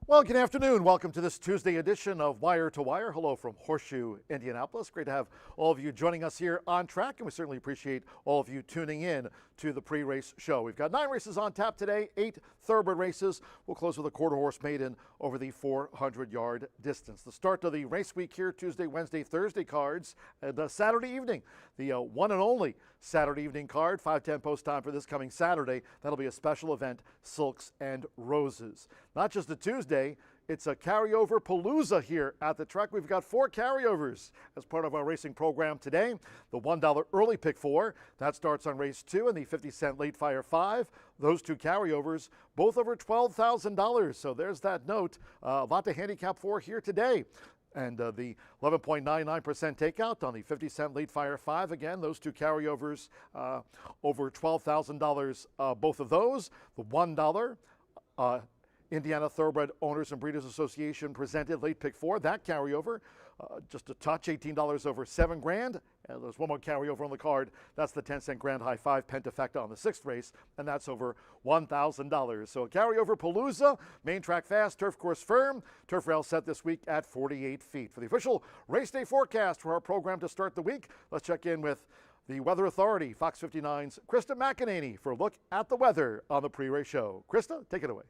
Well, good afternoon. Welcome to this Tuesday edition of Wire to Wire. Hello from Horseshoe, Indianapolis. Great to have all of you joining us here on track, and we certainly appreciate all of you tuning in to the pre-race show. We've got 9 races on tap today, 8 thoroughbred races. We'll close with a quarter horse maiden over the 400-yard distance. The start of the race week here, Tuesday, Wednesday, Thursday cards, and Saturday evening, the one and only Saturday evening card, 5:10 post time for this coming Saturday. That'll be a special event, Silks and Roses. Not just a Tuesday, it's a carryover palooza here at the track. We've got 4 carryovers as part of our racing program today. The $1 early pick 4, that starts on race 2, and the 50-cent late fire 5. Those 2 carryovers, both over $12,000. So there's that note. A lot to handicap for here today. And the 11.99% takeout on the 50-cent late fire 5. Again, those 2 carryovers over $12,000, both of those. The $1 Indiana Thoroughbred Owners and Breeders Association presented late pick 4, that carryover, just a touch, $18 over $7 grand. And there's one more carryover on the card. That's the 10-cent grand high 5 pentafecta on the 6th race, and that's over $1,000. So a carryover palooza, main track fast, turf course firm, turf rail set this week at 48 feet. For the official race day forecast for our program to start the week, let's check in with the Weather Authority, Fox 59's Krista McEnany for a look at the weather on the pre-race show. Krista, take it away.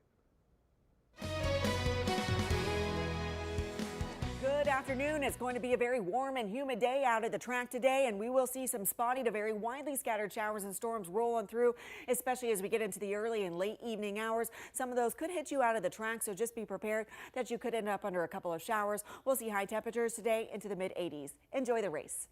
Good afternoon. It's going to be a very warm and humid day out at the track today, and we will see some spotty to very widely scattered showers and storms rolling through, especially as we get into the early and late evening hours. Some of those could hit you out of the track, so just be prepared that you could end up under a couple of showers. We'll see high temperatures today into the mid-80s. Enjoy the race.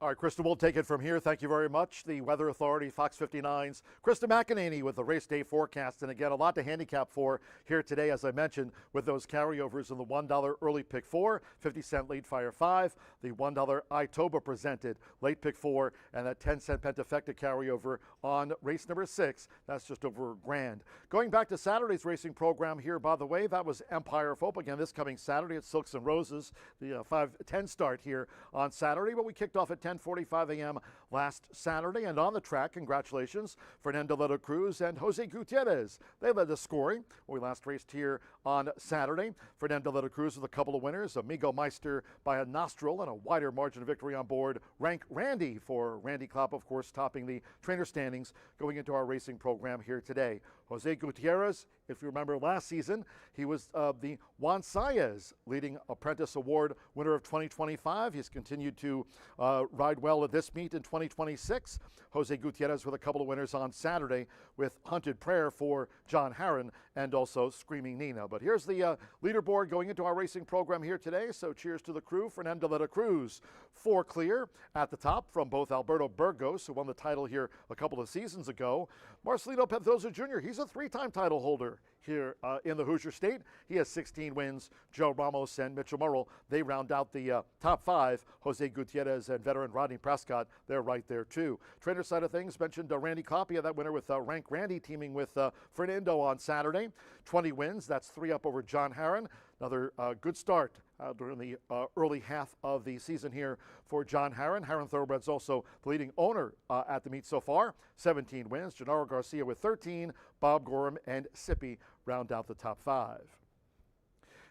All right, Krista, we'll take it from here. Thank you very much. The Weather Authority, Fox 59's Krista McEnany with the race day forecast. And again, a lot to handicap for here today, as I mentioned, with those carryovers in the $1 early pick 4, 50-cent late fire 5, the $1 Itoba presented late pick 4, and that 10-cent pentafecta carryover on race number 6. That's just over $1 grand. Going back to Saturday's racing program here, by the way, that was Empire of Hope. Again, this coming Saturday at Silks and Roses, the 5:10 start here on Saturday. But we kicked off at 10:45 a.m. last Saturday, and on the track, congratulations, Fernando de la Cruz and Jose Gutierrez. They led the scoring when we last raced here on Saturday. Fernando de la Cruz with a couple of winners, Amigo Meister by a nostril and a wider margin of victory on board. Rank Randy for Randy Klopp, of course, topping the trainer standings going into our racing program here today. Jose Gutierrez, if you remember last season, he was the Juan Saez Leading Apprentice Award winner of 2025. He's continued to ride well at this meet in 2026. Jose Gutierrez with a couple of winners on Saturday with Hunted Prayer for John Harron and also Screaming Nina. But here's the leaderboard going into our racing program here today. So cheers to the crew. Fernando de la Cruz, 4 clear at the top from both Alberto Burgos, who won the title here a couple of seasons ago. Marcelino Pedroza Jr., he's a 3-time title holder here in the Hoosier State. He has 16 wins. Joe Ramos and Mitchell Murrell, they round out the top 5. Jose Gutierrez and veteran Rodney Prescott, they're right there too. Trainer side of things, mentioned Randy Klopp, that winner with Rank Randy teaming with Fernando on Saturday. 20 wins, that's 3 up over John Harron. Another good start during the early half of the season here for John Harron. Harron Thoroughbreds also the leading owner at the meet so far. 17 wins. Gennaro Garcia with 13. Bob Gorham and Sippy round out the top 5.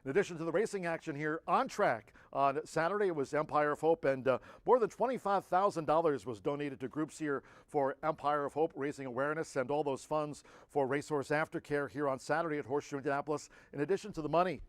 In addition to the racing action here on track on Saturday, it was Empire of Hope, and more than $25,000 was donated to groups here for Empire of Hope, raising awareness and all those funds for racehorse aftercare here on Saturday at Horseshoe Indianapolis. In addition to the money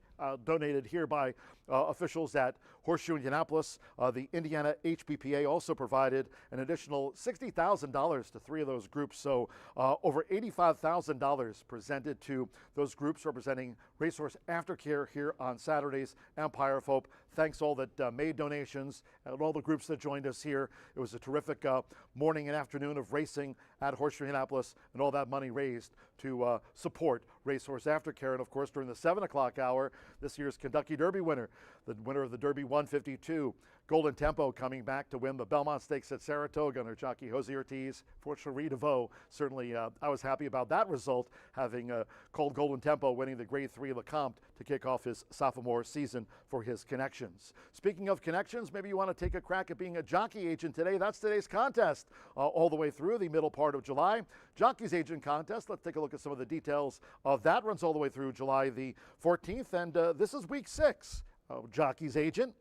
donated here by officials at Horseshoe Indianapolis, the Indiana HPPA also provided an additional $60,000 to 3 of those groups. So over $85,000 presented to those groups representing racehorse aftercare here on Saturday's Empire of Hope. Thanks all that made donations and all the groups that joined us here. It was a terrific morning and afternoon of racing at Horseshoe Indianapolis, and all that money raised to support racehorse aftercare. And of course, during the 7 o'clock hour, this year's Kentucky Derby winner, the winner of the Derby 152, Golden Tempo coming back to win the Belmont Stakes at Saratoga under jockey Jose Ortiz for Cherie DeVaux. Certainly, I was happy about that result, having called Golden Tempo winning the Grade 3 Lecomte to kick off his sophomore season for his connections. Speaking of connections, maybe you want to take a crack at being a jockey agent today. That's today's contest all the way through the middle part of July. Jockey's Agent Contest. Let's take a look at some of the details of that. Runs all the way through July the 14th, and this is week 6 of Jockey's Agent.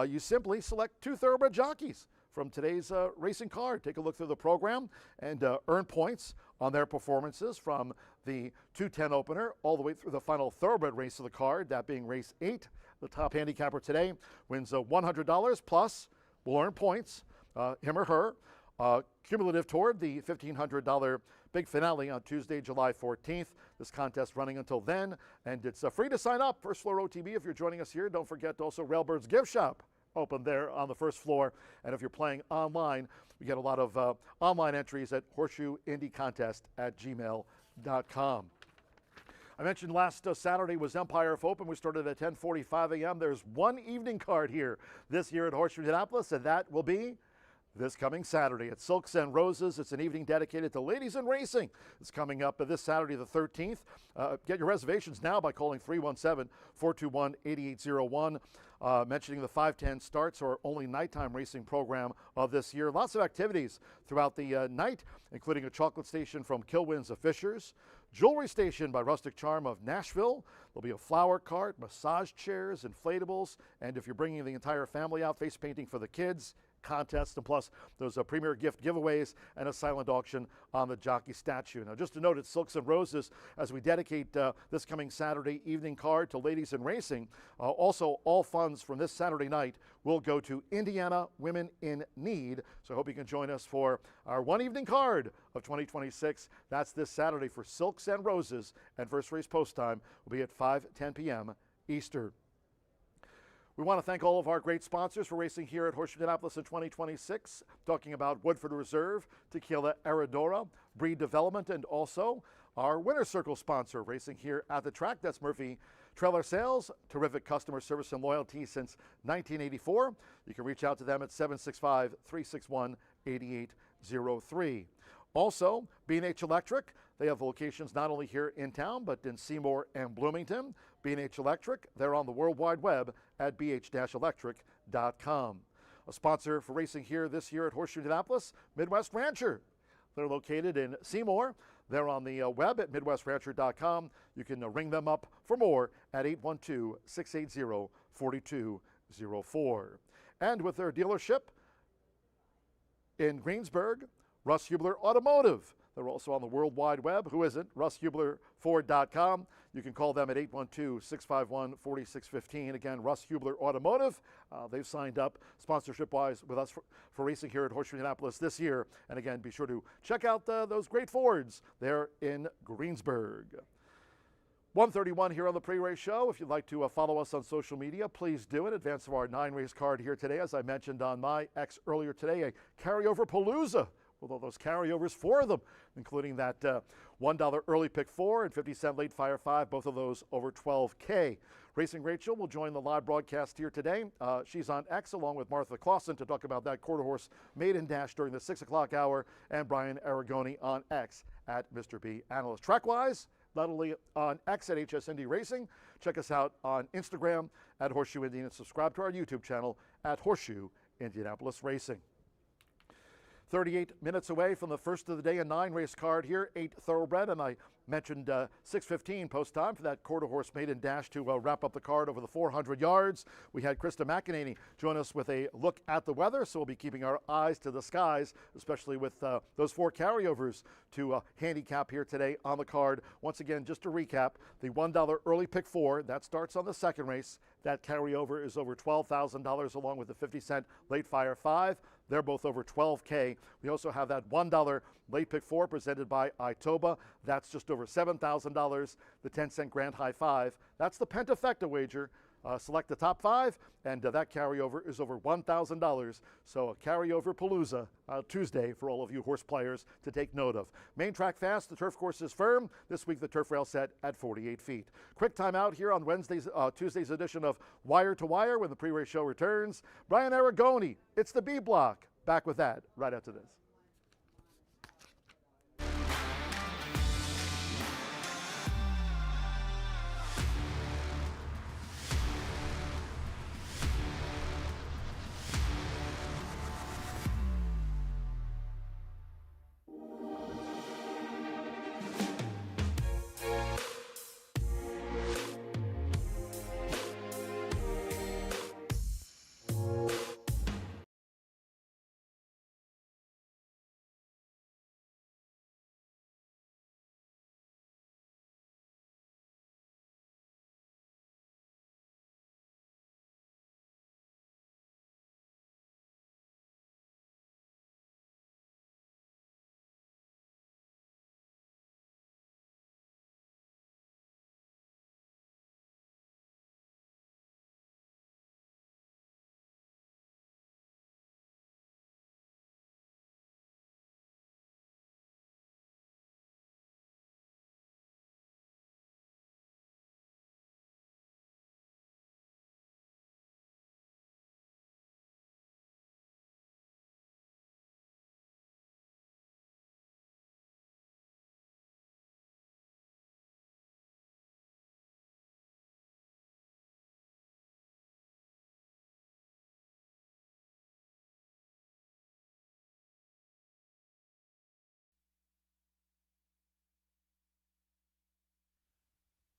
You simply select 2 thoroughbred jockeys from today's racing card. Take a look through the program and earn points on their performances from the 210 opener all the way through the final thoroughbred race of the card, that being race 8. The top handicapper today wins $100 plus will earn points, him or her, cumulative toward the $1,500 big finale on Tuesday, July 14th. This contest running until then, and it's free to sign up. First Floor OTB, if you're joining us here. Don't forget also Railbird's Gift Shop open there on the first floor. And if you're playing online, we get a lot of online entries at horseshoeindiecontest@gmail.com. I mentioned last Saturday was Empire of Hope, and we started at 10:45 a.m. There's one evening card here this year at Horseshoe Indianapolis, and that will be this coming Saturday at Silks and Roses. It's an evening dedicated to ladies in racing. It's coming up this Saturday the 13th. Get your reservations now by calling 317-421-8801. Mentioning the 5:10 starts, or only nighttime racing program of this year. Lots of activities throughout the night, including a chocolate station from Kilwins of Fishers, jewelry station by Rustic Charm of Nashville. There'll be a flower cart, massage chairs, inflatables, and if you're bringing the entire family out, face painting for the kids, contest, and plus those premier gift giveaways and a silent auction on the jockey statue. Now, just to note, at Silks and Roses, as we dedicate this coming Saturday evening card to ladies in racing, also all funds from this Saturday night will go to Indiana Women in Need. So I hope you can join us for our one evening card of 2026. That's this Saturday for Silks and Roses, and first race post time will be at 5:10 p.m. Eastern. We want to thank all of our great sponsors for racing here at Horseshoe Indianapolis in 2026. Talking about Woodford Reserve, Tequila Aradora, Breed Development, and also our Winner's Circle sponsor racing here at the track. That's Murphy Trailer Sales. Terrific customer service and loyalty since 1984. You can reach out to them at 765-361-8803. Also, B&H Electric. They have locations not only here in town, but in Seymour and Bloomington. B&H Electric, they're on the World Wide Web at bh-electric.com. A sponsor for racing here this year at Horseshoe Indianapolis, Midwest Rancher. They're located in Seymour. They're on the web at midwestrancher.com. You can ring them up for more at 812-680-4204. And with their dealership in Greensburg, Russ Hubler Automotive. They're also on the World Wide Web. Who isn't? RussHublerFord.com. You can call them at 812-651-4615. Again, Russ Hubler Automotive. They've signed up sponsorship-wise with us for racing here at Horseshoe Indianapolis this year. And again, be sure to check out those great Fords there in Greensburg. 1:31 here on the pre-race show. If you'd like to follow us on social media, please do in advance of our 9-race card here today. As I mentioned on my X earlier today, a carryover palooza. Although those carryovers, 4 of them, including that $1 early pick 4 and 50-cent late fire 5, both of those over 12K. Racing Rachel will join the live broadcast here today. She's on X along with Martha Clausen to talk about that quarter horse maiden dash during the 6 o'clock hour, and Brian Aragoni on X at Mr. B Analyst. Track-wise, not only on X at HS Indy Racing, check us out on Instagram at Horseshoe Indian, and subscribe to our YouTube channel at Horseshoe Indianapolis Racing. 38 minutes away from the first of the day, a 9-race card here, 8 thoroughbred, and I mentioned 6:15 post time for that quarter horse maiden dash to wrap up the card over the 400 yards. We had Krista McEnany join us with a look at the weather, so we'll be keeping our eyes to the skies, especially with those 4 carryovers to handicap here today on the card. Once again, just to recap, the $1 early pick 4, that starts on the second race. That carryover is over $12,000 along with the 50-cent late fire 5. They're both over 12K. We also have that $1 late pick 4 presented by Itoba. That's just over $7,000. The 10-cent grand high 5. That's the pentafecta wager. select the top 5, and that carryover is over $1,000. So a carryover palooza Tuesday for all of you horse players to take note of. Main track fast, the turf course is firm. This week the turf rail set at 48 feet. Quick time out here on Tuesday's edition of Wire to Wire when the pre-race show returns. Brian Aragoni, it's the B block. Back with that right after this.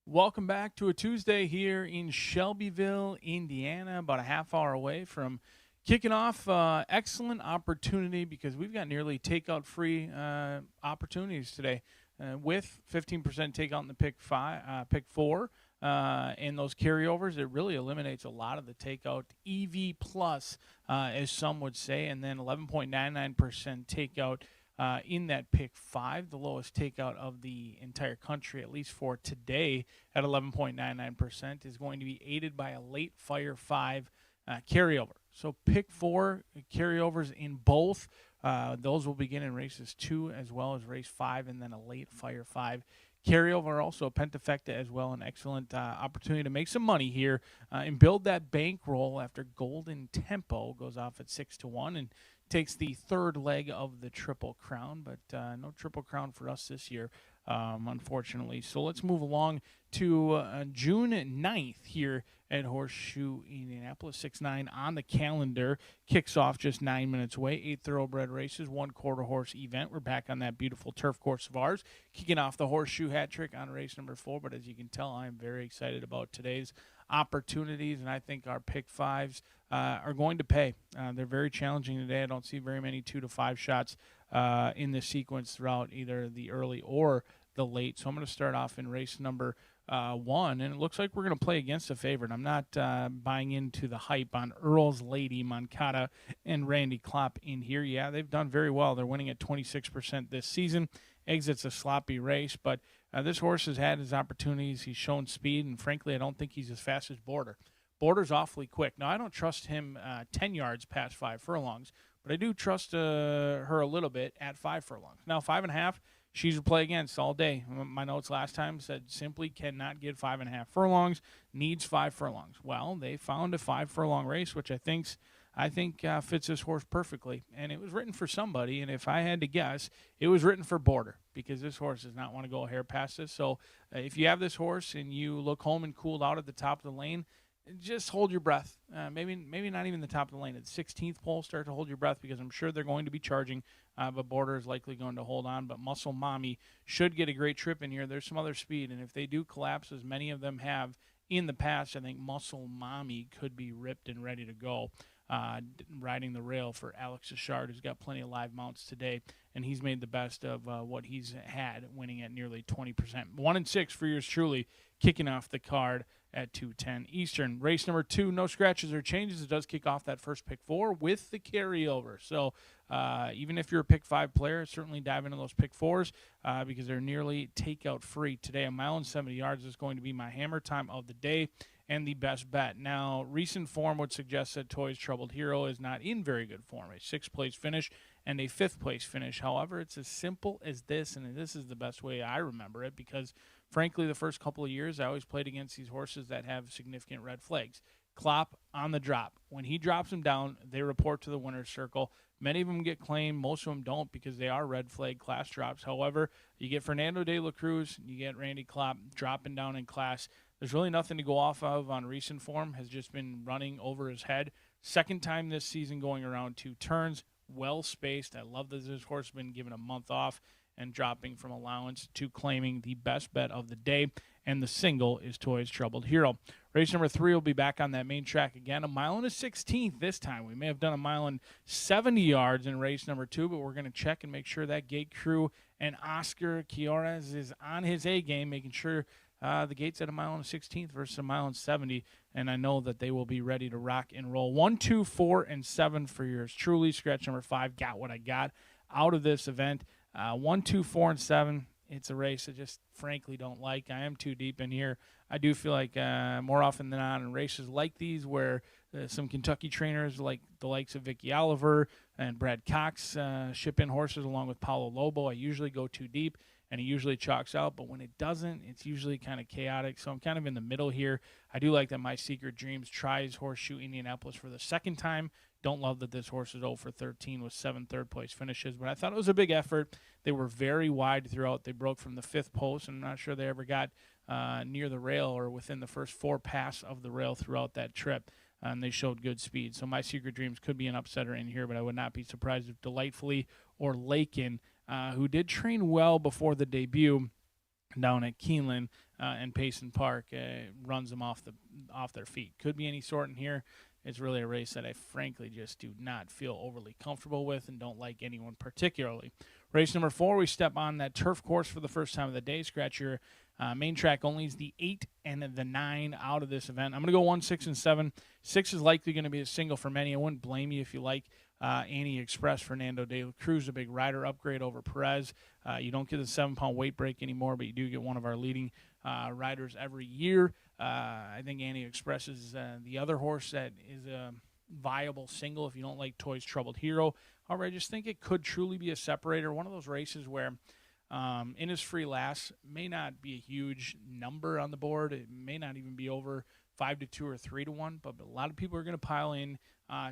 Welcome back to a Tuesday here in Shelbyville, Indiana, about a half hour away from kicking off. Excellent opportunity because we've got nearly takeout-free opportunities today with 15% takeout in the pick 4, and those carryovers. It really eliminates a lot of the takeout. EV plus, as some would say, and then 11.99% takeout in that pick 5, the lowest takeout of the entire country, at least for today, at 11.99%, is going to be aided by a late fire 5 carryover. So pick 4 carryovers in both. Those will begin in races 2 as well as race 5, and then a late fire 5 carryover. Also a pentafecta as well, an excellent opportunity to make some money here and build that bankroll after Golden Tempo goes off at 6-1 and takes the third leg of the Triple Crown, but no Triple Crown for us this year, unfortunately. So let's move along to June 9th here at Horseshoe Indianapolis. 6-9 on the calendar. Kicks off just 9 minutes away. 8 thoroughbred races, 1 quarter horse event. We're back on that beautiful turf course of ours, kicking off the Horseshoe hat trick on race number 4. But as you can tell, I'm very excited about today's opportunities, and I think our pick 5s are going to pay. They're very challenging today. I don't see very many 2 to 5 shots in this sequence throughout either the early or the late. So I'm going to start off in race number 1, and it looks like we're going to play against a favorite. I'm not buying into the hype on Earl's Lady, Moncada, and Randy Klopp in here. Yeah, they've done very well. They're winning at 26% this season. Exits a sloppy race, but this horse has had his opportunities. He's shown speed, and frankly, I don't think he's as fast as Border. Border's awfully quick. Now, I don't trust him 10 yards past 5 furlongs, but I do trust her a little bit at 5 furlongs. Now, 5.5, she's a play against all day. My notes last time said simply cannot get 5.5 furlongs, needs 5 furlongs. Well, they found a 5 furlong race, which I think fits this horse perfectly. And it was written for somebody, and if I had to guess, it was written for Border, because this horse does not want to go a hair past this. So if you have this horse and you look home and cooled out at the top of the lane, just hold your breath. Maybe not even the top of the lane. At the 16th pole, start to hold your breath, because I'm sure they're going to be charging, but Border is likely going to hold on. But Muscle Mommy should get a great trip in here. There's some other speed, and if they do collapse, as many of them have in the past, I think Muscle Mommy could be ripped and ready to go. Riding the rail for Alex Achard, who's got plenty of live mounts today, and he's made the best of what he's had, winning at nearly 20%. 1-6 for yours truly, kicking off the card at 2:10 Eastern. Race number 2, no scratches or changes. It does kick off that first pick 4 with the carryover. So even if you're a pick 5 player, certainly dive into those pick 4s because they're nearly takeout free. Today, a mile and 70 yards is going to be my hammer time of the day. and the best bet. Now, recent form would suggest that Toy's Troubled Hero is not in very good form. A 6th place finish and a 5th place finish. However, it's as simple as this, and this is the best way I remember it because, frankly, the first couple of years I always played against these horses that have significant red flags. Klopp on the drop. When he drops them down, they report to the winner's circle. Many of them get claimed. Most of them don't because they are red flag class drops. However, you get Fernando de la Cruz, you get Randy Klopp dropping down in class. There's really nothing to go off of on recent form. Has just been running over his head. Second time this season going around 2 turns. Well spaced. I love that this horse has been given a month off and dropping from allowance to claiming the best bet of the day. And the single is Toy's Troubled Hero. Race number 3 will be back on that main track again. 1 mile and a 16th this time. We may have done 1 mile and 70 yards in race number 2, but we're going to check and make sure that gate crew and Oscar Quiores is on his A game, making sure the gate's at 1 mile and a 16th versus 1 mile and 70. And I know that they will be ready to rock and roll. 1, 2, 4, and 7 for yours truly. Scratch number 5 got what I got out of this event. 1, 2, 4, and 7. It's a race I just frankly don't like. I am too deep in here. I do feel like more often than not in races like these where some Kentucky trainers like the likes of Vicky Oliver and Brad Cox ship in horses along with Paulo Lobo, I usually go too deep and it usually chalks out. But when it doesn't, it's usually kind of chaotic. So I'm kind of in the middle here. I do like that My Secret Dreams tries Horseshoe Indianapolis for the second time. Don't love that this horse is 0 for 13 with 7 third-place finishes, but I thought it was a big effort. They were very wide throughout. They broke from the 5th post, and I'm not sure they ever got near the rail or within the first 4 passes of the rail throughout that trip, and they showed good speed. So My Secret Dreams could be an upsetter in here, but I would not be surprised if Delightfully or Lakin, who did train well before the debut down at Keeneland and Payson Park, runs them off their feet. Could be any sort in here. It's really a race that I frankly just do not feel overly comfortable with and don't like anyone particularly. Race number 4, we step on that turf course for the first time of the day. Scratch your main track only is the 8 and the 9 out of this event. I'm going to go 1, 6, and 7. 6 is likely going to be a single for many. I wouldn't blame you if you like Annie Express, Fernando de la Cruz, a big rider upgrade over Perez. You don't get the 7-pound weight break anymore, but you do get one of our leading riders every year. I think Annie Express is the other horse that is a viable single if you don't like Toy's Troubled Hero. However, I just think it could truly be a separator. One of those races where Innisfree Last may not be a huge number on the board. It may not even be over 5-2 or 3-1, but a lot of people are going to pile in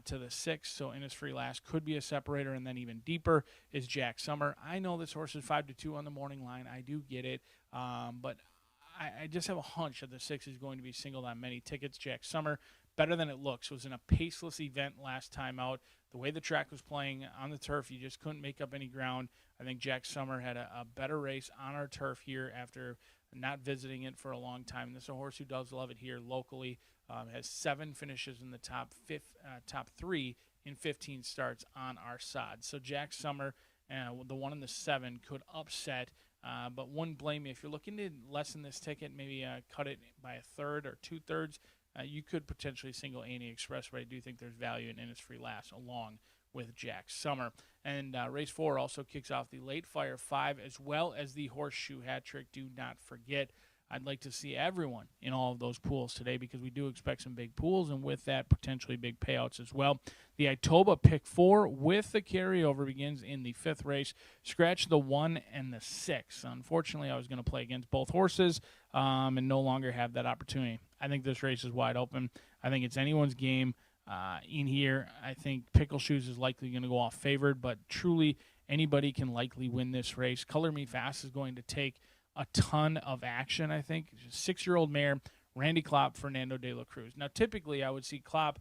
to the 6, so Innisfree Last could be a separator, and then even deeper is Jack Summer. I know this horse is 5-2 on the morning line. I do get it, but I just have a hunch that the 6 is going to be singled on many tickets. Jack Summer, better than it looks, was in a paceless event last time out. The way the track was playing on the turf, you just couldn't make up any ground. I think Jack Summer had a better race on our turf here after not visiting it for a long time. This is a horse who does love it here locally. Has 7 finishes in the top 3 in 15 starts on our sod. So Jack Summer, the 1 and the 7, could upset. But wouldn't blame me if you're looking to lessen this ticket, maybe cut it by 1/3 or 2/3. You could potentially single Annie Express, but I do think there's value in Innisfree Last along with Jack Summer. And race 4 also kicks off the Late Fire 5 as well as the Horseshoe Hat Trick. Do not forget, I'd like to see everyone in all of those pools today because we do expect some big pools and with that potentially big payouts as well. The Itoba Pick 4 with the carryover begins in the 5th race. Scratch the 1 and the 6. Unfortunately, I was going to play against both horses and no longer have that opportunity. I think this race is wide open. I think it's anyone's game in here. I think Pickle Shoes is likely going to go off favored, but truly anybody can likely win this race. Color Me Fast is going to take a ton of action, I think. 6-year-old mare, Randy Klopp, Fernando de la Cruz. Now, typically, I would see Klopp,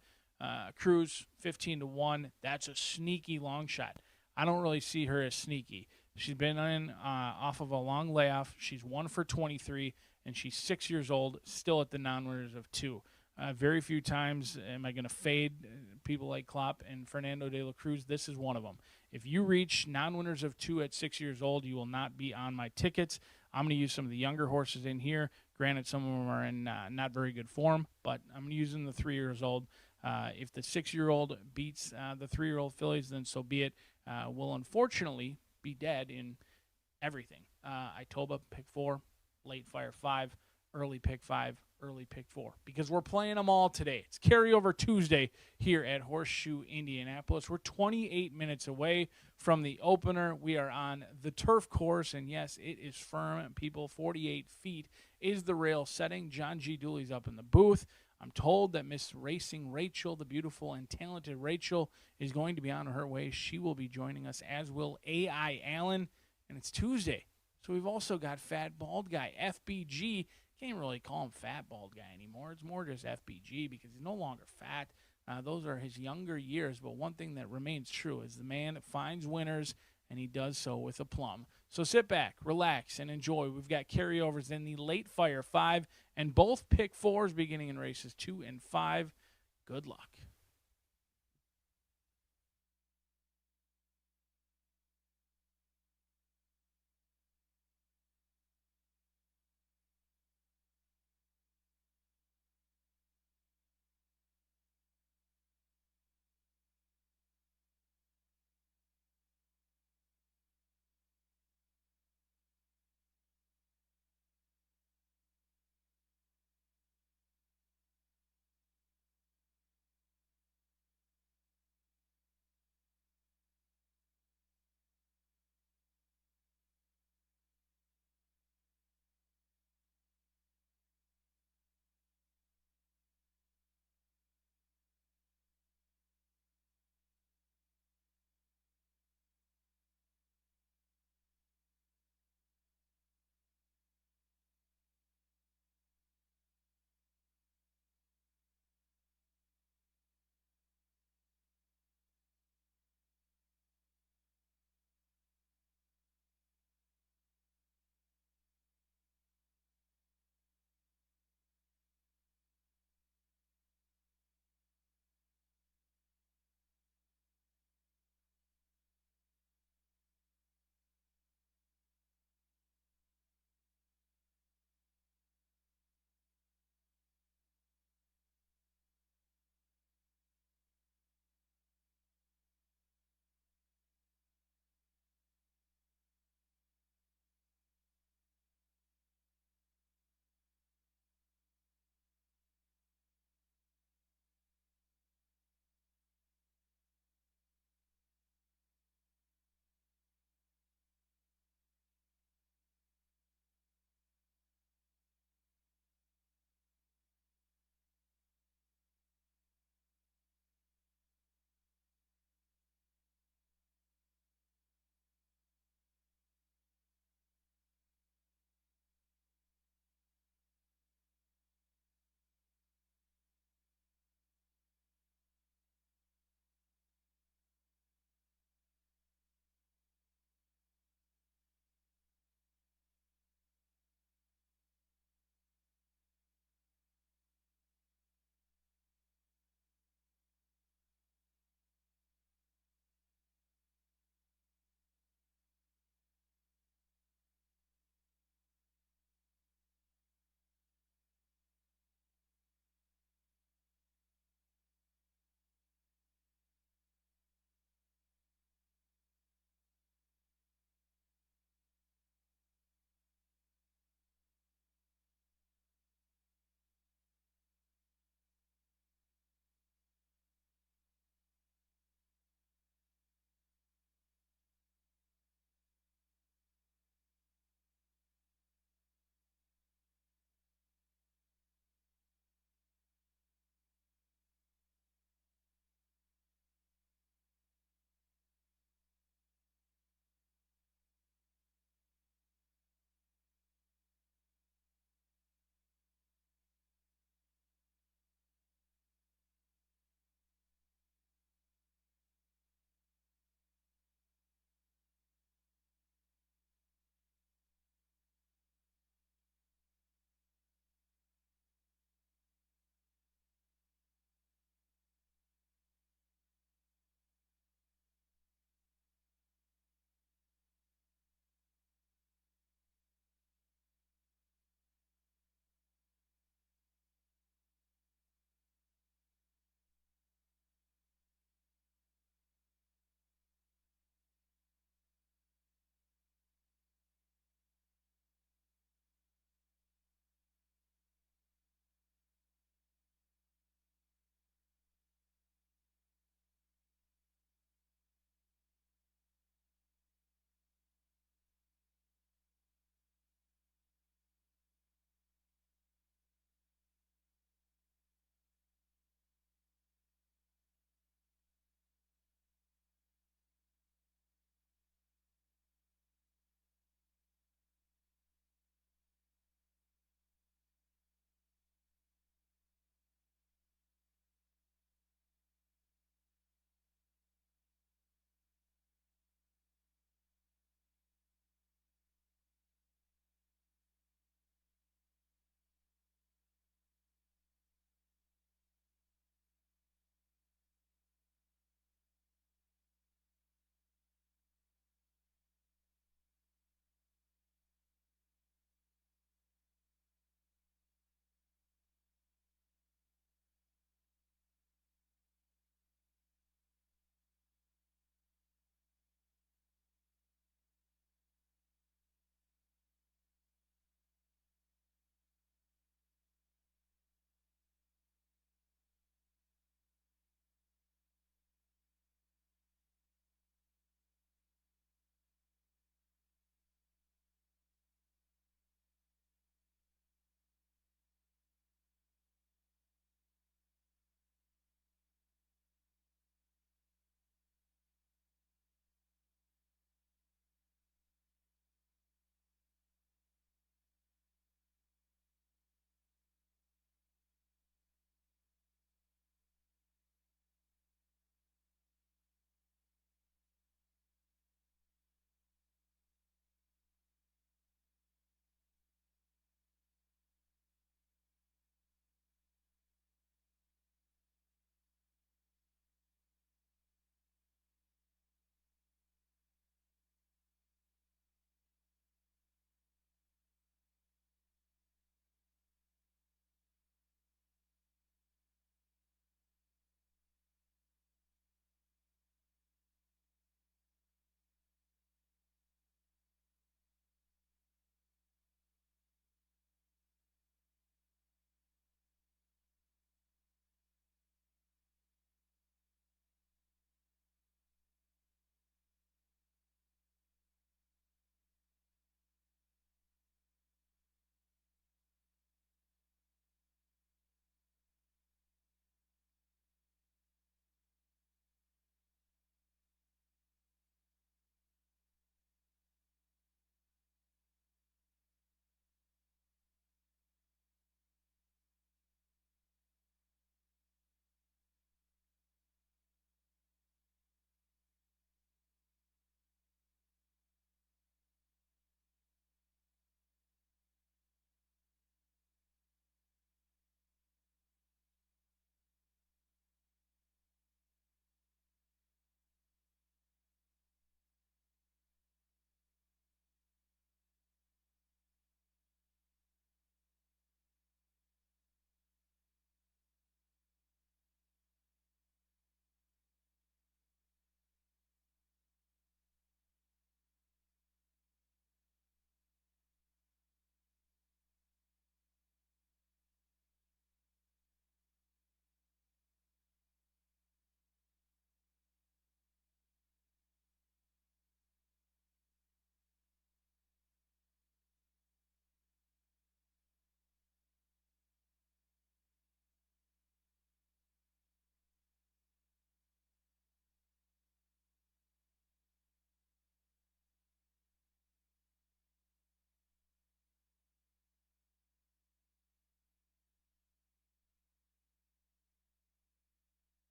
Cruz, 15-1. That's a sneaky long shot. I don't really see her as sneaky. She's been in off of a long layoff. She's 1 for 23, and she's 6 years old, still at the non-winners of 2. Very few times am I going to fade people like Klopp and Fernando de la Cruz. This is one of them. If you reach non-winners of 2 at 6 years old, you will not be on my tickets. I'm going to use some of the younger horses in here. Granted, some of them are in not very good form, but I'm using the 3 years old. If the 6-year-old beats the 3-year-old fillies, then so be it. Will unfortunately be dead in everything. Itoba, Pick 4, Late Fire 5. early pick 5, early pick 4, because we're playing them all today. It's carryover Tuesday here at Horseshoe Indianapolis. We're 28 minutes away from the opener. We are on the turf course, and yes, it is firm. People, 48 feet is the rail setting. John G. Dooley's up in the booth. I'm told that Miss Racing Rachel, the beautiful and talented Rachel, is going to be on her way. She will be joining us, as will A.I. Allen, and it's Tuesday. So we've also got Fat Bald Guy, FBG. Can't really call him Fat Bald Guy anymore. It's more just FBG because he's no longer fat. Those are his younger years, but one thing that remains true is the man finds winners, and he does so with aplomb. So sit back, relax, and enjoy. We've got carryovers in the late fire 5 and both pick 4s beginning in races 2 and 5. Good luck.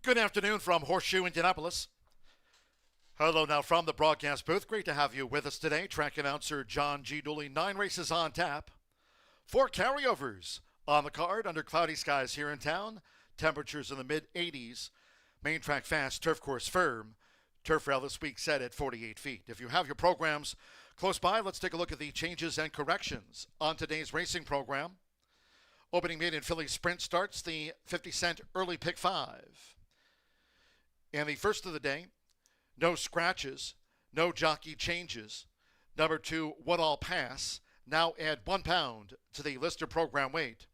Good afternoon from Horseshoe Indianapolis. Hello now from the broadcast booth. Great to have you with us today. Track announcer John G. Dooley. 9 races on tap. 4 carryovers on the card under cloudy skies here in town. Temperatures in the mid-80s. Main track fast, turf course firm. Turf rail this week set at 48 feet. If you have your programs close by, let's take a look at the changes and corrections on today's racing program. Opening maiden Philly Sprint starts the 50-cent early pick 5. And the first of the day, no scratches, no jockey changes. Number 2, What All Pass. Now add 1 pound to the listed program weight.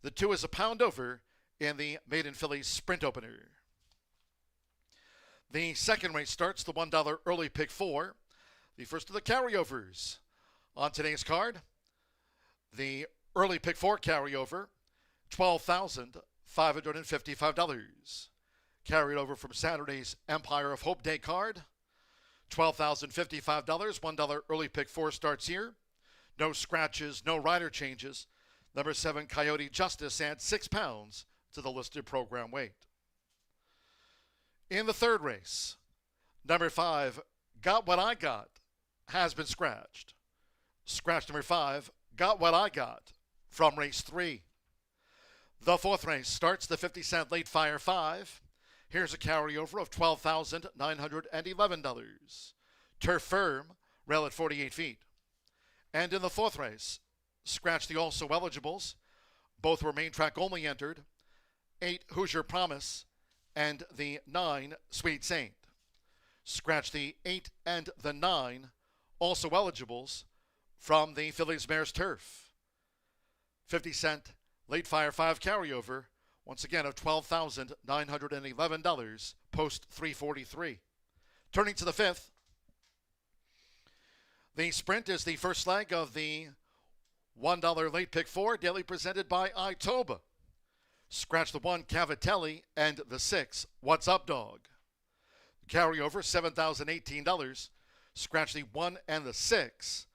The 2 is a pound over in the maiden Philly Sprint opener. The second race starts the $1 early pick 4. The first of the carryovers on today's card. The early pick 4 carryover, $12,555. Carried over from Saturday's Empire of Hope Day card. $12,055. $1 early pick 4 starts here. No scratches, no rider changes. Number 7, Coyote Justice adds 6 pounds to the listed program weight. In the third race, number 5, Got What I Got, has been scratched. Scratch number 5, Got What I Got, from race 3. The fourth race starts the 50-cent late fire 5. Here's a carryover of $12,911. Turf firm, rail at 48 feet. And in the fourth race, scratch the also eligibles. Both were main track only entered. 8, Hoosier Promise, and the 9, Sweet Saint. Scratch the 8 and the 9, also eligibles, from the Phillies Mares Turf. 50-cent late fire 5 carryover, once again of $12,911, post 343. Turning to the fifth, the Sprint is the first leg of the $1 late pick 4, daily presented by Itoba. Scratch the 1, Cavatelli, and the 6, What's Up Dog. Carryover, $7,018. Scratch the 1 and the 6.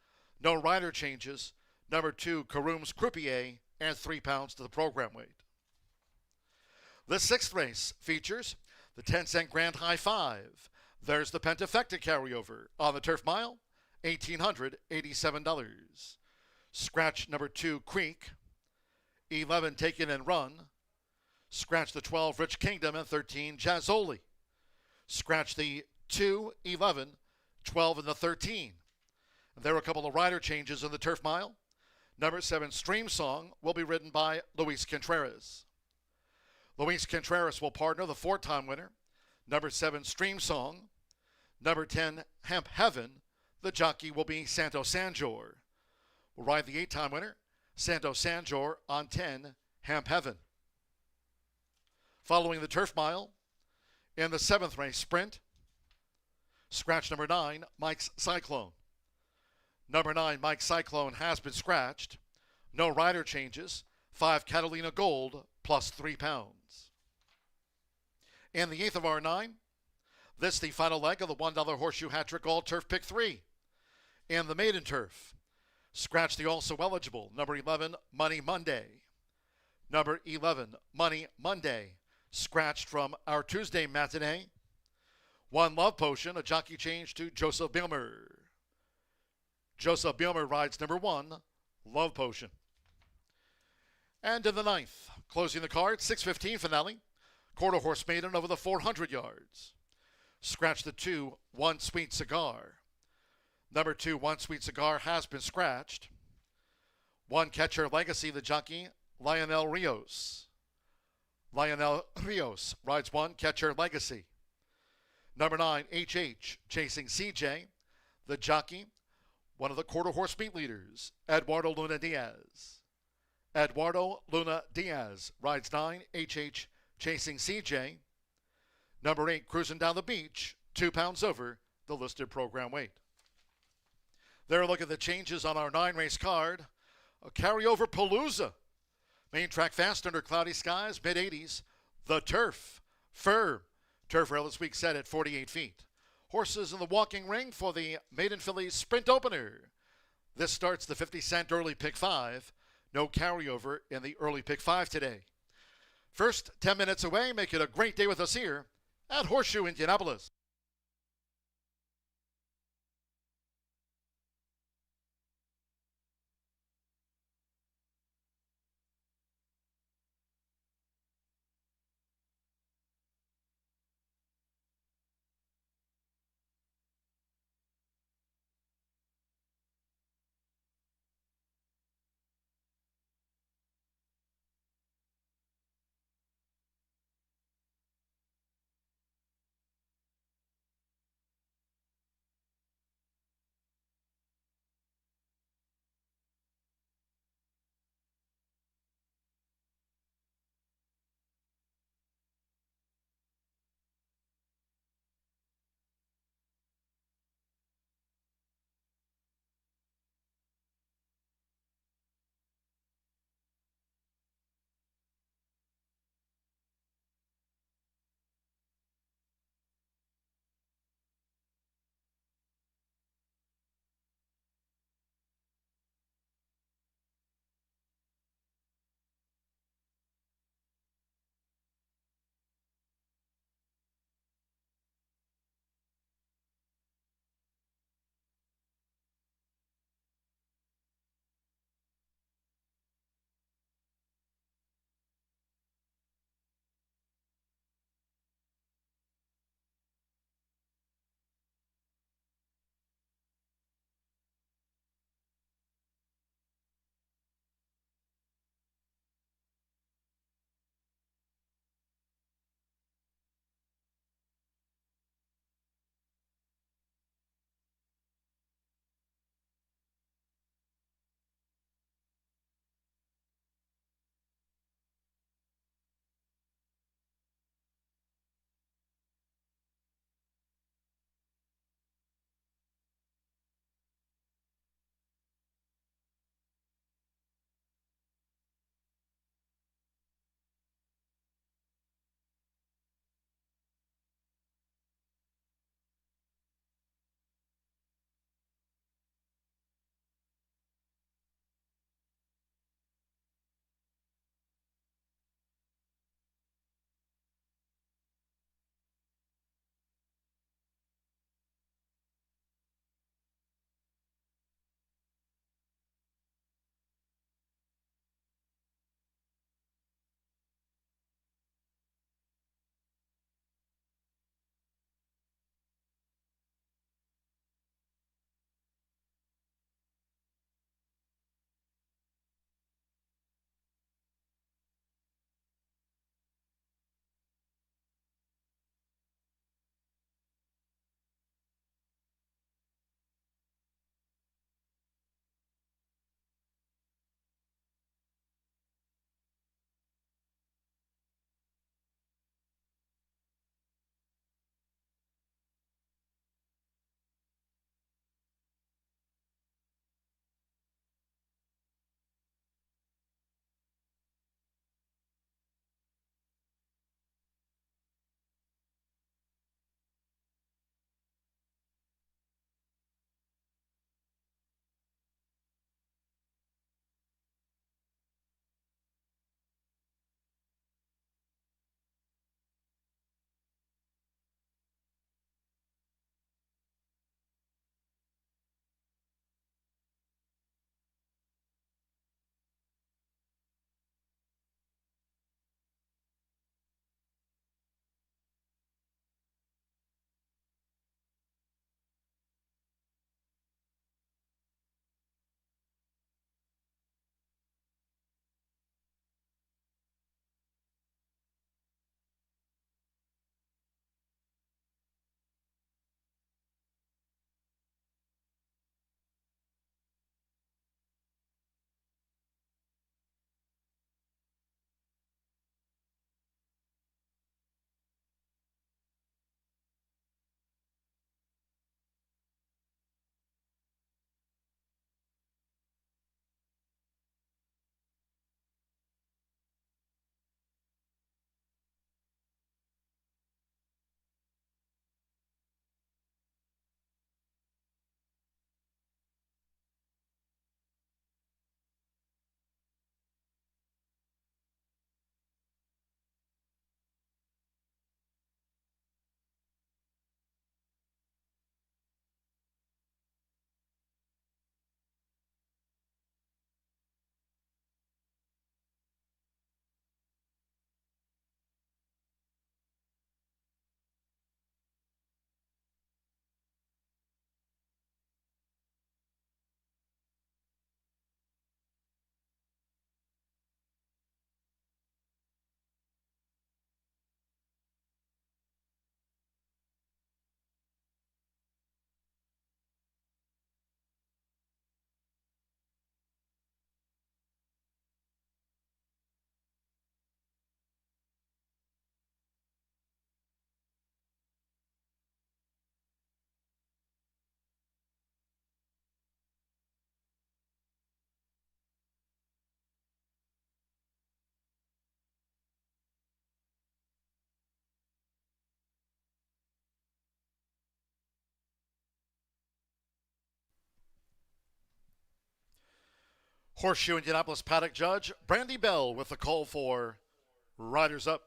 No rider changes. Number 2, Karoom's Croupier, and 3 pounds to the program weight. The sixth race features the 10-cent Grand High 5. There's the Pentafecta carryover on the Turf Mile, $1,887. Scratch number 2, Creek. 11, Take It and Run. Scratch the 12, Rich Kingdom, and 13, Jazzoli. Scratch the 2, 11, 12, and the 13. There are a couple of rider changes in the Turf Mile. Number 7, Stream Song, will be ridden by Luis Contreras. Luis Contreras will partner the 4-time winner. Number 7, Stream Song. Number 10, Hemp Heaven. The jockey will be Santo Sanjor. Will ride the 8-time winner, Santo Sanjor, on 10, Hemp Heaven. Following the Turf Mile, in the 7th race Sprint, scratch number 9, Mike's Cyclone. Number 9, Mike's Cyclone, has been scratched. No rider changes. 5, Catalina Gold, plus 3 pounds. In the 8th of our 9, this the final leg of the $1 Horseshoe Hat-Trick All-Turf Pick 3. In the Maiden Turf, scratch the also eligible, number 11, Money Monday. Number 11, Money Monday, scratched from our Tuesday matinee. 1, Love Potion, a jockey change to Joseph Bilmer. Joseph Bilmer rides number 1, Love Potion. And in the 9th, closing the card, 6:15 finale, Quarter Horse Maiden over the 400 yards. Scratch the 2, One Sweet Cigar. Number 2, One Sweet Cigar, has been scratched. 1, Catcher Legacy, the jockey, Lionel Rios. Lionel Rios rides 1, Catcher Legacy. Number 9, HH, Chasing CJ. The jockey, one of the Quarter Horse meet leaders, Eduardo Luna Diaz. Eduardo Luna Diaz rides 9, HH, Chasing CJ. Number 8, Cruising Down the Beach, 2 pounds over the listed program weight. There, a look at the changes on our 9-race card. A carryover Palooza. Main track fast under cloudy skies, mid-80s. The Turf, firm. Turf rail this week set at 48 feet. Horses in the walking ring for the Maiden Phillies Sprint opener. This starts the 50-cent early pick 5. No carryover in the early pick 5 today. First 10 minutes away, make it a great day with us here at Horseshoe Indianapolis. Horseshoe Indianapolis paddock judge Brandy Bell with the call for Riders Up.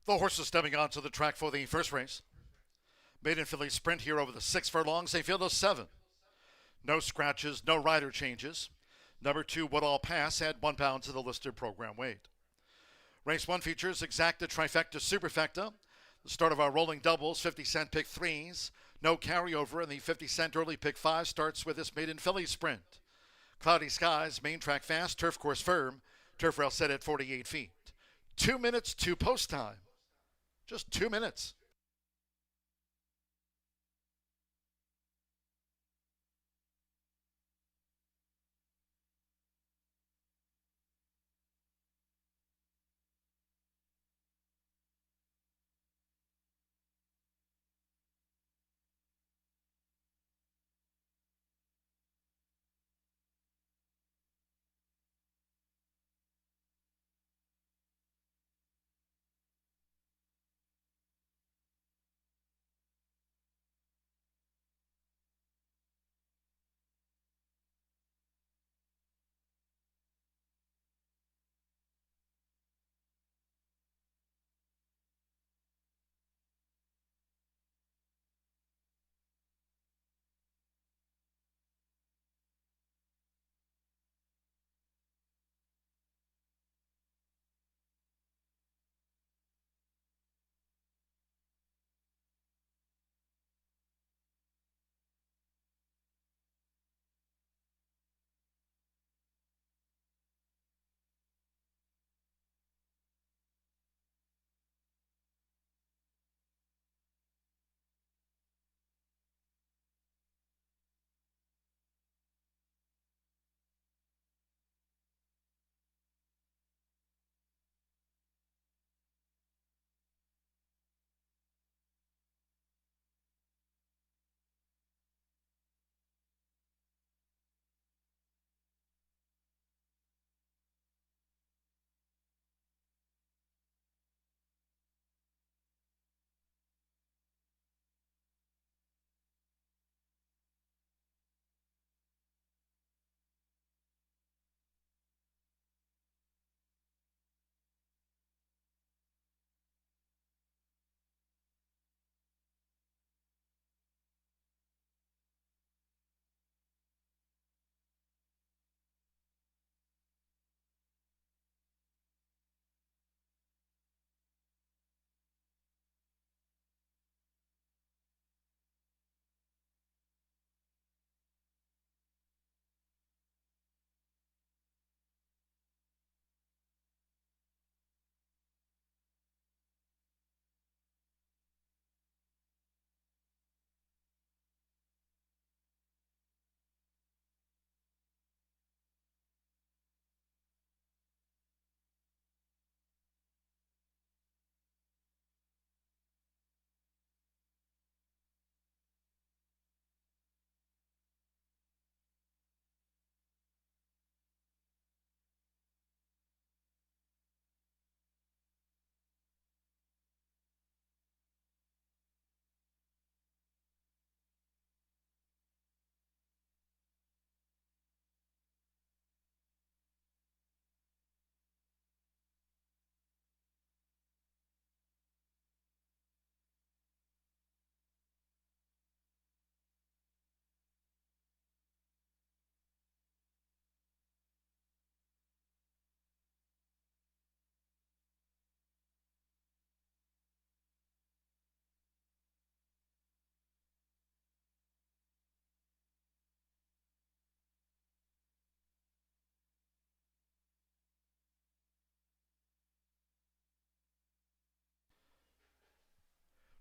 The horses stepping onto the track for the first race. Maiden filly sprint here over the 6 furlongs, a field of 7. No scratches, no rider changes. Number 2, Woodall Pass, add 1 pound to the listed program weight. Race 1 features Exacta, Trifecta, Superfecta. The start of our rolling doubles, 50-cent pick 3s. No carryover, and the 50-cent early pick 5 starts with this maiden filly sprint. Cloudy skies, main track fast, turf course firm. Turf rail set at 48 feet. 2 minutes to post time. Just 2 minutes.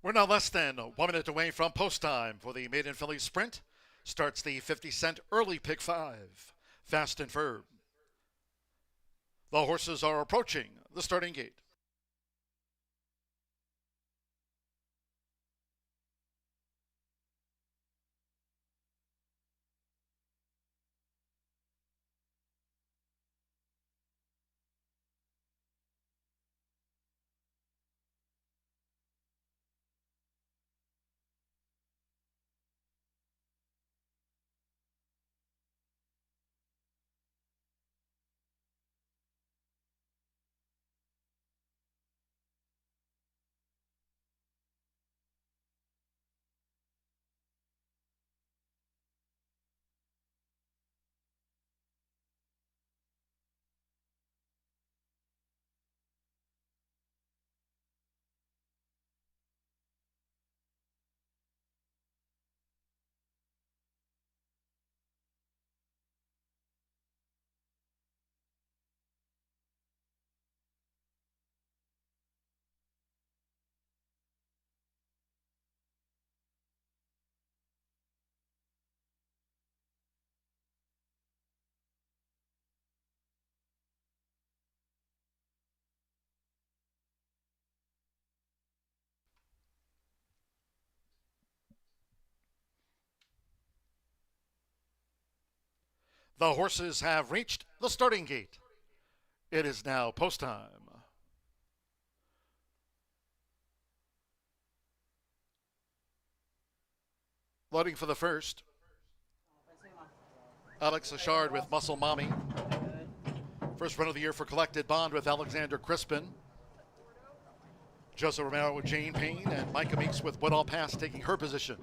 We're now less than 1 minute away from post time for the Maiden Filly Sprint. Starts the 50-cent early pick 5. Fast and firm. The horses are approaching the starting gate. The horses have reached the starting gate. It is now post time. Loading for the first. Alex Achard with Muscle Mommy. First run of the year for Collected Bond with Alexander Crispin. Joseph Romero with Jane Payne, and Micah Meeks with Woodall Pass taking her position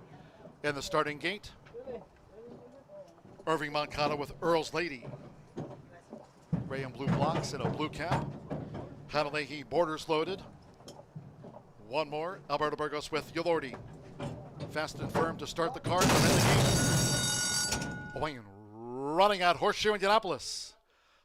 in the starting gate. Irving Moncada with Earl's Lady. Gray and blue blocks and a blue cap. Hanalehi Borders loaded. One more. Alberto Burgos with Yolordi. Fast and firm to start the card from in the gate. Away and running out Horseshoe Indianapolis.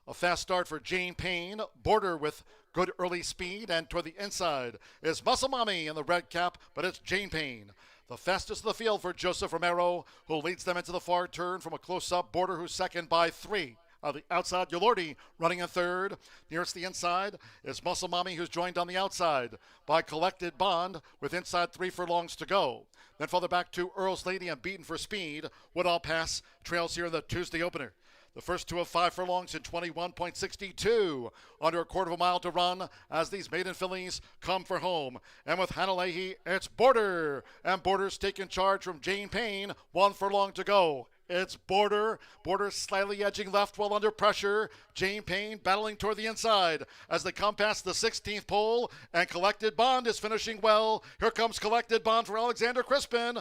A fast start for Jane Payne. Border with good early speed, and toward the inside is Muscle Mommy in the red cap, but it's Jane Payne. The fastest of the field for Joseph Romero, who leads them into the far turn from a close-up. Border, who's second by 3. On the outside, Yolordi running in third. Nearest the inside is Muscle Mommy, who's joined on the outside by Collected Bond with inside 3 furlongs to go. Then further back to Earl's Lady and Beaten for Speed. Woodall Pass trails here in the Tuesday opener. The first 2 of 5 furlongs in 21.62. Under a quarter of a mile to run as these maiden fillies come for home. And with Hanalehi, it's Border. And Border's taking charge from Jane Payne. 1 furlong to go. It's Border. Border slightly edging left while under pressure. Jane Payne battling toward the inside as they come past the 16th pole. And Collected Bond is finishing well. Here comes Collected Bond for Alexander Crispin.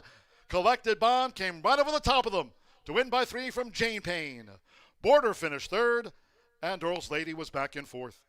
Collected Bond came right over the top of them to win by 3 from Jane Payne. Border finished third, and Earl's Lady was back in fourth.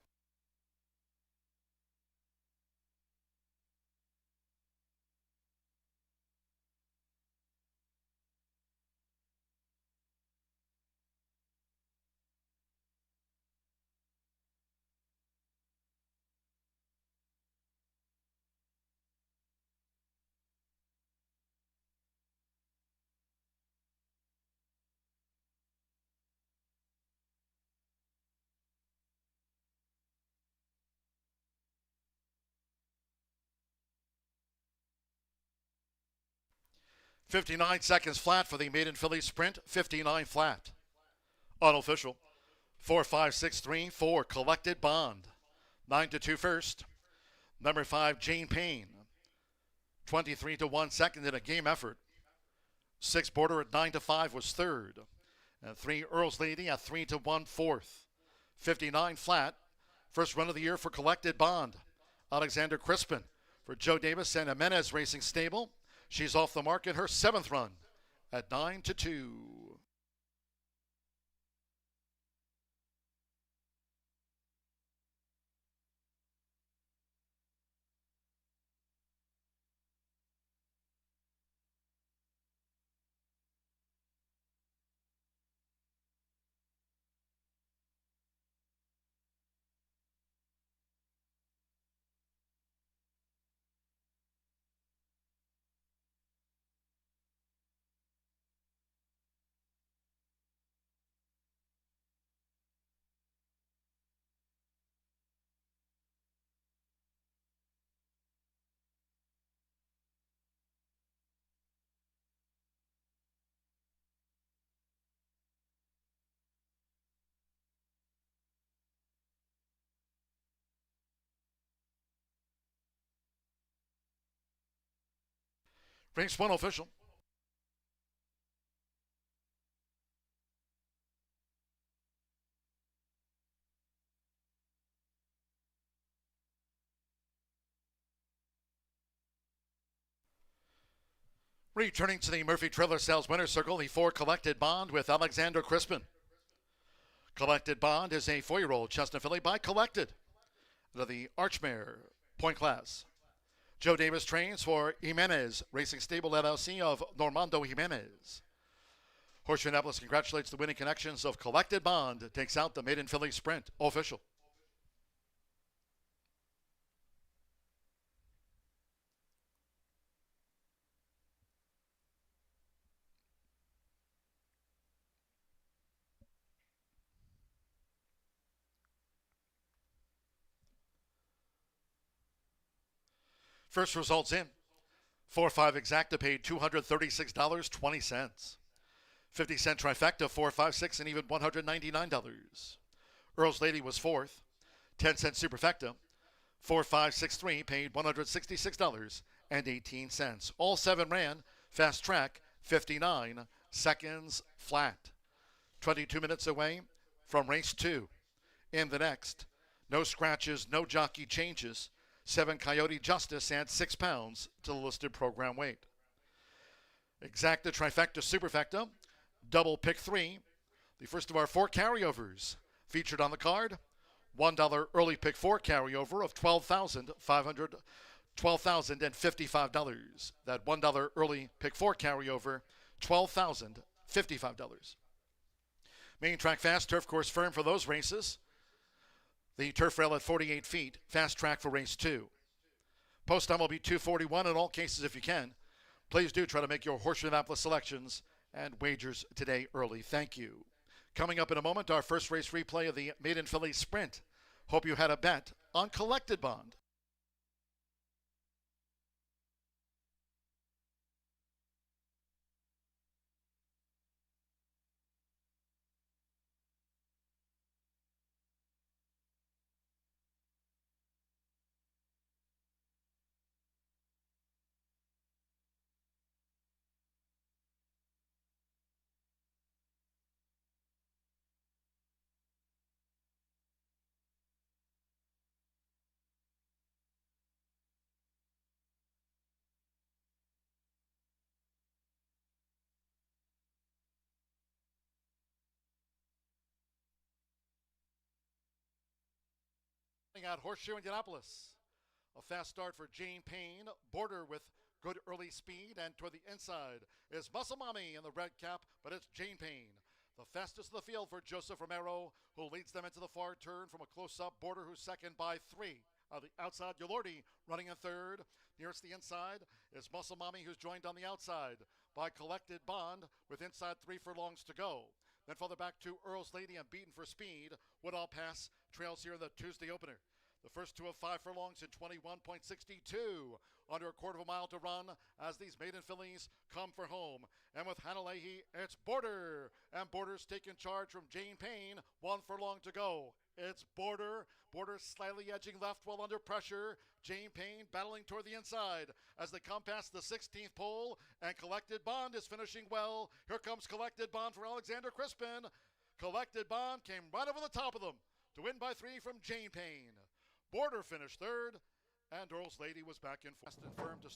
"59 seconds flat for the maiden filly sprint. 59 flat. Unofficial. 4-5-6-3 for Collected Bond. 9-2 first. Number 5, Jane Payne. 23-1 second in a game effort. 6 Border at 9-5 was third. And 3 Earl's Lady at 3-1 fourth. 59 flat. First run of the year for Collected Bond. Alexander Crispin for Joe Davis and Jimenez Racing Stable. She's off the mark in her 7th run at 9-2. Race 1 official. Returning to the Murphy Trailer Sales Winner's Circle, the 4 Collected Bond with Alexander Crispin. Collected Bond is a 4-year-old chestnut filly by Collected, the Archmare Point Class. Joe Davis trains for Jimenez Racing Stable LLC of Normando Jimenez. Horseshoe Indianapolis congratulates the winning connections of Collected Bond. Takes out the maiden filly sprint official. First results in. 4-5 exacta paid $236.20. 50-cent trifecta, 4-5-6, and even $199. Earl's Lady was fourth. 10-cent superfecta, 4-5-6-3, paid $166.18. All 7 ran. Fast track, 59 seconds flat. 22 minutes away from race 2. In the next, no scratches, no jockey changes. 7 Coyote Justice adds 6 pounds to the listed program weight. Exacta, trifecta, superfecta, double pick 3. The first of our 4 carryovers featured on the card. $1 early pick 4 carryover of $12,055. That $1 early pick 4 carryover, $12,055. Main track fast, turf course firm for those races. The turf rail at 48 feet, fast track for race 2. Post time will be 2:41 in all cases if you can. Please do try to make your Horseshoe Indianapolis selections and wagers today early. Thank you. Coming up in a moment, our first race replay of the Maiden Filly Sprint. Hope you had a bet on Collected Bond. At Horseshoe Indianapolis. A fast start for Jane Payne. Border with good early speed, and toward the inside is Muscle Mommy in the red cap, but it's Jane Payne. The fastest of the field for Joseph Romero, who leads them into the far turn from a close-up. Border, who's second by 3. The outside, Yolordi running in third. Nearest the inside is Muscle Mommy, who's joined on the outside by Collected Bond with inside 3 furlongs to go. Then further back to Earl's Lady and Beaten for Speed. Woodall Pass trails here in the Tuesday opener. The first 2 of 5 furlongs in 21.62. Under a quarter of a mile to run as these maiden fillies come for home. And with Hannah Leahy, it's Border. And Border's taking charge from Jane Payne. 1 furlong to go. It's Border. Border slightly edging left while under pressure. Jane Payne battling toward the inside as they come past the 16th pole. And Collected Bond is finishing well. Here comes Collected Bond for Alexander Crispin. Collected Bond came right over the top of them to win by 3 from Jane Payne. Border finished third, and Earl's Lady was back in fast and firm to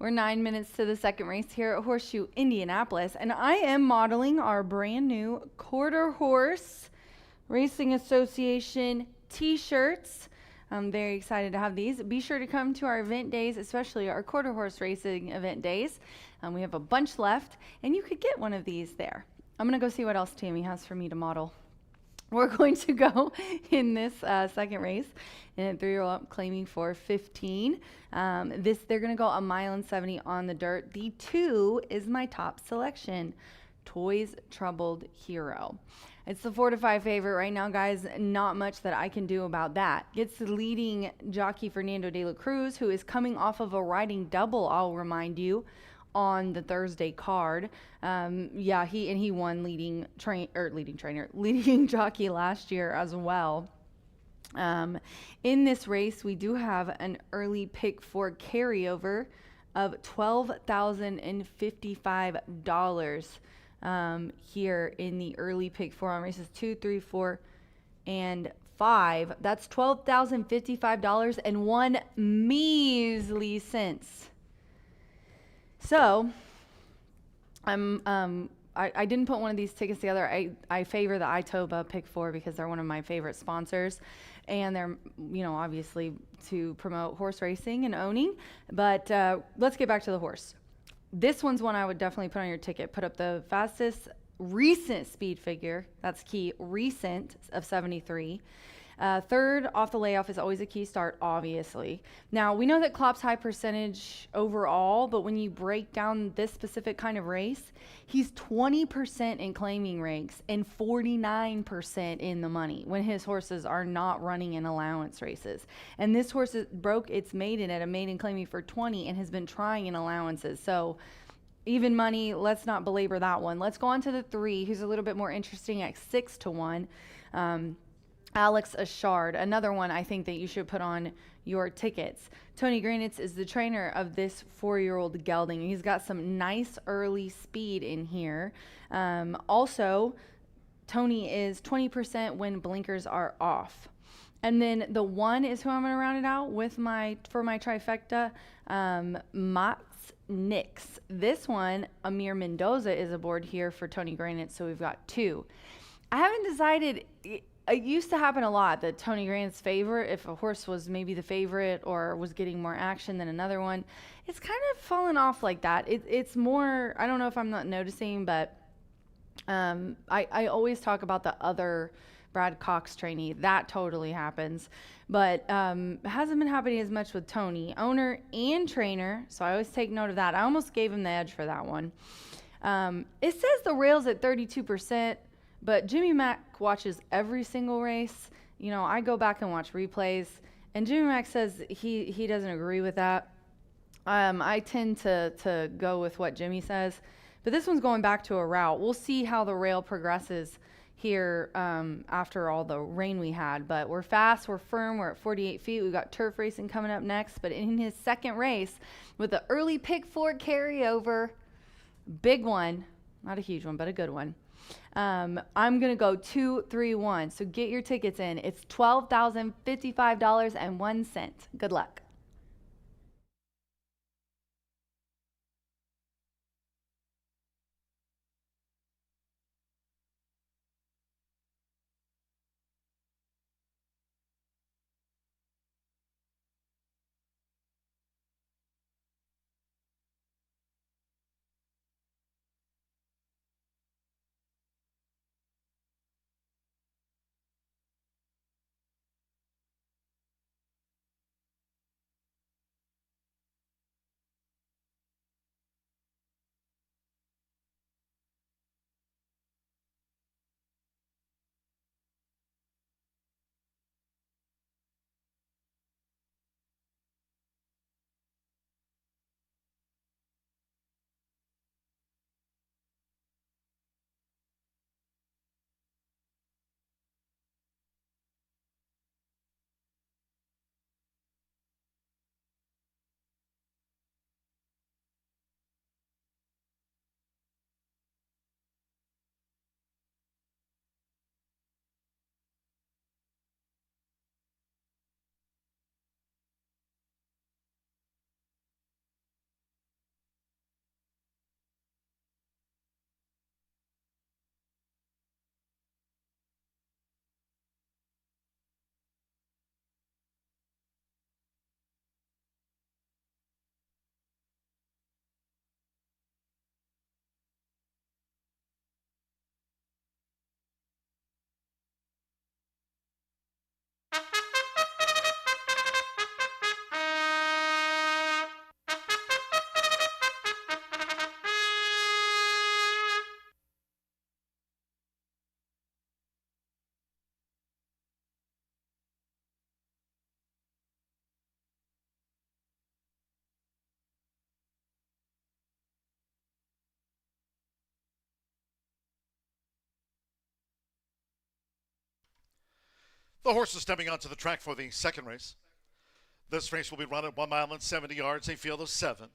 We're 9 minutes to the second race here at Horseshoe Indianapolis, and I am modeling our brand new Quarter Horse Racing Association t-shirts. I'm very excited to have these. Be sure to come to our event days, especially our Quarter Horse Racing event days. We have a bunch left, and you could get one of these there. I'm going to go see what else Tammy has for me to model. We're going to go in this second race in a 3-year-old claiming for 15. They're going to go 1.70 miles on the dirt. The 2 is my top selection, Toys Troubled Hero. It's the 4 to 5 favorite right now, guys. Not much that I can do about that. Gets the leading jockey Fernando de la Cruz, who is coming off of a riding double, I'll remind you, on the Thursday card. He won leading jockey last year as well. In this race, we do have an early pick for carryover of $12,055 here in the early pick 4 on races 2, 3, 4, and 5. That's $12,055 and 1 measly cents. So, I didn't put one of these tickets together. I favor the Itoba pick 4 because they're one of my favorite sponsors, and they're, obviously to promote horse racing and owning. But let's get back to the horse. This one's one I would definitely put on your ticket. Put up the fastest recent speed figure. That's key. Recent of 73. Third off the layoff is always a key start, obviously. Now, we know that Klopp's high percentage overall, but when you break down this specific kind of race, he's 20% in claiming ranks and 49% in the money when his horses are not running in allowance races. And this horse broke its maiden at a maiden claiming for 20 and has been trying in allowances. So even money, let's not belabor that one. Let's go on to the 3, who's a little bit more interesting at 6 to 1. Alex Ashard, another one I think that you should put on your tickets. Tony Granitz is the trainer of this 4-year-old gelding. He's got some nice early speed in here. Also, Tony is 20% when blinkers are off. And then the 1 is who I'm going to round it out with for my trifecta, Mats Nix. This one, Amir Mendoza is aboard here for Tony Granitz, so we've got 2. I haven't decided. It used to happen a lot that Tony Grant's favorite, if a horse was maybe the favorite or was getting more action than another one, it's kind of fallen off like that. It's more, I don't know if I'm not noticing, but I always talk about the other Brad Cox trainee. That totally happens. But it hasn't been happening as much with Tony, owner and trainer, so I always take note of that. I almost gave him the edge for that one. It says the rail's at 32%. But Jimmy Mack watches every single race. I go back and watch replays, and Jimmy Mack says he doesn't agree with that. I tend to go with what Jimmy says. But this one's going back to a route. We'll see how the rail progresses here after all the rain we had. But we're fast, we're firm, we're at 48 feet. We've got turf racing coming up next. But in his second race, with the early pick 4 carryover, big one, not a huge one, but a good one. I'm going to go 2, 3, 1. So get your tickets in. It's $12,055 and 1 cent. Good luck. The horses stepping onto the track for the second race. This race will be run at 1 mile and 70 yards, a field of 7.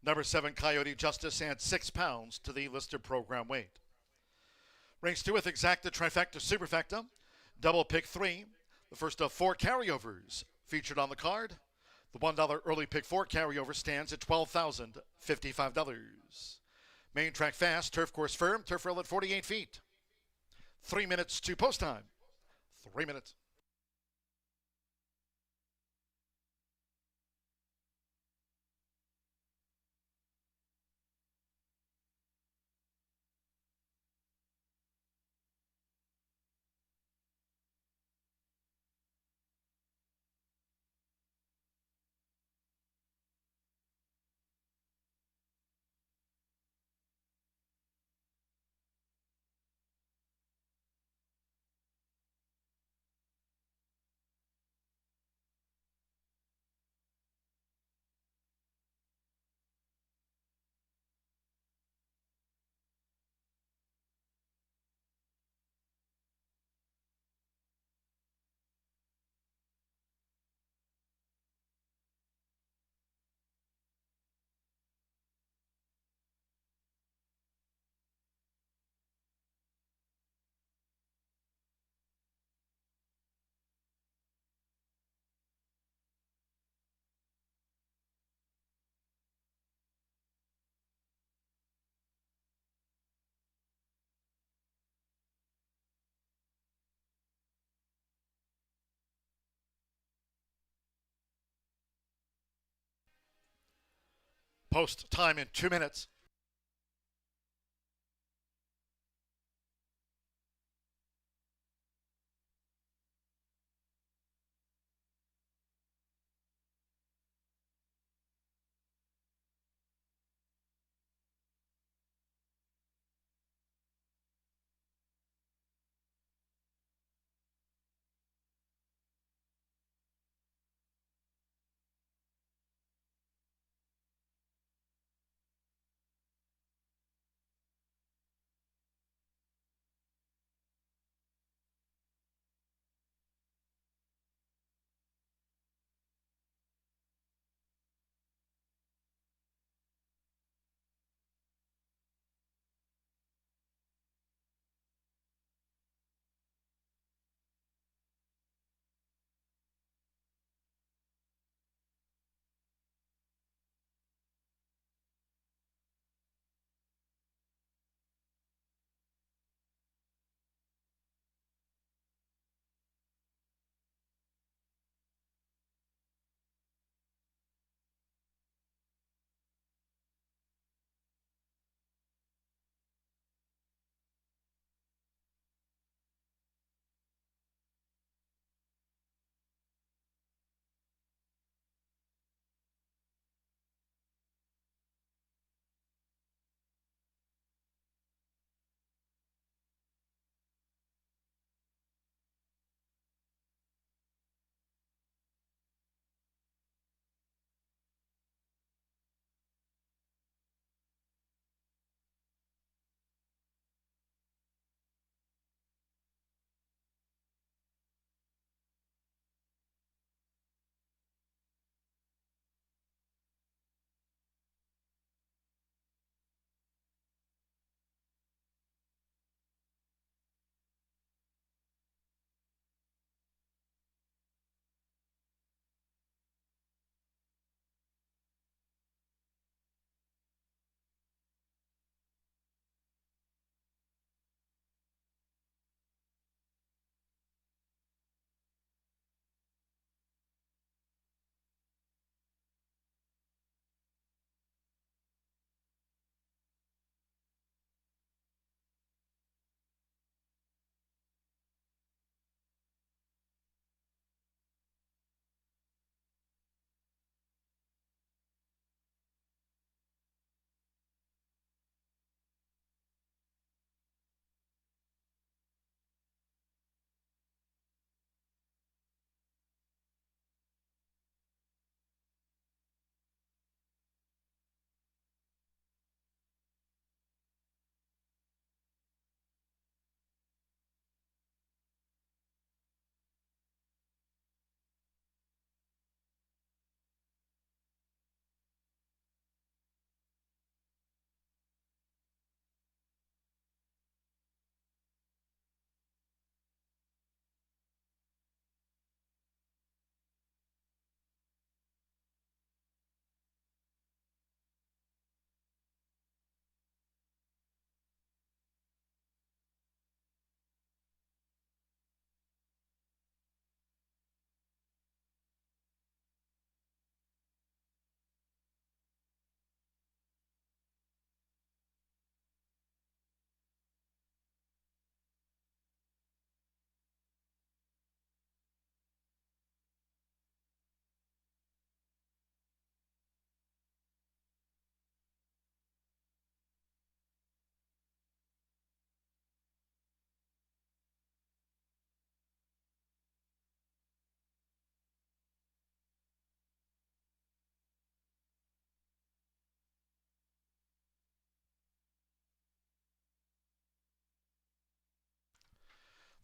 Number 7, Coyote Justice, adds 6 pounds to the listed program weight. Race 2 with Exacta Trifecta Superfecta, double pick 3, the first of 4 carryovers featured on the card. The $1 early pick 4 carryover stands at $12,055. Main track fast, turf course firm, turf rail at 48 feet. 3 minutes to post time. 3 minutes. Post time in 2 minutes.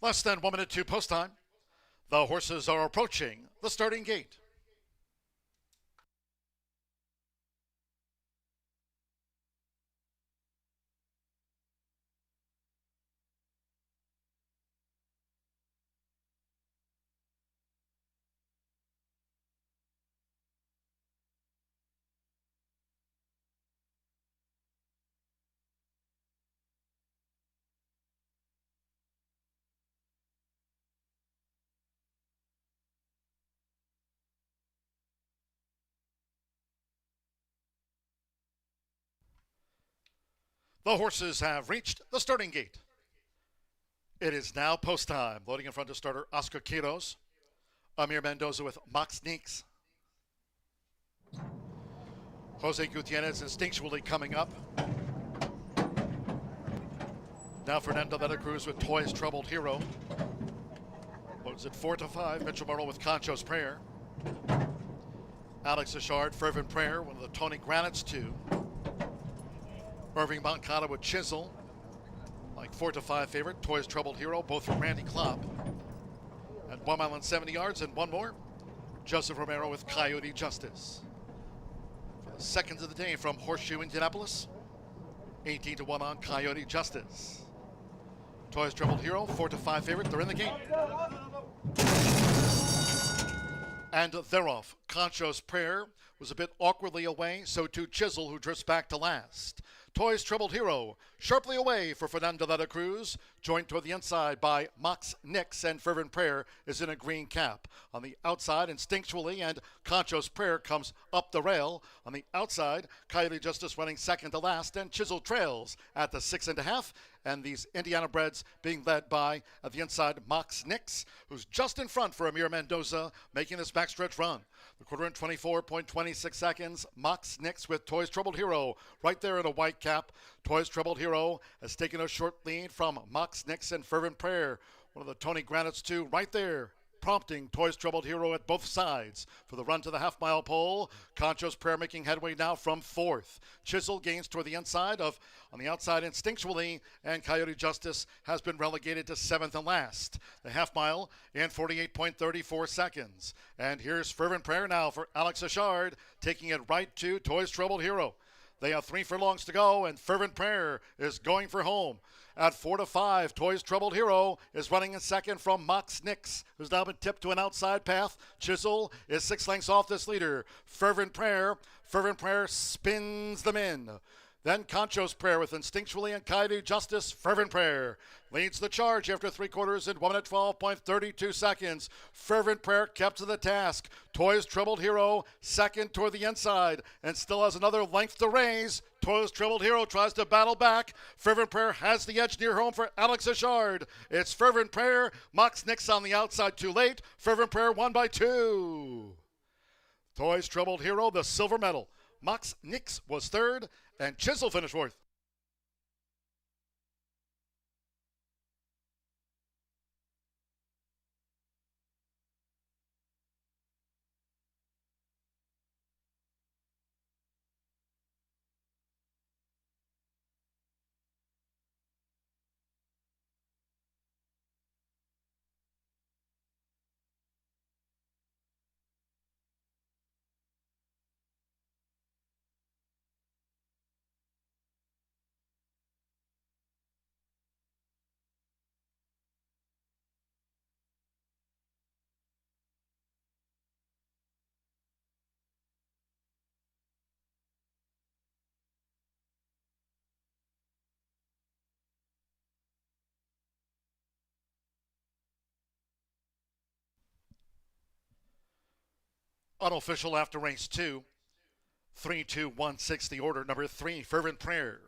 Less than 1 minute to post time. The horses are approaching the starting gate. The horses have reached the starting gate. It is now post time. Loading in front of starter Oscar Quiros. Amir Mendoza with Mox Neeks. Jose Gutierrez instinctually coming up. Now Fernando de la Cruz with Toy's Troubled Hero. Loads at 4-5. Mitchell Murrow with Concho's Prayer. Alex Achard, Fervent Prayer, one of the Tony Granites, 2. Irving Moncada with Chisel. Like 4-5 favorite, Toy's Troubled Hero, both from Randy Klopp. At 1 mile and 70 yards and one more, Joseph Romero with Coyote Justice. For the seconds of the day from Horseshoe Indianapolis, 18-1 on Coyote Justice. Toy's Troubled Hero, 4-5 favorite, they're in the game. And they're off. Concho's Prayer was a bit awkwardly away, so too Chisel, who drifts back to last. Toy's Troubled Hero, sharply away for Fernando de la Cruz, joined toward the inside by Mox Nix, and Fervent Prayer is in a green cap. On the outside, instinctually, and Concho's Prayer comes up the rail. On the outside, Coyote Justice running second to last, and Chisel trails at the 6.5, and these Indiana breds being led by, at the inside, Mox Nix, who's just in front for Amir Mendoza, making this backstretch run. The quarter in 24.26 seconds. Mox Nix with Toy's Troubled Hero right there in a white cap. Toy's Troubled Hero has taken a short lead from Mox Nix and Fervent Prayer. One of the Tony Granites, 2, right there, prompting Toy's Troubled Hero at both sides for the run to the half-mile pole. Concho's Prayer making headway now from 4th. Chisel gains toward the inside on the outside instinctually, and Coyote Justice has been relegated to 7th and last. The half-mile in 48.34 seconds. And here's Fervent Prayer now for Alex Achard, taking it right to Toy's Troubled Hero. They have 3 furlongs to go, and Fervent Prayer is going for home. At 4-5, Toy's Troubled Hero is running in second from Mox Nix, who's now been tipped to an outside path. Chisel is 6 lengths off this leader. Fervent Prayer spins them in. Then Concho's Prayer with Instinctually and Coyote Justice. Fervent Prayer leads the charge after 3 quarters in 1 minute 12.32 seconds. Fervent Prayer kept to the task. Toy's Troubled Hero second toward the inside and still has another length to raise. Toy's Troubled Hero tries to battle back. Fervent Prayer has the edge near home for Alex Achard. It's Fervent Prayer. Mox Nix on the outside too late. Fervent Prayer won by 2. Toy's Troubled Hero, the silver medal. Mox Nix was 3rd, and Chisel finished 4th. Unofficial after race 2. 3-2-1-6 the order. Number 3, Fervent Prayer.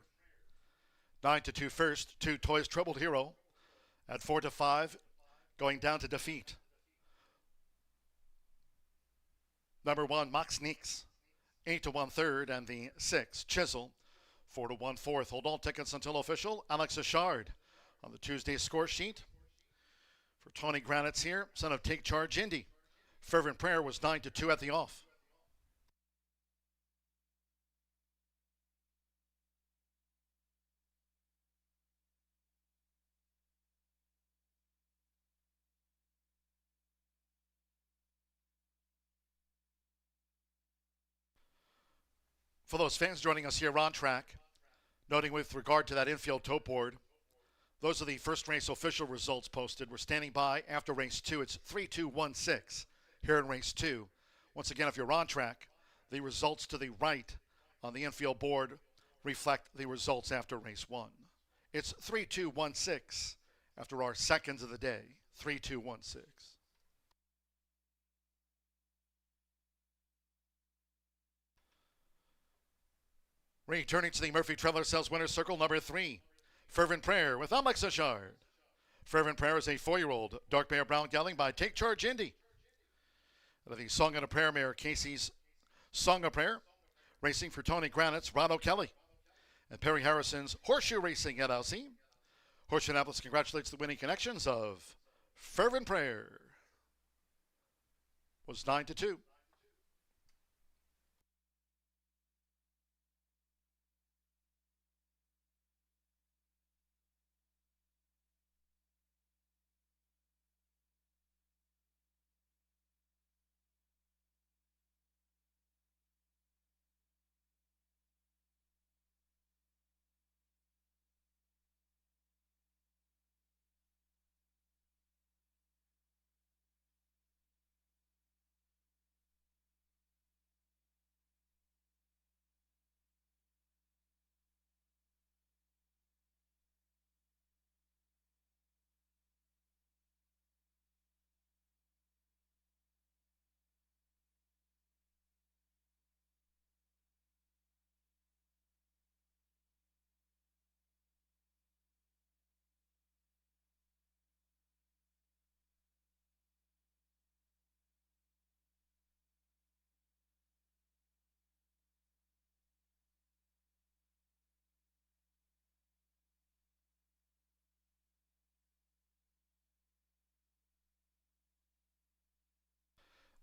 9-2 first, 2 Toy's Troubled Hero. At 4-5, going down to defeat. Number 1, Mox Nix. 8-1 third, and the 6, Chisel. 4-1 fourth. Hold all tickets until official. Alex Achard on the Tuesday score sheet. For Tony Granites here, son of Take Charge Indy. Fervent Prayer was 9-2 at the off. For those fans joining us here on track, noting with regard to that infield tote board, those are the first race official results posted. We're standing by after race 2. It's 3-2-1-6 here in race 2. Once again, if you're on track, the results to the right on the infield board reflect the results after race 1. It's 3-2-1-6 after our seconds of the day. 3-2-1-6. Returning to the Murphy Trailer Sales Winner's Circle, number 3, Fervent Prayer with Alex Ashard. Fervent Prayer is a 4-year-old dark bear brown gelding by Take Charge Indy. The Song and a Prayer mare, Casey's Song of Prayer, racing for Tony Granite's Ron O'Kelly. And Perry Harrison's Horseshoe Racing LLC. Horseshoe Indianapolis congratulates the winning connections of Fervent Prayer. Was 9-2.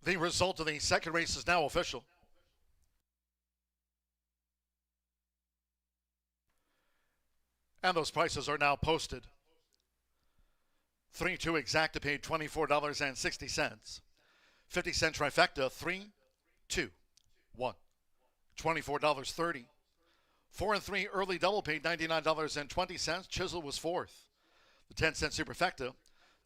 The result of the second race is now official. And those prices are now posted. 3-2 exacta paid $24.60. 50-cent trifecta, 3-2-1. $24.30. 4 and 3 early double paid $99.20. Chisel was fourth. The 10-cent superfecta,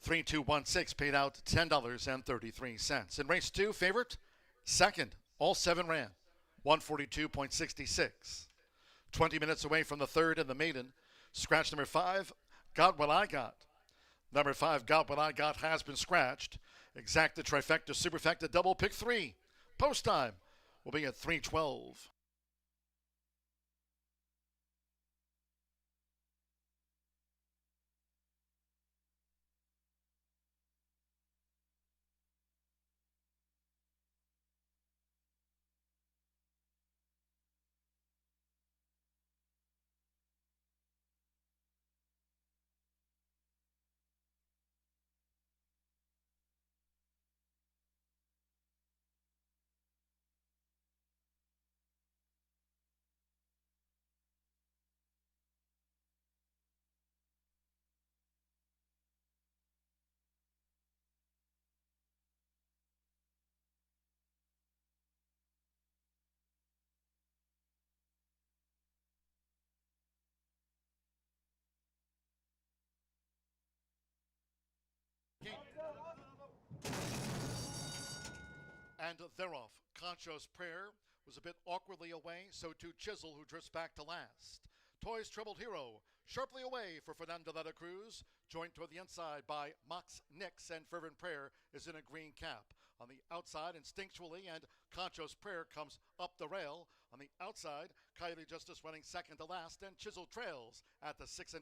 3-2-1-6 paid out $10.33. In race 2, favorite, second. All 7 ran, 142.66. 20 minutes away from the third and the maiden. Scratch number 5, Got What I Got. Number 5, Got What I Got, has been scratched. Exacta, trifecta, superfecta, double, pick 3. Post time will be at 3:12. And they're off. Concho's Prayer was a bit awkwardly away, so too Chisel, who drifts back to last. Toy's Troubled Hero, sharply away for Fernando de la Cruz, joined toward the inside by Mox Nix, and Fervent Prayer is in a green cap. On the outside, instinctually, and Concho's Prayer comes up the rail. On the outside, Coyote Justice running second to last, and Chisel trails at the 6.5.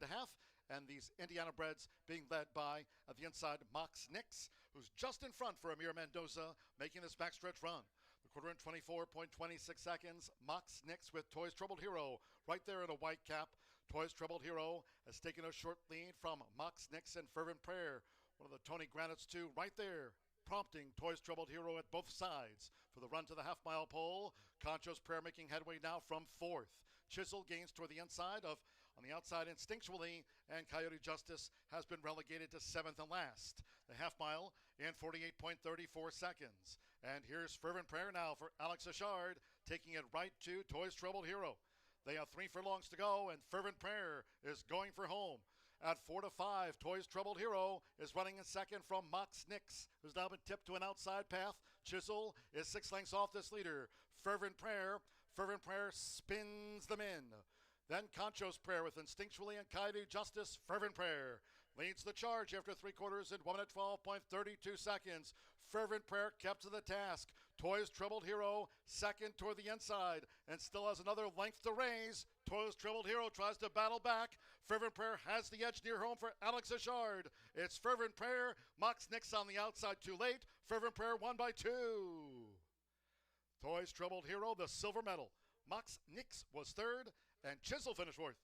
And these Indiana breds being led by, at the inside, Mox Nix, who's just in front for Amir Mendoza, making this backstretch run. The quarter in 24.26 seconds. Mox Nix with Toy's Troubled Hero right there in a white cap. Toy's Troubled Hero has taken a short lead from Mox Nix and Fervent Prayer. One of the Tony Granites, too, right there, prompting Toy's Troubled Hero at both sides for the run to the half-mile pole. Concho's Prayer making headway now from fourth. Chisel gains toward the inside of, on the outside instinctually, and Coyote Justice has been relegated to 7th and last. The half mile in 48.34 seconds. And here's Fervent Prayer now for Alex Ashard, taking it right to Toys Troubled Hero. They have 3 furlongs to go, and Fervent Prayer is going for home. At 4 to 5, Toys Troubled Hero is running in second from Mox Nix, who's now been tipped to an outside path. Chisel is 6 lengths off this leader. Fervent Prayer spins them in. Then Concho's Prayer with Instinctually and Kaidu Justice. Fervent Prayer leads the charge after 3 quarters in 1 minute 12.32 seconds. Fervent Prayer kept to the task. Toys Troubled Hero second toward the inside and still has another length to raise. Toys Troubled Hero tries to battle back. Fervent Prayer has the edge near home for Alex Achard. It's Fervent Prayer. Mox Nix on the outside too late. Fervent Prayer won by 2. Toys Troubled Hero, the silver medal. Mox Nix was third, and Chisel finished fourth.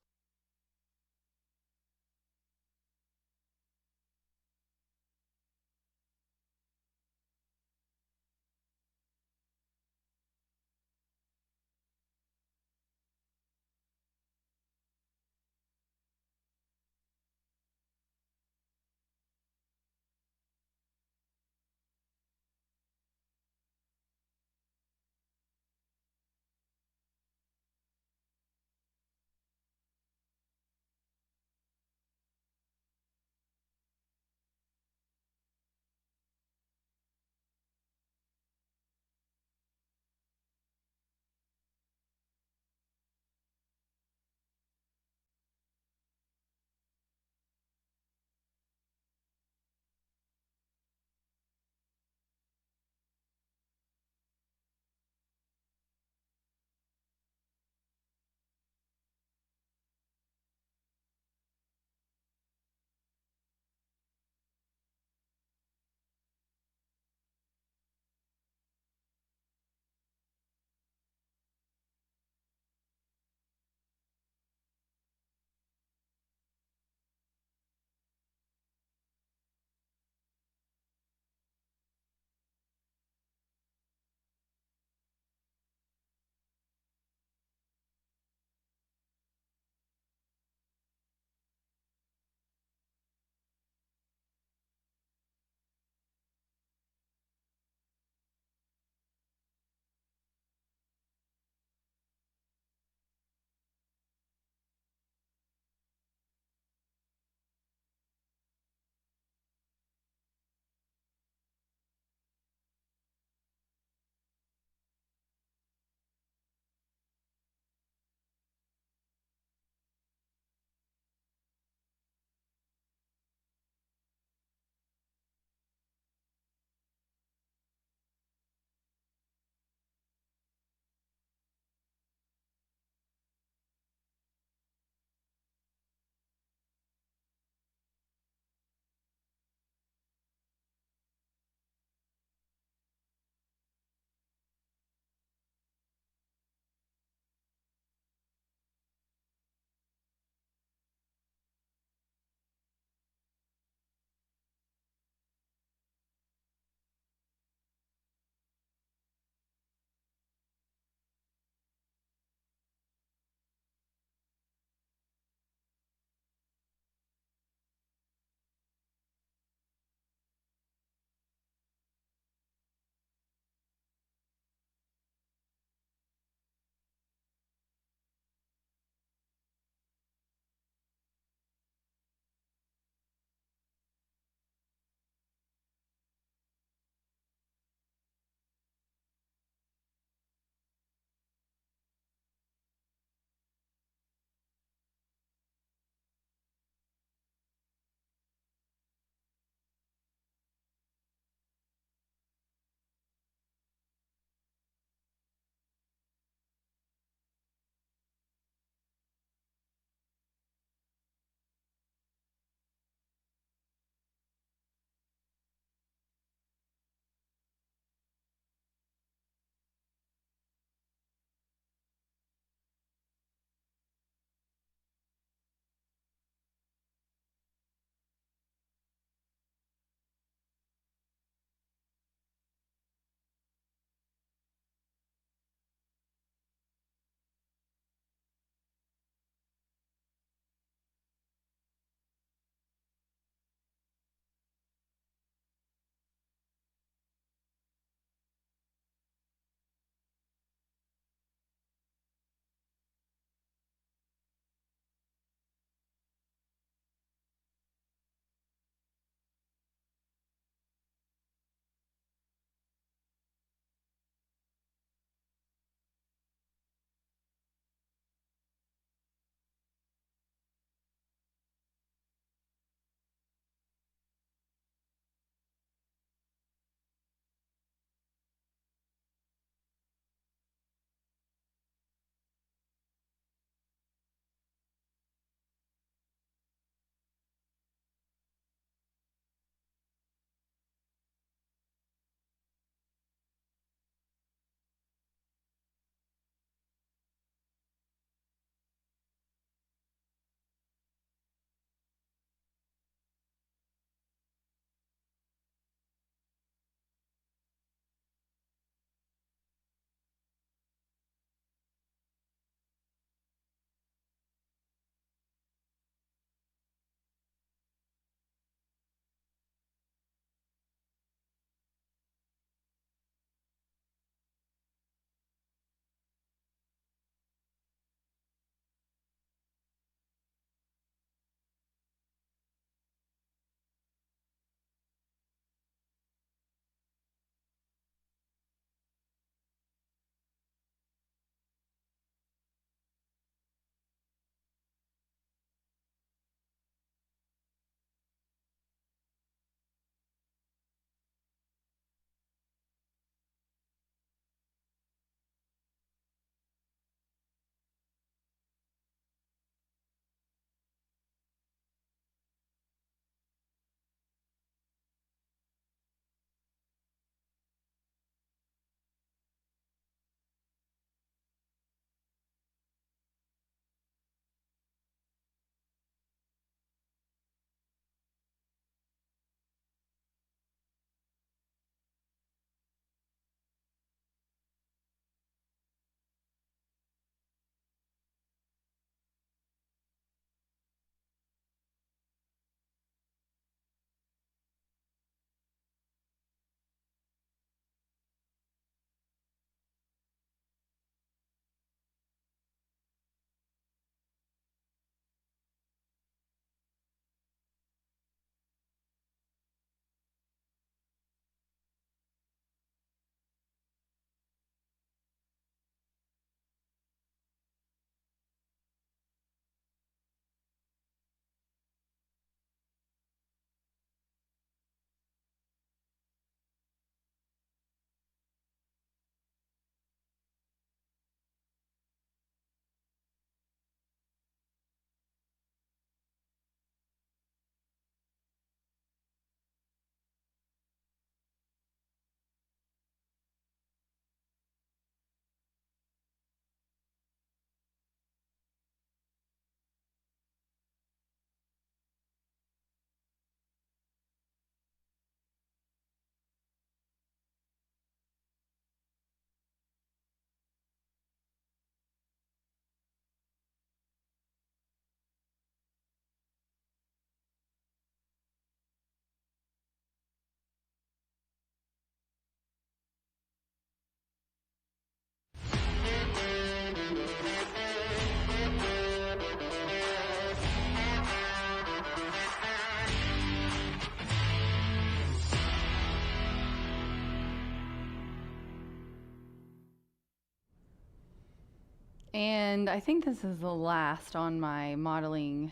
And I think this is the last on my modeling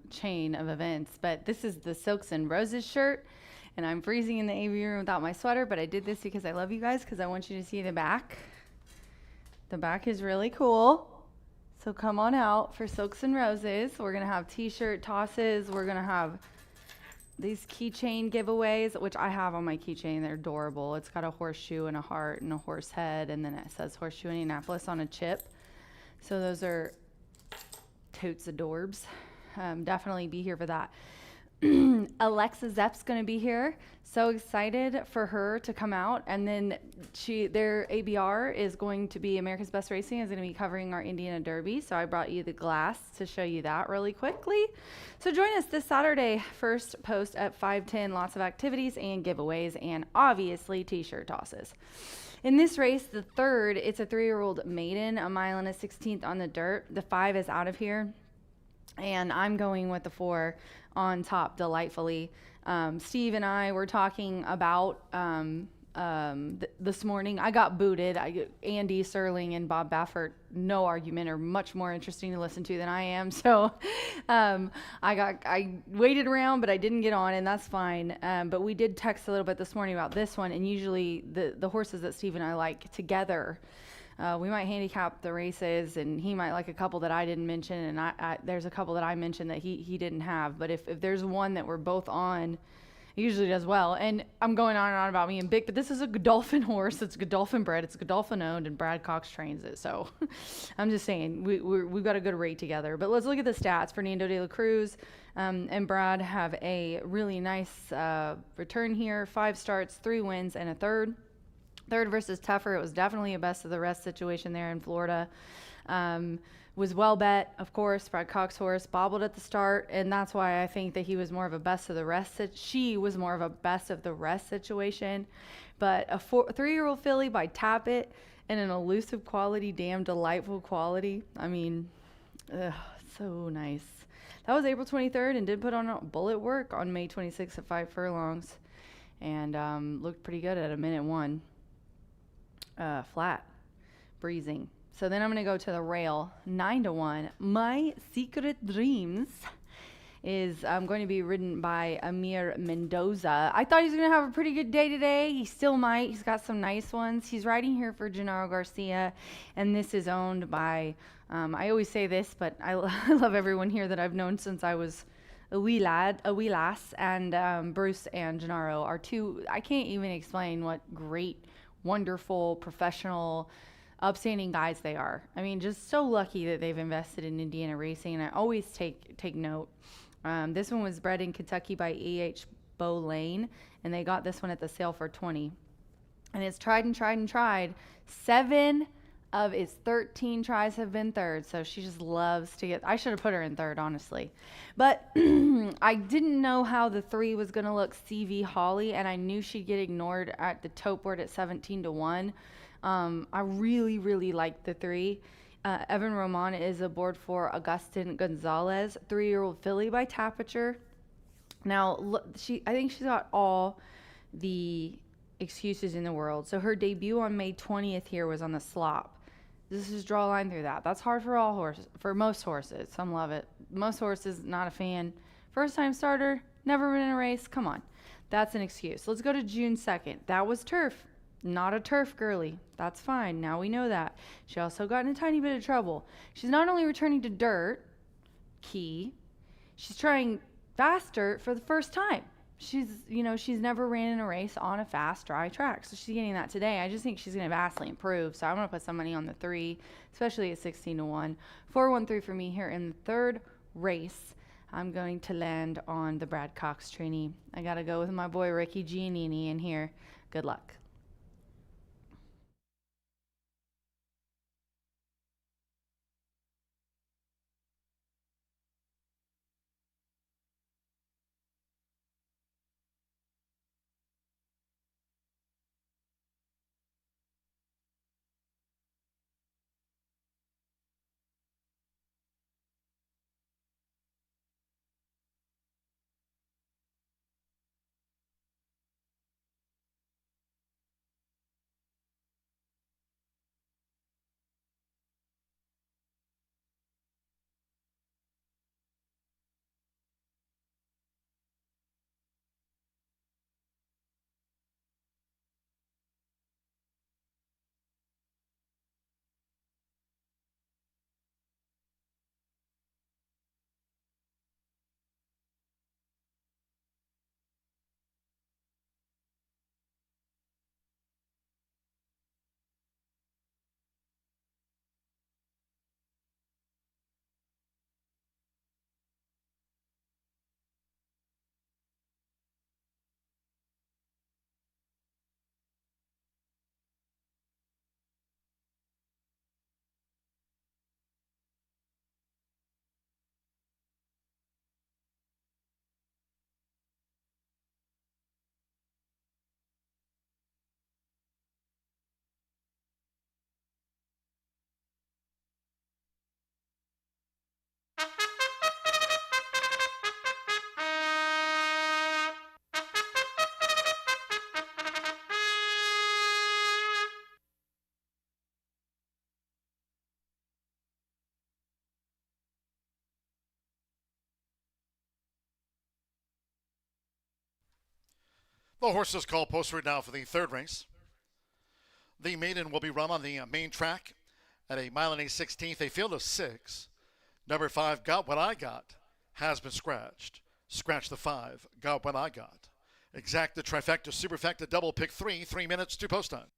chain of events, but this is the Silks and Roses shirt. And I'm freezing in the AV room without my sweater, but I did this because I love you guys, because I want you to see the back. The back is really cool. So come on out for Silks and Roses. We're going to have t-shirt tosses. We're going to have these keychain giveaways, which I have on my keychain. They're adorable. It's got a horseshoe and a heart and a horse head, and then it says Horseshoe Indianapolis on a chip. So those are totes adorbs. Definitely be here for that. Alexa Zepp's going to be here. So excited for her to come out. And then their ABR is going to be America's Best Racing is going to be covering our Indiana Derby. So I brought you the glass to show you that really quickly. So join us this Saturday, first post at 5:10. Lots of activities and giveaways, and obviously t-shirt tosses. In this race, the third, it's a 3-year-old maiden, a mile and a 16th on the dirt. The 5 is out of here, and I'm going with the 4 on top, Delightfully. Steve and I were talking about this morning. I got booted. Andy Serling and Bob Baffert, no argument, are much more interesting to listen to than I am. So I waited around, but I didn't get on, and that's fine. But we did text a little bit this morning about this one, and usually the horses that Steve and I like together, we might handicap the races, and he might like a couple that I didn't mention, and I there's a couple that I mentioned that he didn't have. But if there's one that we're both on, he usually does well. And I'm going on and on about me and Bick, but this is a Godolphin horse. It's Godolphin bred. It's Godolphin owned, and Brad Cox trains it. So I'm just saying we've got a good rate together. But let's look at the stats. Fernando de la Cruz and Brad have a really nice return here. 5 starts, 3 wins, and a third. Third versus tougher. It was definitely a best of the rest situation there in Florida. Was well bet, of course. Brad Cox horse bobbled at the start, and that's why I think that he was more of a best of the rest. She was more of a best of the rest situation. But a 3-year-old filly by Tappet and an elusive quality, damn delightful quality. I mean, so nice. That was April 23rd, and did put on a bullet work on May 26th at 5 furlongs, and looked pretty good at a minute 1. Flat, breezing. So then I'm going to go to the rail, 9-1. My Secret Dreams is going to be ridden by Amir Mendoza. I thought he was going to have a pretty good day today. He still might. He's got some nice ones. He's riding here for Gennaro Garcia, and this is owned by, I always say this, but I love everyone here that I've known since I was a wee lass, and Bruce and Gennaro are two, I can't even explain what great, wonderful, professional, upstanding guys they are. I mean, just so lucky that they've invested in Indiana racing, and I always take note. This one was bred in Kentucky by E.H. Bo Lane, and they got this one at the sale for $20. And it's tried and tried and tried. 7 of its 13 tries have been third, so she just loves to get. I should have put her in third, honestly. But I didn't know how the 3 was going to look, CV Holly, and I knew she'd get ignored at the tote board at 17-1. I really, really like the 3. Evan Roman is aboard for Augustin Gonzalez, 3-year-old filly by Tapiture. Now, I think she's got all the excuses in the world. So her debut on May 20th here was on the slop. This is draw a line through that. That's hard for all horses, for most horses. Some love it. Most horses, not a fan. First time starter, never been in a race. Come on. That's an excuse. Let's go to June 2nd. That was turf. Not a turf girly. That's fine. Now we know that. She also got in a tiny bit of trouble. She's not only returning to dirt, key, she's trying fast dirt for the first time. She's never ran in a race on a fast, dry track. So she's getting that today. I just think she's going to vastly improve. So I'm going to put some money on the 3, especially at 16-1. 4-1-3 for me here in the third race. I'm going to land on the Brad Cox trainee. I got to go with my boy Ricky Giannini in here. Good luck. The horses call posted now for the third race. The maiden will be run on the main track at a mile and 8/16, a field of 6. Number 5, Got What I Got, has been scratched. Scratch the 5, Got What I Got. Exacta, trifecta, superfecta, double pick 3, 3 minutes to post time.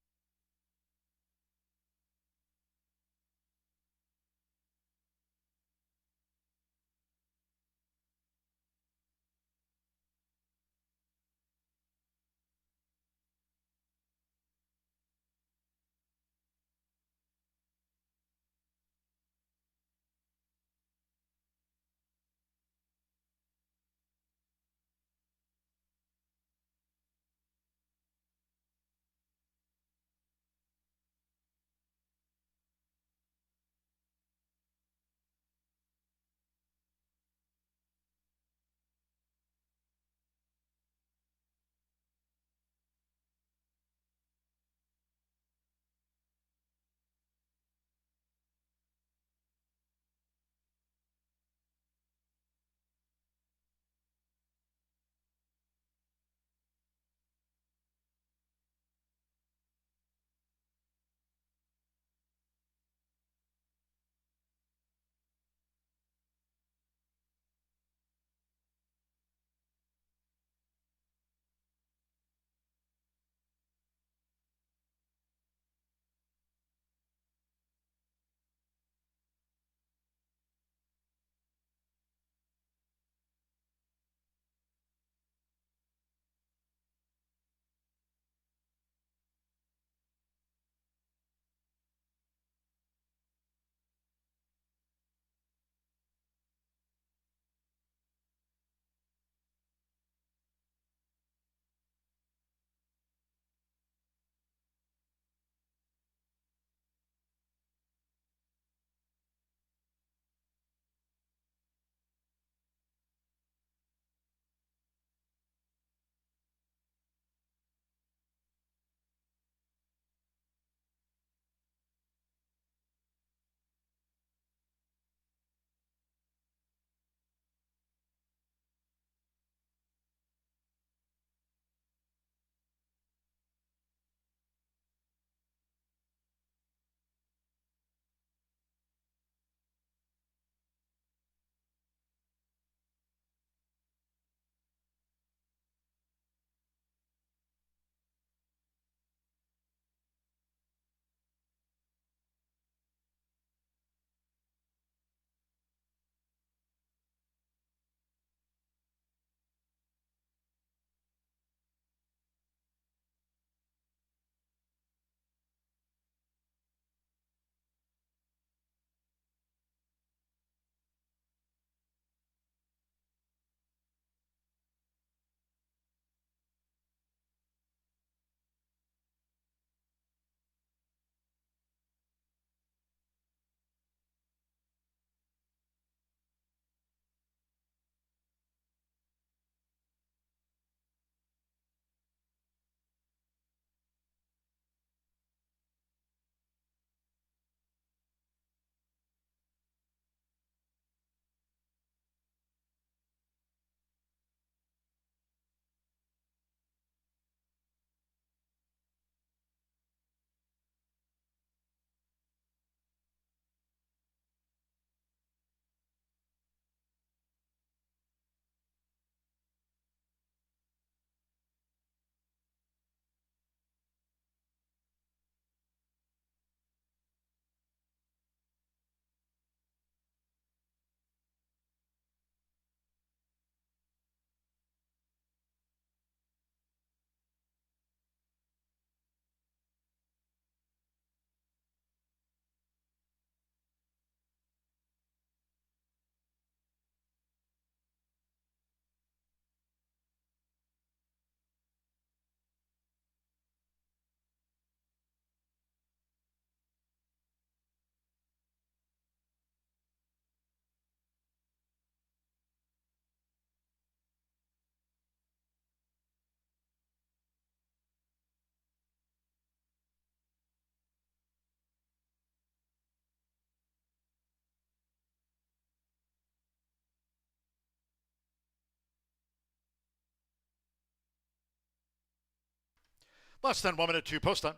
Less than 1 minute to post time.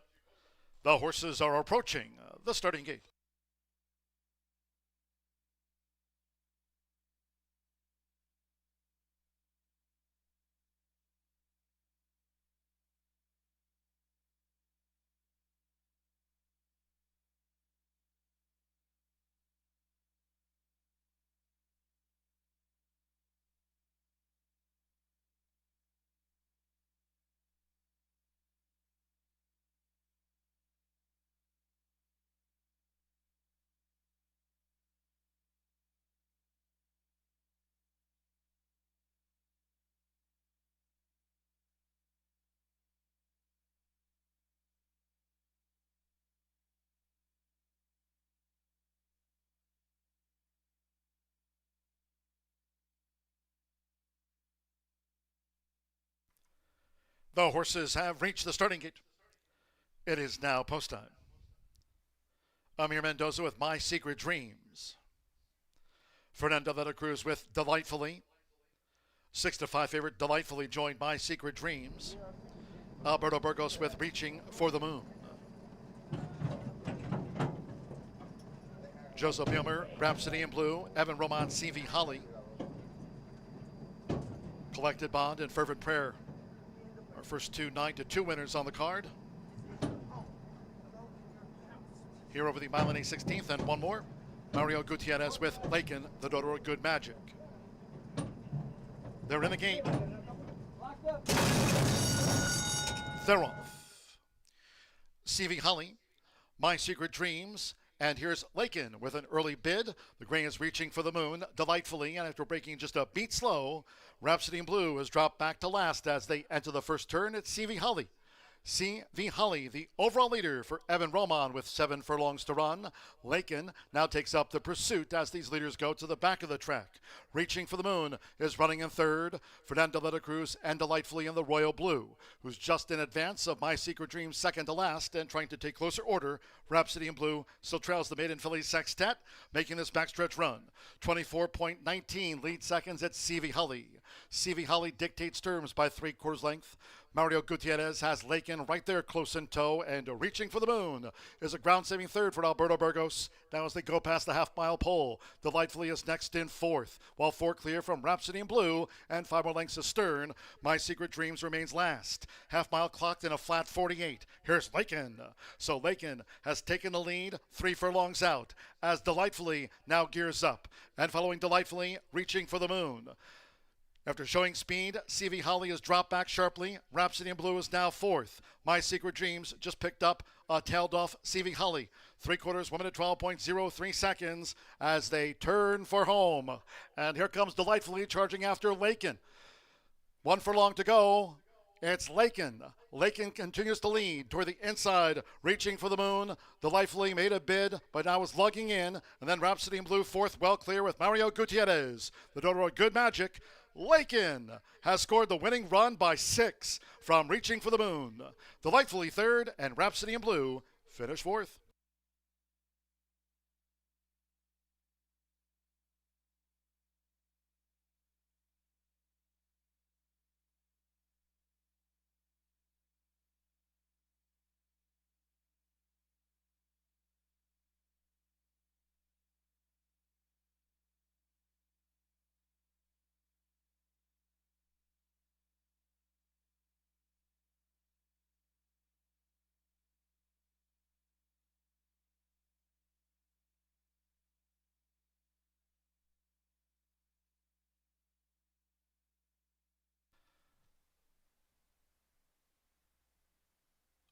The horses are approaching the starting gate. The horses have reached the starting gate. It is now post time. Amir Mendoza with My Secret Dreams. Fernando de la Cruz with Delightfully. 6-5 favorite Delightfully joined My Secret Dreams. Alberto Burgos with Reaching for the Moon. Joseph Milmer, Rhapsody in Blue. Evan Roman, CV Holly. Collected Bond and Fervent Prayer. Our first two 9-2 winners on the card. Here over the mile and 16th, and one more. Mario Gutierrez with Lakin, the daughter of Good Magic. They're in the gate. They're off. CV Holly, My Secret Dreams, and here's Lakin with an early bid. The gray is Reaching for the Moon, Delightfully, and after breaking just a beat slow, Rhapsody in Blue has dropped back to last as they enter the first turn. It's CV Holly. CV Holly, the overall leader for Evan Roman with 7 furlongs to run. Lakin now takes up the pursuit as these leaders go to the back of the track. Reaching for the Moon is running in third. Fernando de la Cruz and Delightfully in the Royal Blue, who's just in advance of My Secret Dreams second to last and trying to take closer order. Rhapsody in Blue still trails the maiden filly Sextet, making this backstretch run. 24.19 lead seconds at CV Holly. CV Holly dictates terms by 3/4 length. Mario Gutierrez has Lakin right there close in tow, and Reaching for the Moon is a ground-saving third for Alberto Burgos. Now as they go past the half-mile pole, Delightfully is next in fourth, while 4 clear from Rhapsody in Blue and 5 more lengths astern. My Secret Dreams remains last. Half-mile clocked in a flat 48. Here's Lakin. So Lakin has taken the lead 3 furlongs out as Delightfully now gears up. And following Delightfully, Reaching for the Moon. After showing speed, CV Holly has dropped back sharply. Rhapsody in Blue is now fourth. My Secret Dreams just picked up, tailed off CV Holly. 3/4, 1 minute 12.03 seconds as they turn for home. And here comes Delightfully charging after Lakin. 1 furlong to go. It's Lakin. Lakin continues to lead toward the inside, Reaching for the Moon. Delightfully made a bid, but now is lugging in. And then Rhapsody in Blue fourth, well clear with Mario Gutierrez, the daughter of Good Magic. Lakin has scored the winning run by 6 from Reaching for the Moon. Delightfully third, and Rhapsody in Blue finished fourth.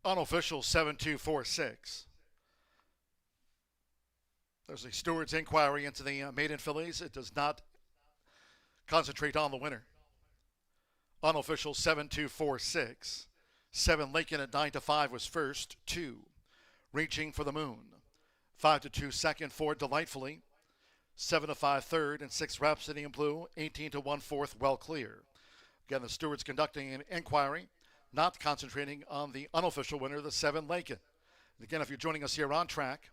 Unofficial 7246. There's a steward's inquiry into the maiden fillies. It does not concentrate on the winner. Unofficial 7246. 7 Lakin at 9-5 was first. 2 Reaching for the Moon. 5-2 second for Delightfully. 7-5 third, and 6 Rhapsody in Blue. 18-1 fourth, well clear. Again, the steward's conducting an inquiry, not concentrating on the unofficial winner, the 7 Lakin. And again, if you're joining us here on track,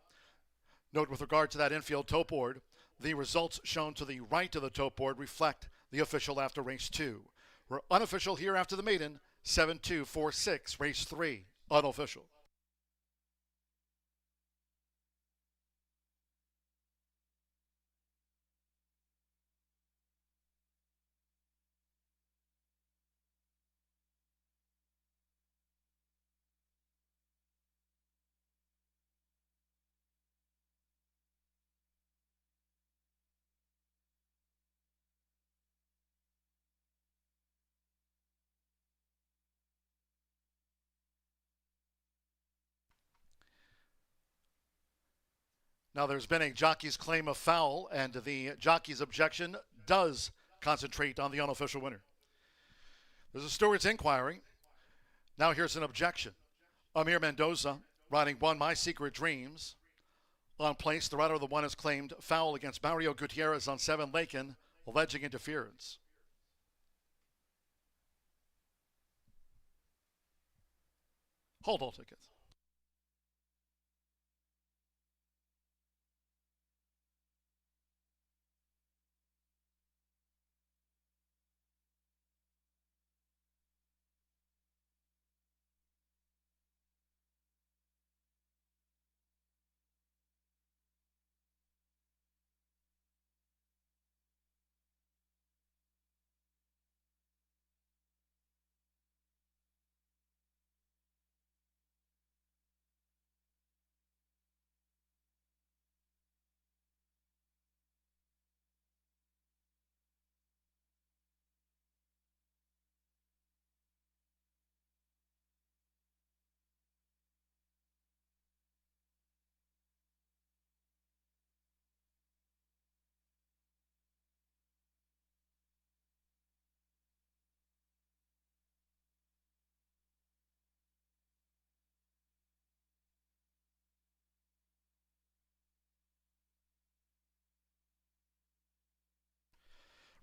note with regard to that infield tote board, the results shown to the right of the tote board reflect the official after race 2. We're unofficial here after the maiden, 7-2-4-6, race 3. unofficial. Now, there's been a jockey's claim of foul, and the jockey's objection does concentrate on the unofficial winner. There's a steward's inquiry. Now, here's an objection. Amir Mendoza, riding One My Secret Dreams. On place, the rider of the one has claimed foul against Mario Gutierrez on 7 Lakin, alleging interference. Hold all tickets.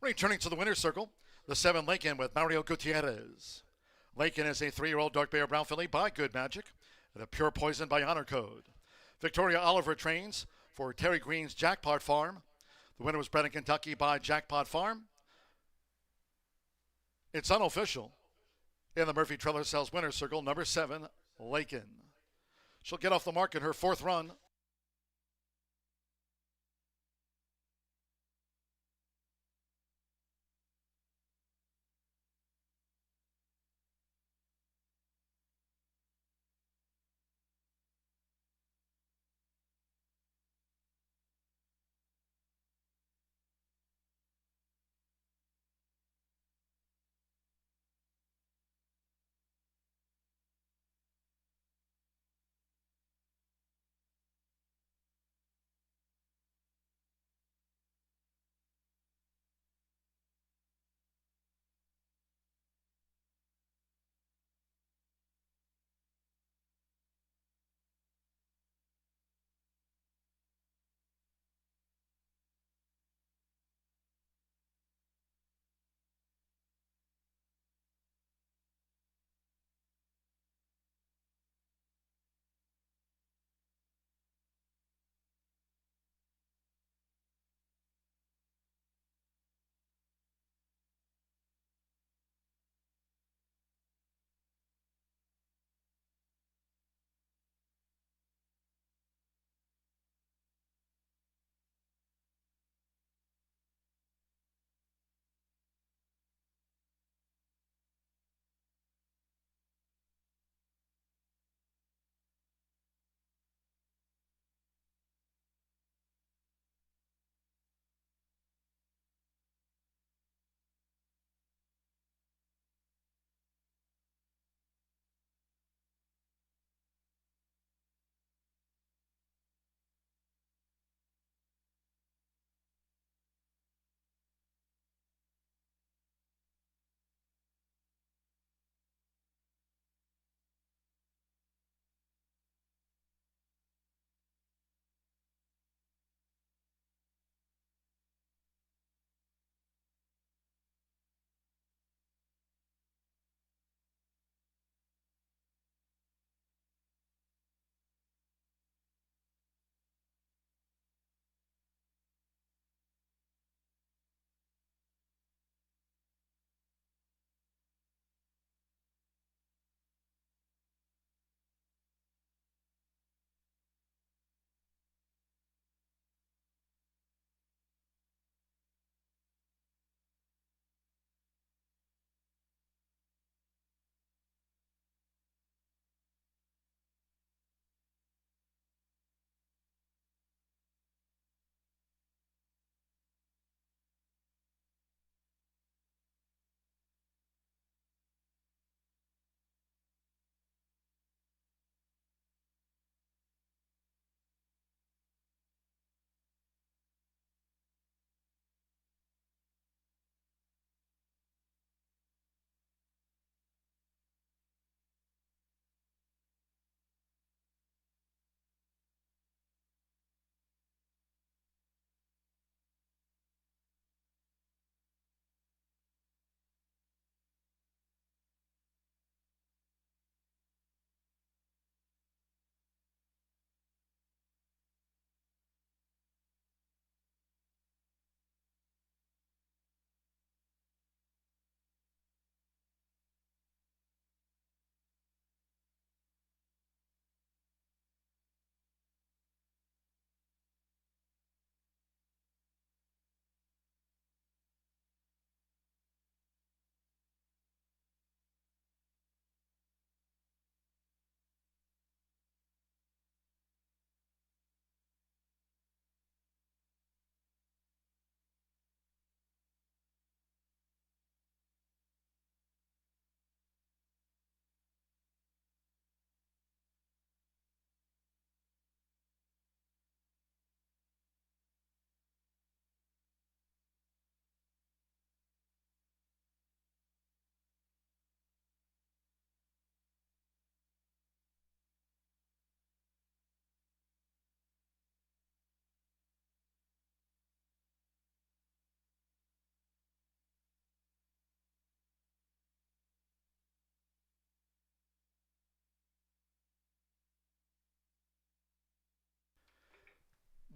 Returning to the winner's circle, the 7 Lakin with Mario Gutierrez. Lakin is a 3-year-old dark bear brown filly by Good Magic and a pure poison by Honor Code. Victoria Oliver trains for Terry Green's Jackpot Farm. The winner was bred in Kentucky by Jackpot Farm. It's unofficial. In the Murphy Trailer Sales winner's circle, number 7, Lakin. She'll get off the mark in her 4th run.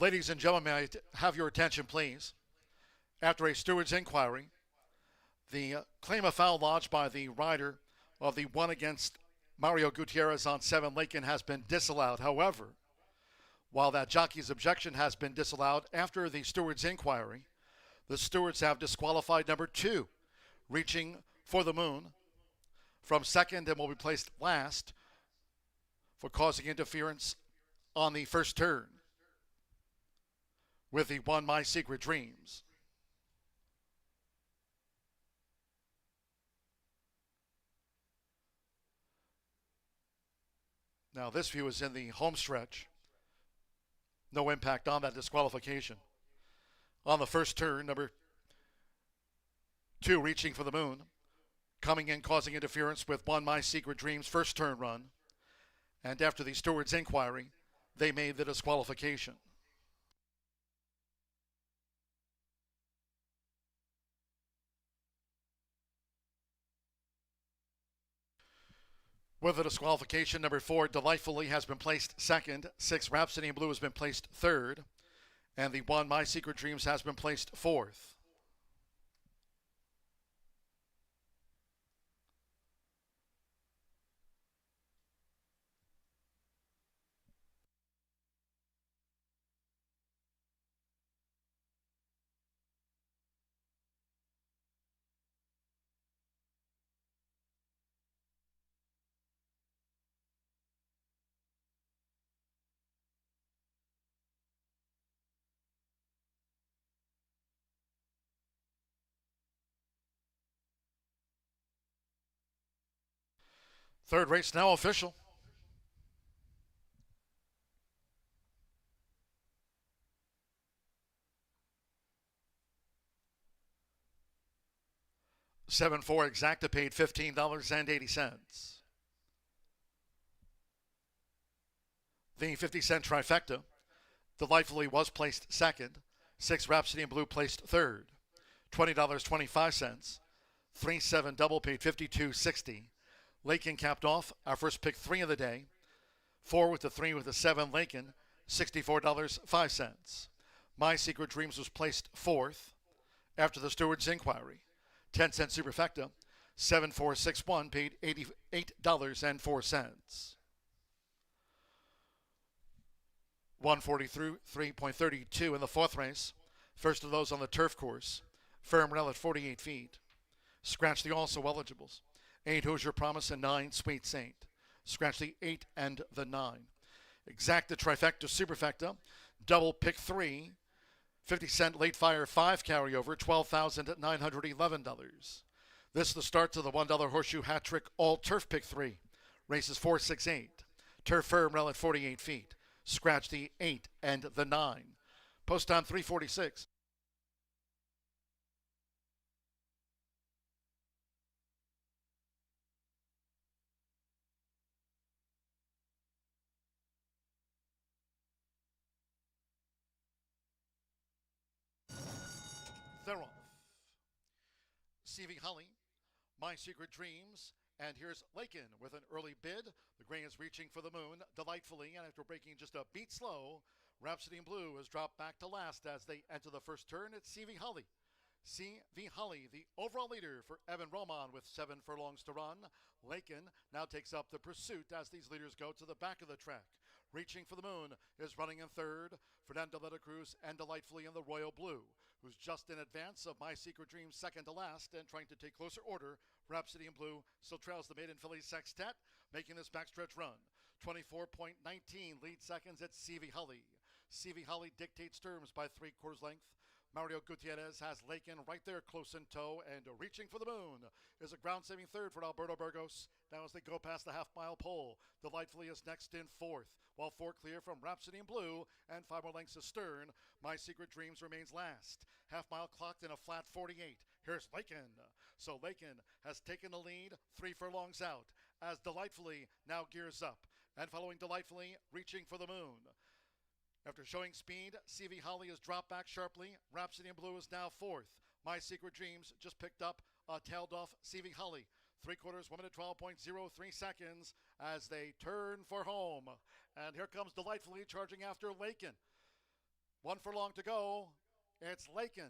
Ladies and gentlemen, may I have your attention, please? After a steward's inquiry, the claim of foul lodged by the rider of the one against Mario Gutierrez on 7 Lakin has been disallowed. However, while that jockey's objection has been disallowed after the steward's inquiry, the stewards have disqualified number 2, Reaching for the Moon, from second and will be placed last for causing interference on the first turn with the one My Secret Dreams. Now this view is in the home stretch. No impact on that disqualification. On the first turn, number 2, Reaching for the Moon, coming in causing interference with one My Secret Dreams first turn run. And after the steward's inquiry, they made the disqualification. With the disqualification, number 4, Delightfully, has been placed second. 6, Rhapsody in Blue, has been placed third. And the one, My Secret Dreams, has been placed fourth. Third race now official. $7-4 Exacta paid $15.80. The 50-cent trifecta, Delightfully, was placed second. 6, Rhapsody in Blue, placed third. $20.25. 3-7 double paid $52.60. Lakin capped off our first pick 3 of the day. 4 with the 3 with the 7 Lakin, $64.05. My Secret Dreams was placed fourth after the steward's inquiry. 10-cent superfecta, 7461 paid $88.04. 143.32 in the fourth race. First of those on the turf course. Firm Rail at 48 feet. Scratch the also eligibles. 8 Hoosier Promise and 9 Sweet Saint. Scratch the 8 and the 9. Exacta trifecta superfecta. Double pick 3. 50-cent late fire 5 carryover. $12,911. This is the start to the $1 horseshoe hat trick all turf pick 3. Races 4, 6, 8. Turf Firm Rail at 48 feet. Scratch the 8 and the 9. Post time 346. They're off. CV Holly, My Secret Dreams, and here's Lakin with an early bid. The gray is Reaching for the Moon, Delightfully, and after breaking just a beat slow, Rhapsody in Blue has dropped back to last as they enter the first turn. It's CV Holly. CV Holly, the overall leader for Evan Roman with 7 furlongs to run. Lakin now takes up the pursuit as these leaders go to the back of the track. Reaching for the Moon is running in third. Fernando Letta Cruz and Delightfully in the Royal Blue, who's just in advance of My Secret Dreams second to last and trying to take closer order. Rhapsody in Blue still trails the maiden filly Sextet, making this backstretch run. 24.19 lead seconds at CV Holly. CV Holly dictates terms by 3/4 length. Mario Gutierrez has Lakin right there close in tow, and Reaching for the Moon is a ground-saving third for Alberto Burgos. Now as they go past the half-mile pole, Delightfully is next in fourth, while 4 clear from Rhapsody in Blue and 5 more lengths astern. My Secret Dreams remains last. Half-mile clocked in a flat 48. Here's Lakin. So Lakin has taken the lead 3 furlongs out as Delightfully now gears up. And following Delightfully, Reaching for the Moon. After showing speed, CV Holly has dropped back sharply. Rhapsody in Blue is now fourth. My Secret Dreams just picked up tailed off CV Holly. 3/4, 1 minute 12.03 seconds as they turn for home. And here comes Delightfully charging after Lakin. One furlong to go. It's Lakin.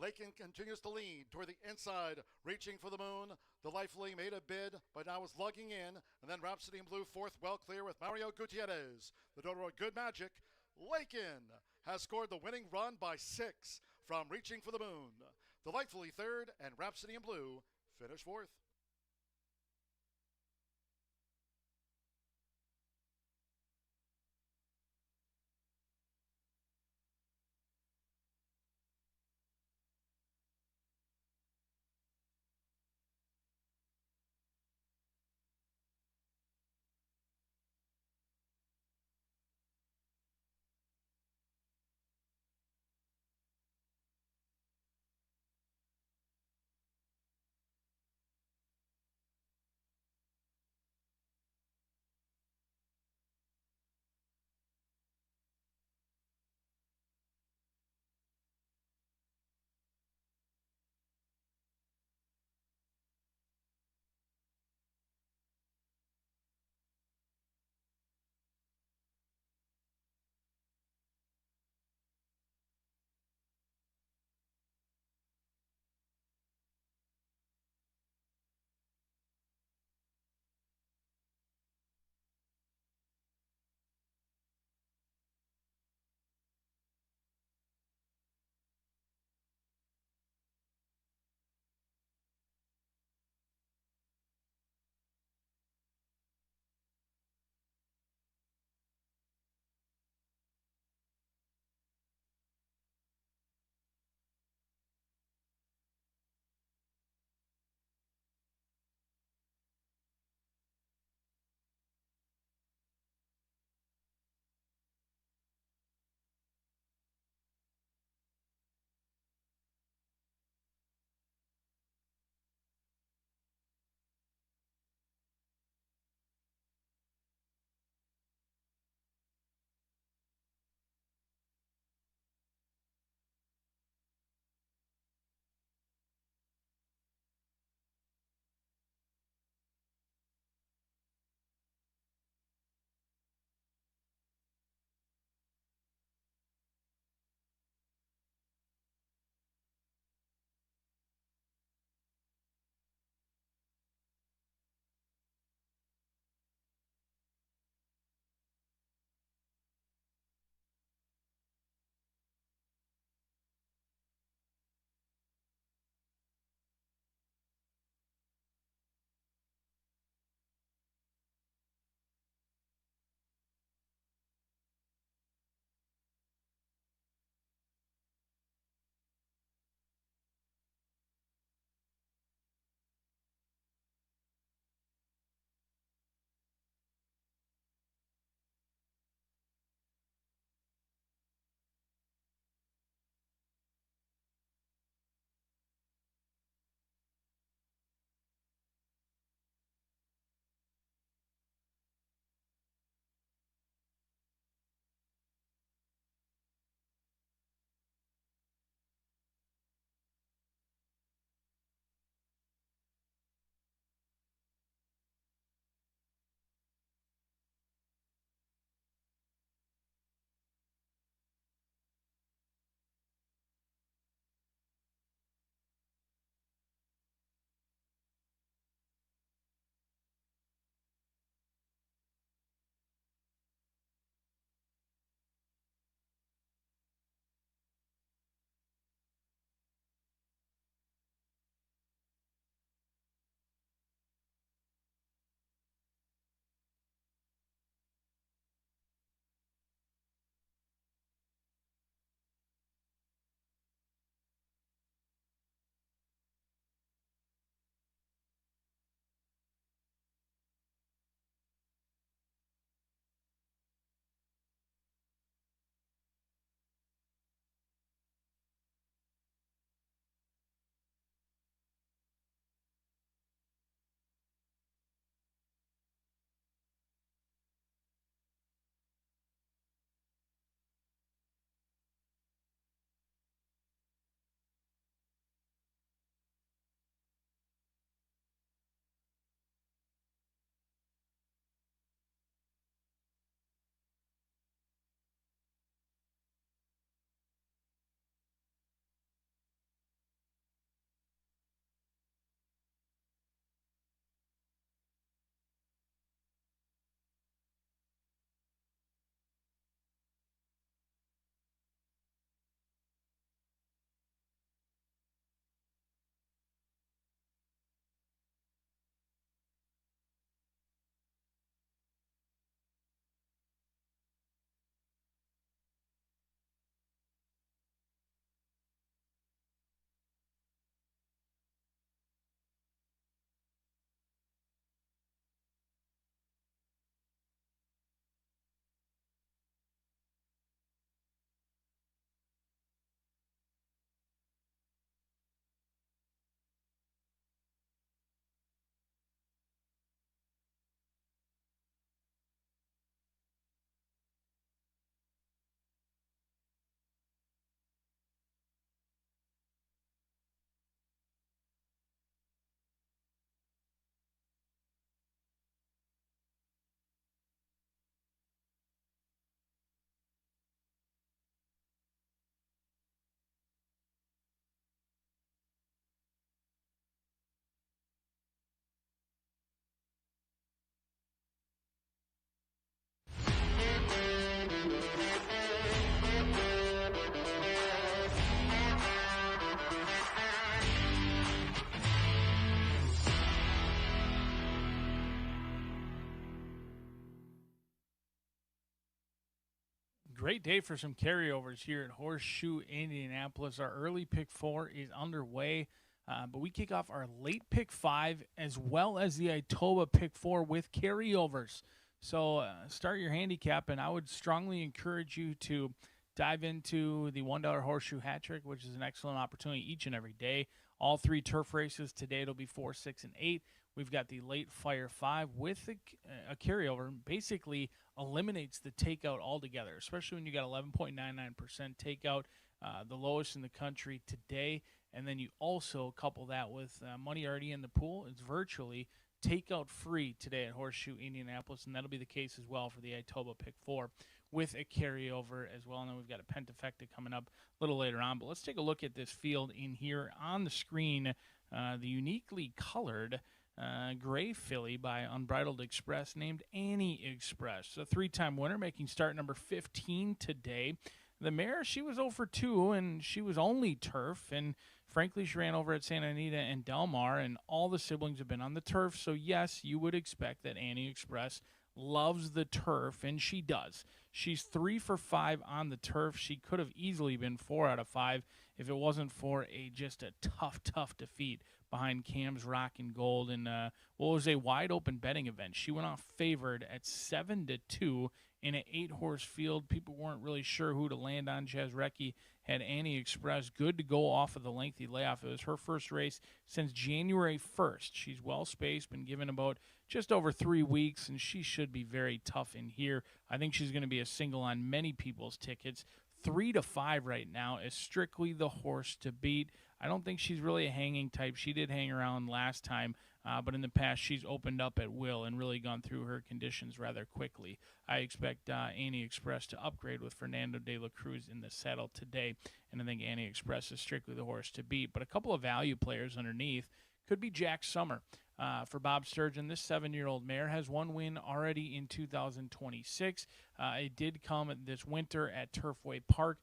Lakin continues to lead toward the inside, reaching for the moon. The Lively made a bid, but now is lugging in. And then Rhapsody in Blue fourth, well clear with Mario Gutierrez. The daughter of Good Magic. Lakin has scored the winning run by 6 from Reaching for the Moon. The Lively third and Rhapsody in Blue finish fourth. great day for some carryovers here at Horseshoe Indianapolis. Our early pick 4 is underway, but we kick off our late pick 5 as well as the Itoba pick 4 with carryovers. So start your handicap, and I would strongly encourage you to dive into the $1 Horseshoe Hat Trick, which is an excellent opportunity each and every day. All 3 turf races today, it'll be 4, 6, and 8. We've got the late fire 5 with a carryover. Basically eliminates the takeout altogether, especially when you got 11.99% takeout, the lowest in the country today. And then you also couple that with money already in the pool. It's virtually takeout free today at Horseshoe Indianapolis, and that'll be the case as well for the Itoba pick 4 with a carryover as well. And then we've got a pentafecta coming up a little later on. But let's take a look at this field in here on the screen. The uniquely colored gray filly by Unbridled Express named Annie Express, a 3-time winner, making start number 15 today. The mare, she was 0 for 2, and she was only turf, and frankly, she ran over at Santa Anita and Del Mar, and all the siblings have been on the turf, so yes, you would expect that Annie Express loves the turf, and she does. She's 3 for 5 on the turf. She could have easily been 4 out of 5 if it wasn't for just a tough defeat behind Cam's Rock and Gold in what was a wide open betting event. She went off favored at 7-2 in an 8-horse field. People weren't really sure who to land on. Jazz Recchi had Annie Express good to go off of the lengthy layoff. It was her first race since January 1st. She's well spaced, been given about just over 3 weeks, and she should be very tough in here. I think she's going to be a single on many people's tickets. 3-5 right now is strictly the horse to beat. I don't think she's really a hanging type. She did hang around last time, but in the past she's opened up at will and really gone through her conditions rather quickly. I expect Annie Express to upgrade with Fernando de la Cruz in the saddle today, and I think Annie Express is strictly the horse to beat. But a couple of value players underneath could be Jack Summer. For Bob Sturgeon, this 7-year-old mare has 1 win already in 2026. It did come this winter at Turfway Park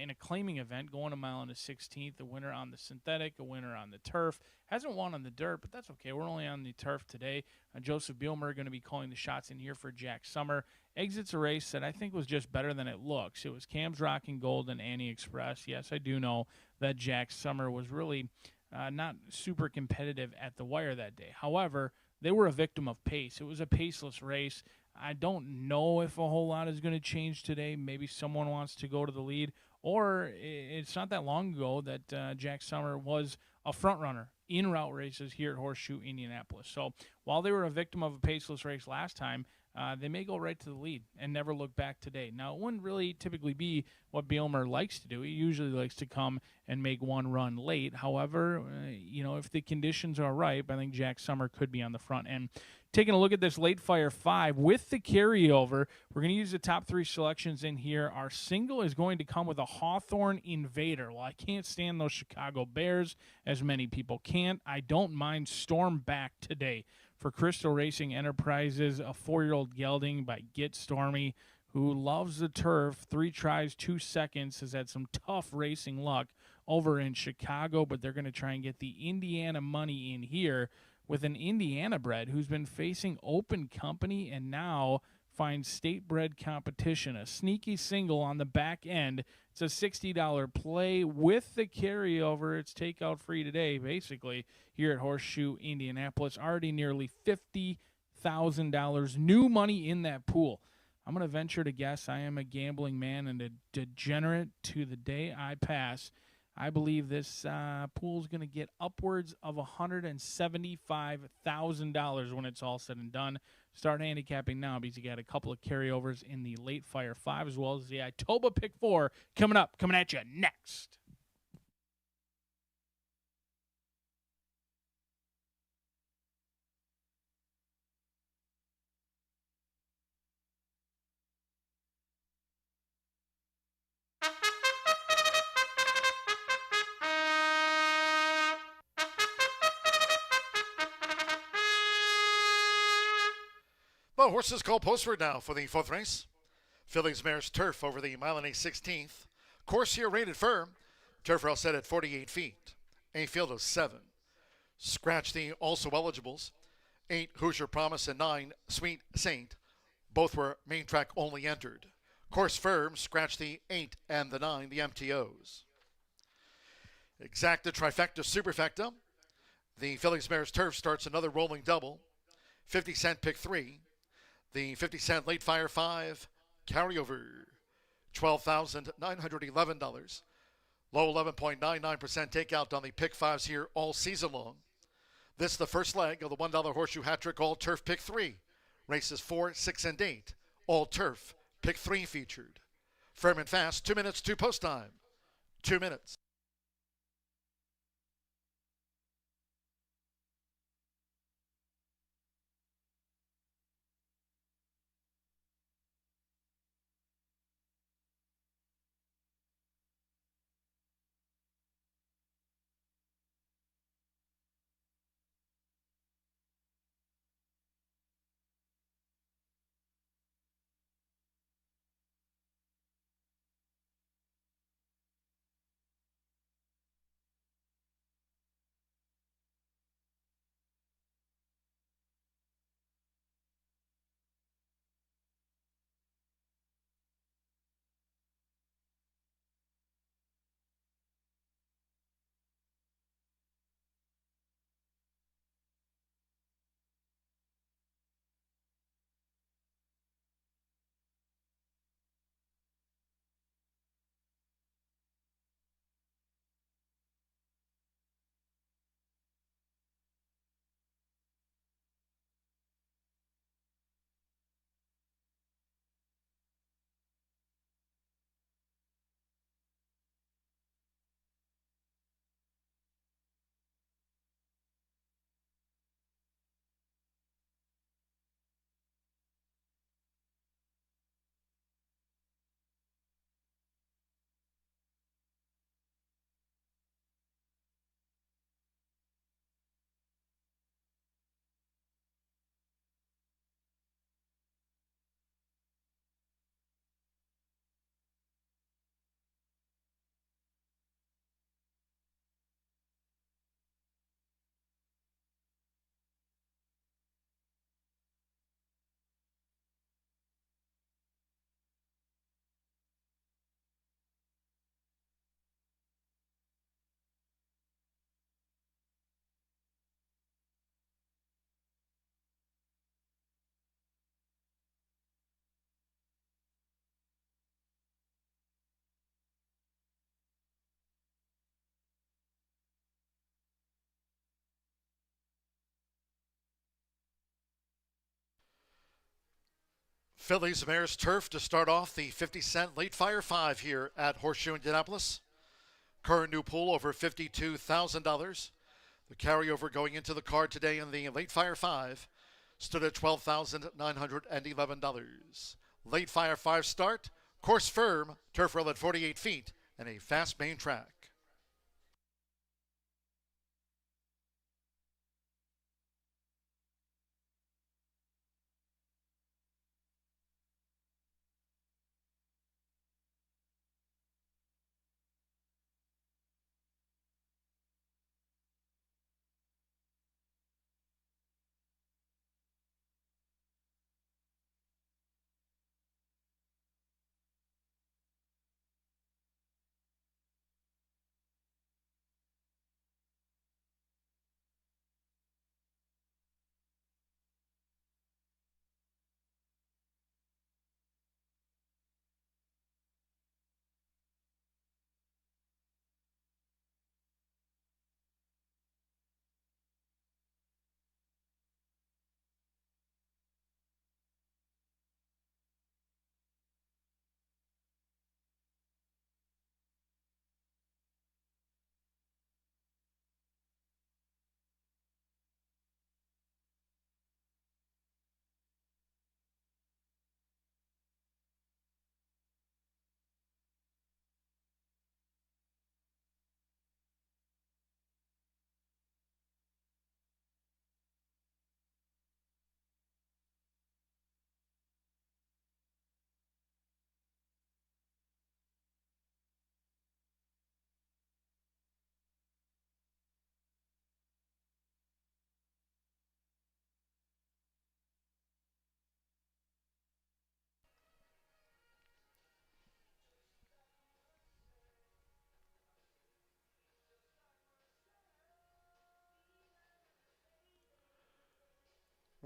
in a claiming event, going a mile and a 16th, a winner on the synthetic, a winner on the turf. Hasn't won on the dirt, but that's okay. We're only on the turf today. Joseph Bielmer going to be calling the shots in here for Jack Summer. Exits a race that I think was just better than it looks. It was Cam's Rock and Gold and Annie Express. Yes, I do know that Jack Summer was really not super competitive at the wire that day. However, they were a victim of pace. It was a paceless race. I don't know if a whole lot is going to change today. Maybe someone wants to go to the lead, or it's not that long ago that Jack Summer was a front runner in route races here at Horseshoe Indianapolis. So while they were a victim of a paceless race last time, they may go right to the lead and never look back today. Now, it wouldn't really typically be what Bielmer likes to do. He usually likes to come and make one run late. However, if the conditions are right, I think Jack Summer could be on the front end. Taking a look at this late fire 5 with the carryover, we're going to use the top 3 selections in here. Our single is going to come with a Hawthorne Invader. Well, I can't stand those Chicago Bears, as many people can't. I don't mind Storm Back today. For Crystal Racing Enterprises, a 4-year-old gelding by Get Stormy, who loves the turf. 3 tries, 2 seconds, has had some tough racing luck over in Chicago, but they're going to try and get the Indiana money in here with an Indiana bred who's been facing open company and now finds state bred competition. A sneaky single on the back end. It's a $60 play with the carryover. It's takeout free today, basically, here at Horseshoe Indianapolis. Already nearly $50,000 new money in that pool. I'm going to venture to guess I am a gambling man and a degenerate to the day I pass. I believe this pool is going to get upwards of $175,000 when it's all said and done. Start handicapping now because you got a couple of carryovers in the late fire 5 as well as the Itoba pick 4 coming at you next. The horses call postward now for the 4th race. Fillies Mares Turf over the mile and a 16th. Course here rated firm. Turf rail set at 48 feet. A field of 7. Scratch the also eligibles. 8 Hoosier Promise and 9 Sweet Saint. Both were main track only entered. Course firm, scratch the 8 and the 9, the MTOs. Exacta, trifecta, superfecta. The Phillies Mares Turf starts another rolling double. 50 cent pick 3. The 50 cent late fire 5. Carryover, $12,911. Low 11.99% takeout on the pick 5s here all season long. This is the first leg of the $1 Horseshoe Hat Trick All Turf Pick 3. Races 4, 6, and 8. All Turf Pick 3 featured. Firm and fast, 2 minutes to post time. 2 minutes. Phillies Mares Turf to start off the 50 cent late fire 5 here at Horseshoe Indianapolis. Current new pool over $52,000. The carryover going into the card today in the late fire 5 stood at $12,911. Late fire 5 start, course firm, turf rail at 48 feet, and a fast main track.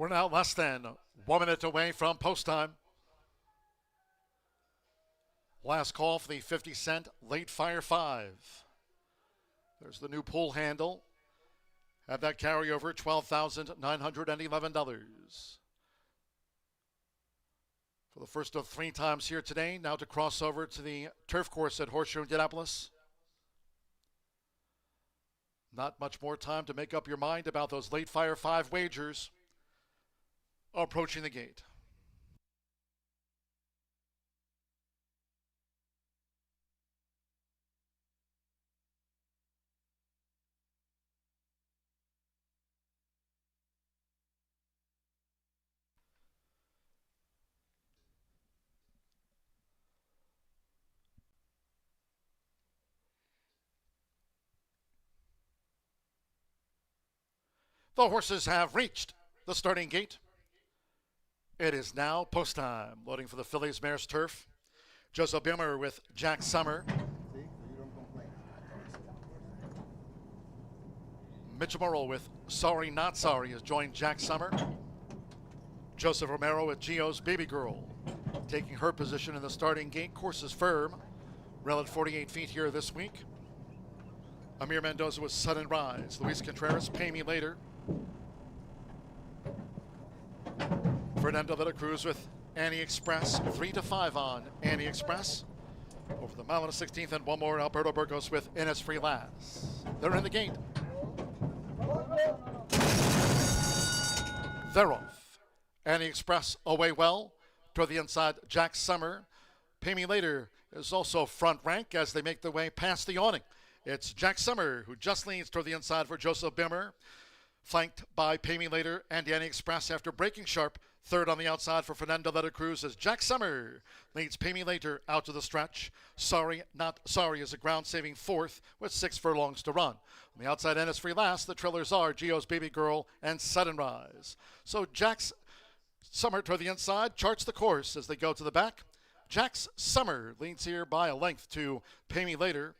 We're now less than 1 minute away from post time. Last call for the 50-cent late fire 5. There's the new pull handle. Have that carry over $12,911. For the first of 3 times here today, now to cross over to the turf course at Horseshoe Indianapolis. Not much more time to make up your mind about those late fire 5 wagers approaching the gate. The horses have reached the starting gate. It is now post time. Loading for the Phillies Mares Turf. Joseph Bimmer with Jack Summer. Mitchell Morrill with Sorry Not Sorry has joined Jack Summer. Joseph Romero with Gio's Baby Girl taking her position in the starting gate. Course is firm. Rail at 48 feet here this week. Amir Mendoza with Sudden Rise. Luis Contreras, Pay Me Later. Fernando de la Cruz with Annie Express, 3-5 on Annie Express. Over the mile and a 16th and one more, Alberto Burgos with Innisfree Last. They're in the gate. They're off. Annie Express away well. Toward the inside, Jack Summer. Pay Me Later is also front rank as they make their way past the awning. It's Jack Summer who just leans toward the inside for Joseph Bimmer. Flanked by Pay Me Later and Annie Express after breaking sharp. Third on the outside for Fernando de la Cruz as Jack Summer leads Pay Me Later out to the stretch. Sorry Not Sorry is a ground-saving 4th with 6 furlongs to run. On the outside, Innisfree Last, the trailers are Gio's Baby Girl and Sudden Rise. So Jack's Summer toward the inside charts the course as they go to the back. Jack's Summer leads here by a length to Pay Me Later.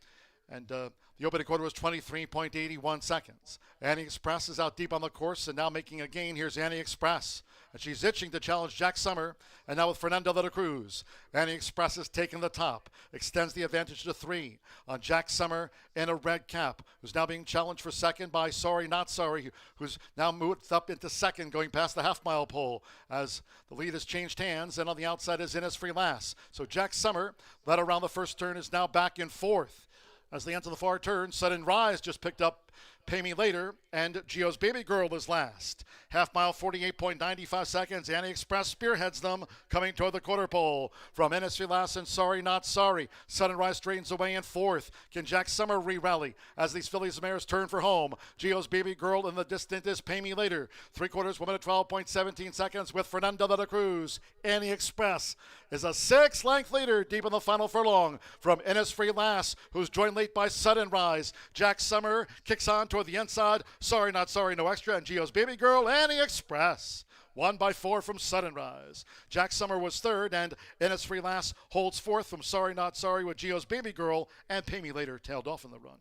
And the opening quarter was 23.81 seconds. Annie Express is out deep on the course and now making a gain. Here's Annie Express. And she's itching to challenge Jack Summer. And now with Fernando de la Cruz. Annie Express has taken the top. Extends the advantage to 3 on Jack Summer in a red cap, who's now being challenged for second by Sorry Not Sorry, who's now moved up into second, going past the half-mile pole as the lead has changed hands. And on the outside is Innisfree Last. So Jack Summer, led around the first turn, is now back in 4th. As they enter the far turn, Sudden Rise just picked up Pay Me Later, and Gio's Baby Girl is last. Half mile, 48.95 seconds. Annie Express spearheads them, coming toward the quarter pole. From Innisfree Last and Sorry Not Sorry. Sudden Rise straightens away in 4th. Can Jack Summer re-rally as these Phillies mares turn for home? Gio's Baby Girl in the distance is Pay Me Later. 3/4, 1 minute, 12.17 seconds with Fernando de la Cruz. Annie Express is a 6-length leader deep in the final furlong from Innisfree Last, who's joined late by Sudden Rise. Jack Summer kicks on toward the inside. Sorry Not Sorry, no extra. And Gio's Baby Girl, Annie Express. 1 by 4 from Sudden Rise. Jack Summer was 3rd, and Innisfree Last holds 4th from Sorry Not Sorry with Gio's Baby Girl, and Pay Me Later tailed off in the run.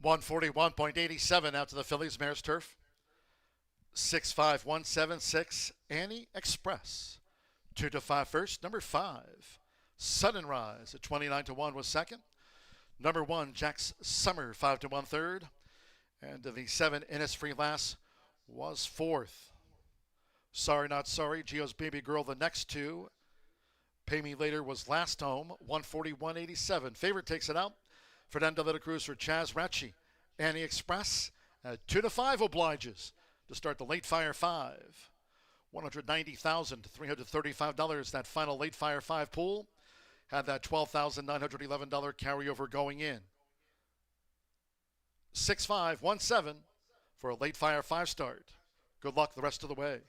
$141.87 out to the Phillies Mares Turf. 65176 Annie Express. 2-5 first. Number 5 Sudden Rise at 29-1 was second. Number 1 Jack's Summer 5-1 third. And the 7 Innisfree Last was 4th. Sorry Not Sorry, Gio's Baby Girl the next 2. Pay Me Later was last home, 141.87. Favorite takes it out. Fernando de la Cruz for Chaz Ratchie. Annie Express at 2-5 obliges to start the late fire 5. $190,335, that final late fire 5 pool. Had that $12,911 carryover going in. 6517 for a late fire 5 start. Good luck the rest of the way.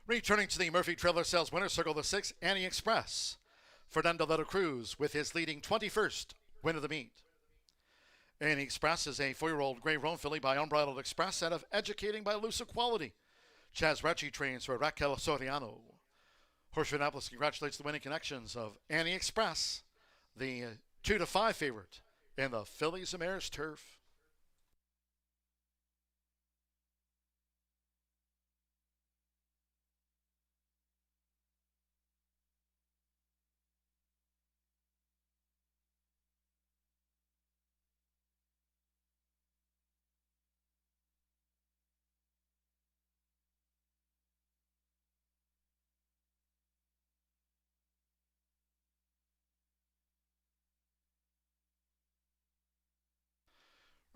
Returning to the Murphy Trailer Sales Winner Circle, the 6, Annie Express. Fernando de la Cruz with his leading 21st win of the meet. Annie Express is a 4-year-old gray roan filly by Unbridled Express out of Educating by Elusive Quality. Chaz Recchi trains for Raquel Soriano. Horseshoe Indianapolis congratulates the winning connections of Annie Express, the 2-5 favorite in the Fillies and Mares turf.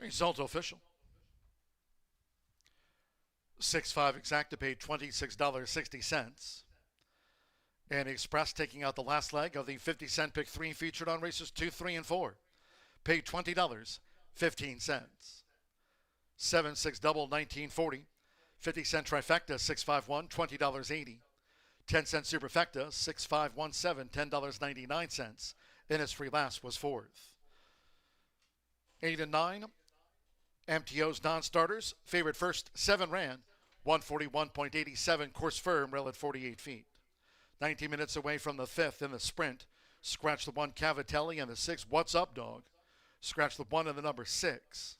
Result official. 6-5 exacta paid $26.60. And Express taking out the last leg of the 50-cent pick 3 featured on races 2, 3, and 4. Paid $20.15. 7-6 double, $19.40. 50-cent trifecta, 6-5-1, $20.80. 10-cent superfecta, 6-5-1-7, $10.99. And its free last was 4th. 8 and 9. MTO's non-starters. Favorite first, 7 ran. 141.87. Course firm, rail at 48 feet. 19 minutes away from the 5th in the sprint. Scratch the 1 Cavatelli and the 6 What's Up Dog. Scratch the 1 and the number 6.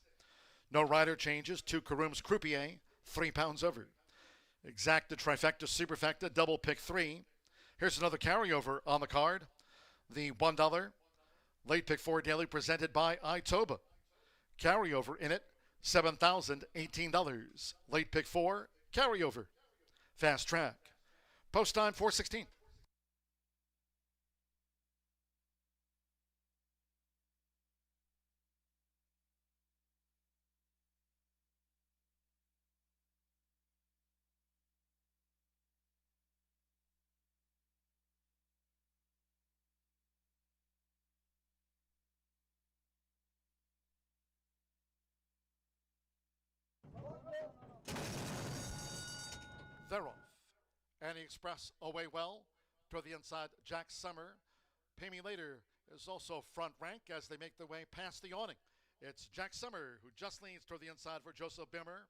No rider changes. 2 Karooms Croupier. 3 pounds over. Exacta, trifecta, superfecta, double pick 3. Here's another carryover on the card. The $1 late pick 4 daily presented by Itoba. Carryover in it, $7,018. Late pick 4, carryover. Fast track. Post time 4:16. They're off. Annie Express away well. Toward the inside, Jack Summer. Pay Me Later is also front rank as they make their way past the awning. It's Jack Summer who just leans toward the inside for Joseph Bimmer.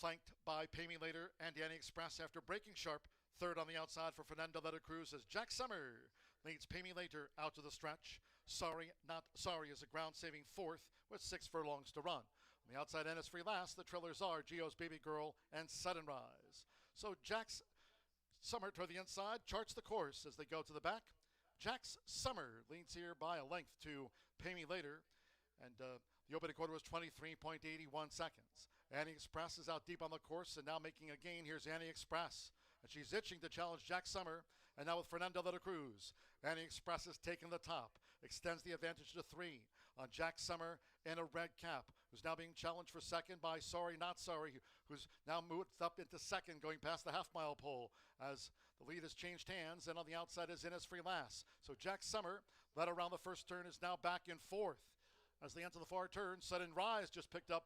Flanked by Pay Me Later and Annie Express after breaking sharp. Third on the outside for Fernando de la Cruz as Jack Summer leads Pay Me Later out to the stretch. Sorry Not Sorry is a ground-saving 4th with 6 furlongs to run. On the outside end is free last. The trailers are Gio's Baby Girl and Sudden Rise. So Jack's Summer toward the inside charts the course as they go to the back. Jack's Summer leads here by a length to Pay Me Later. And the opening quarter was 23.81 seconds. Annie Express is out deep on the course and now making a gain. Here's Annie Express. And she's itching to challenge Jack Summer. And now with Fernando de la Cruz. Annie Express has taken the top. Extends the advantage to 3. on Jack Summer in a red cap, who's now being challenged for second by Sorry Not Sorry, who's now moved up into second, going past the half-mile pole as the lead has changed hands, and on the outside is Innisfree Lass. So Jack Summer, led around the first turn, is now back in fourth. As they enter the far turn, Sudden Rise just picked up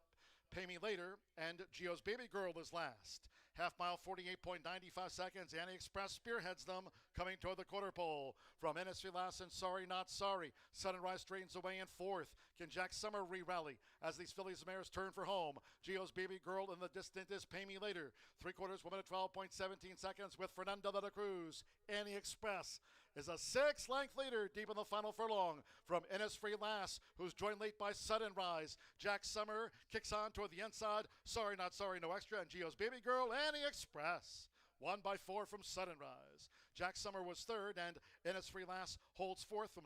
Pay Me Later, and Gio's Baby Girl is last. Half mile, 48.95 seconds. Annie Express spearheads them, coming toward the quarter pole. From Innisfree Lass and Sorry Not Sorry, Sudden Rise straightens away in fourth. Can Jack Summer re-rally as these fillies mares turn for home? Gio's Baby Girl in the distance is Pay Me Later. 3/4, 1 minute, 12.17 seconds with Fernanda de la Cruz. Annie Express is a 6-length leader deep in the final furlong from Innisfree Lass, who's joined late by Sudden Rise. Jack Summer kicks on toward the inside. Sorry Not Sorry, No Extra, and Gio's Baby Girl, Annie Express. 1 by 4 from Sudden Rise. Jack Summer was third, and Innisfree Lass holds fourth from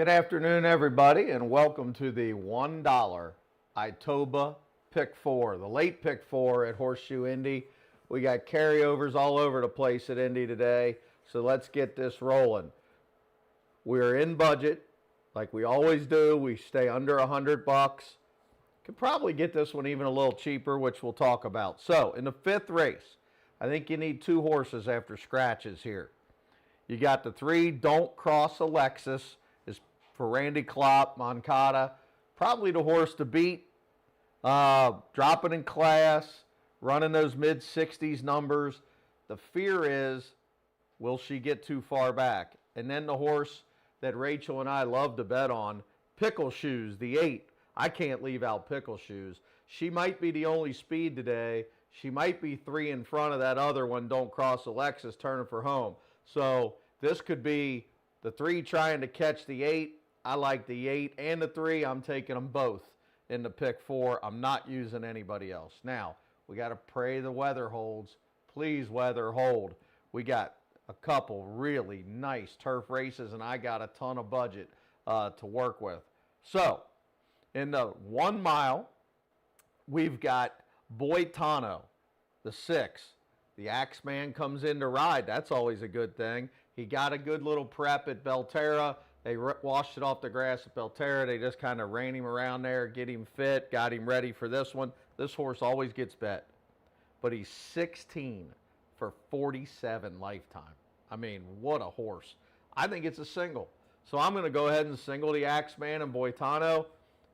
Good afternoon, everybody, and welcome to the $1 Itoba Pick 4, the late Pick 4 at Horseshoe Indy. We got carryovers all over the place at Indy today, so let's get this rolling. We're in budget, like we always do. We stay under $100. Could probably get this one even a little cheaper, which we'll talk about. So, in the fifth race, I think you need 2 horses after scratches here. You got the 3 Don't Cross Alexis. For Randy Klopp, Moncada, probably the horse to beat. Dropping in class, running those mid-60s numbers. The fear is, will she get too far back? And then the horse that Rachel and I love to bet on, Pickle Shoes, the 8. I can't leave out Pickle Shoes. She might be the only speed today. She might be 3 in front of that other one, Don't Cross Alexis, turning for home. So this could be the 3 trying to catch the 8. I like the 8 and the 3. I'm taking them both in the pick 4. I'm not using anybody else. Now, we got to pray the weather holds. Please, weather hold. We got a couple really nice turf races, and I got a ton of budget to work with. So, in the 1 mile, we've got Boitano, the 6. The Axeman comes in to ride. That's always a good thing. He got a good little prep at Belterra. They washed it off the grass at Belterra. They just kind of ran him around there, get him fit, got him ready for this one. This horse always gets bet. But he's 16 for 47 lifetime. I mean, what a horse. I think it's a single. So I'm going to go ahead and single the Axeman and Boitano.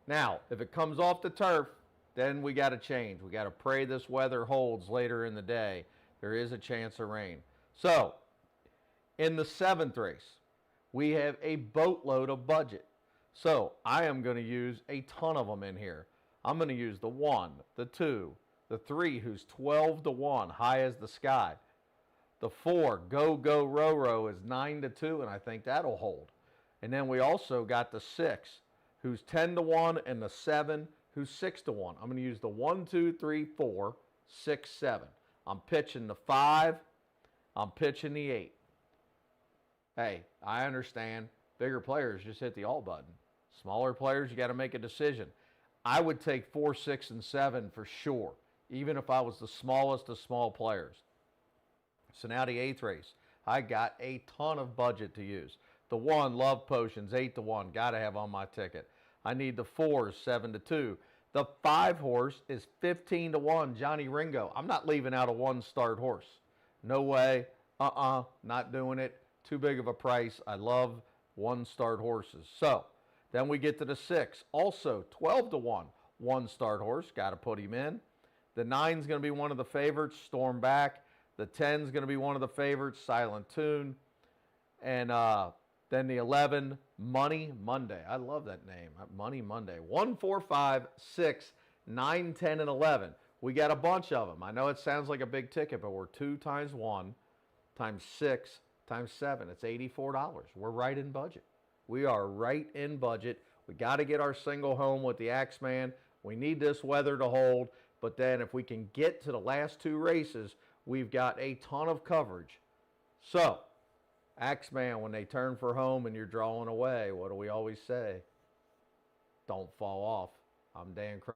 Now, if it comes off the turf, then we got to change. We got to pray this weather holds later in the day. There is a chance of rain. So, in the 7th race, we have a boatload of budget. So I am going to use a ton of them in here. I'm going to use the 1, the 2, the 3, who's 12 to 1, high as the sky. The 4, Go Go Roro, is 9 to 2, and I think that'll hold. And then we also got the 6, who's 10 to 1, and the 7, who's 6 to 1. I'm going to use the 1, 2, 3, 4, 6, 7. I'm pitching the 5. I'm pitching the 8. Hey, I understand. Bigger players just hit the alt button. Smaller players, you got to make a decision. I would take 4, 6, and 7 for sure, even if I was the smallest of small players. So now the 8th race. I got a ton of budget to use. The 1, Love Potions, 8 to 1. Got to have on my ticket. I need the 4s, 7 to 2. The 5 horse is 15 to 1, Johnny Ringo. I'm not leaving out a 1-start horse. No way. Not doing it. Too big of a price. I love 1-start horses. So then we get to the 6. Also 12 to 1. 1-start horse. Got to put him in. The 9's going to be one of the favorites. Storm Back. The 10's going to be one of the favorites. Silent Tune. And then the 11, Money Monday. I love that name. Money Monday. 1, 4, 5, 6, 9, 10, and 11. We got a bunch of them. I know it sounds like a big ticket, but we're 2 times 1 times 6 times 7. It's $84. We're right in budget. We are right in budget. We got to get our single home with the Axeman. We need this weather to hold. But then if we can get to the last 2 races, we've got a ton of coverage. So, Axeman, when they turn for home and you're drawing away, what do we always say? Don't fall off. I'm Dan Crow.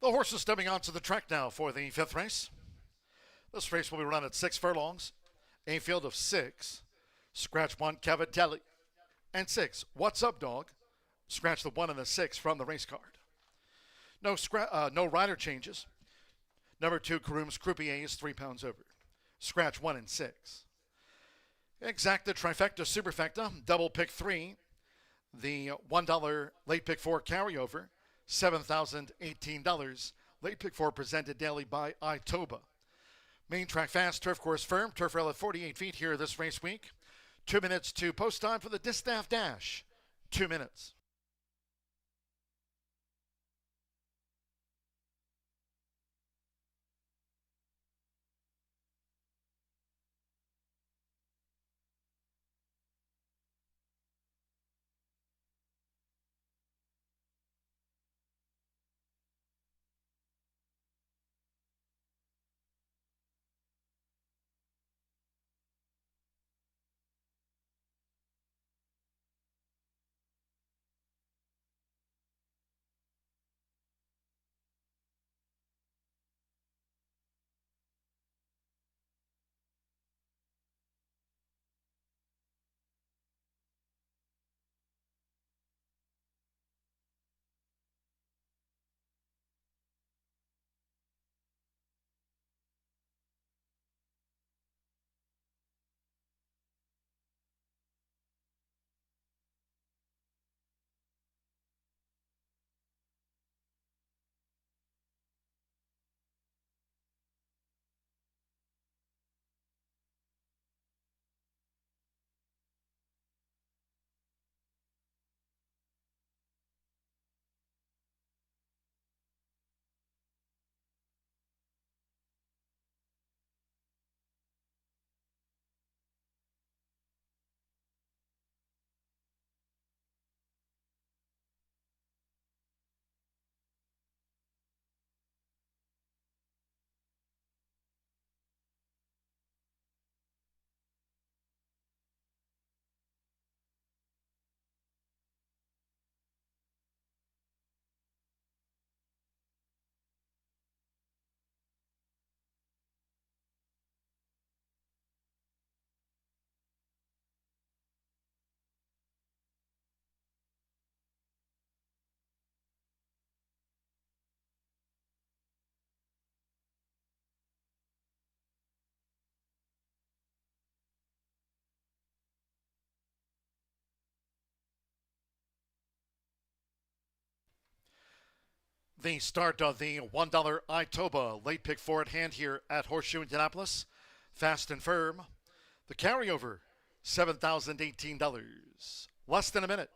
The horses stepping onto the track now for the fifth race. This race will be run at 6 furlongs, a field of 6. Scratch 1, Cavatelli. And 6, What's Up Dog. Scratch the 1 and the 6 from the race card. No rider changes. Number 2, Karoom's Croupier is 3 pounds over. Scratch 1 and 6. Exacta, Trifecta, Superfecta, double pick 3. The $1 late pick 4 carryover, $7,018. Late pick 4 presented daily by Itoba. Main track fast, turf course firm, turf rail at 48 feet here this race week. 2 minutes to post time for the Distaff Dash. 2 minutes. The start of the $1 Itoba late pick 4 at hand here at Horseshoe Indianapolis. Fast and firm. The carryover, $7,018. Less than a minute.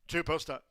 2 post time.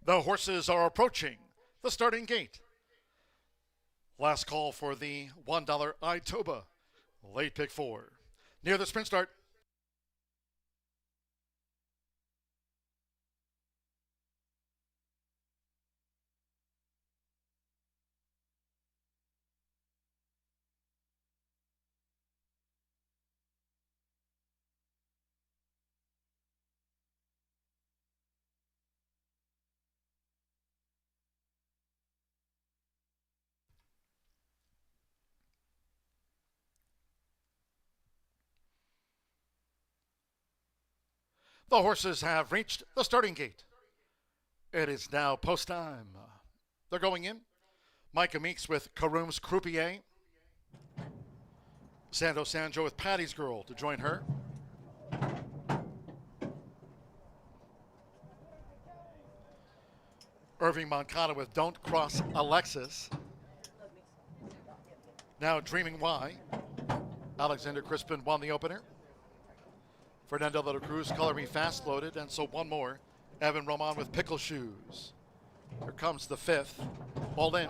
The horses are approaching the starting gate. Last call for the $1 Itoba late pick 4. Near the sprint start. The horses have reached the starting gate. It is now post time. They're going in. Micah Meeks with Karoom's Croupier. Sando Sanjo with Patty's Girl to join her. Irving Moncada with Don't Cross Alexis. Now Dreaming Why. Alexander Crispin won the opener. Fernando de la Cruz, Color Me Fast loaded, and so one more. Evan Roman with Pickle Shoes. Here comes the fifth. All in.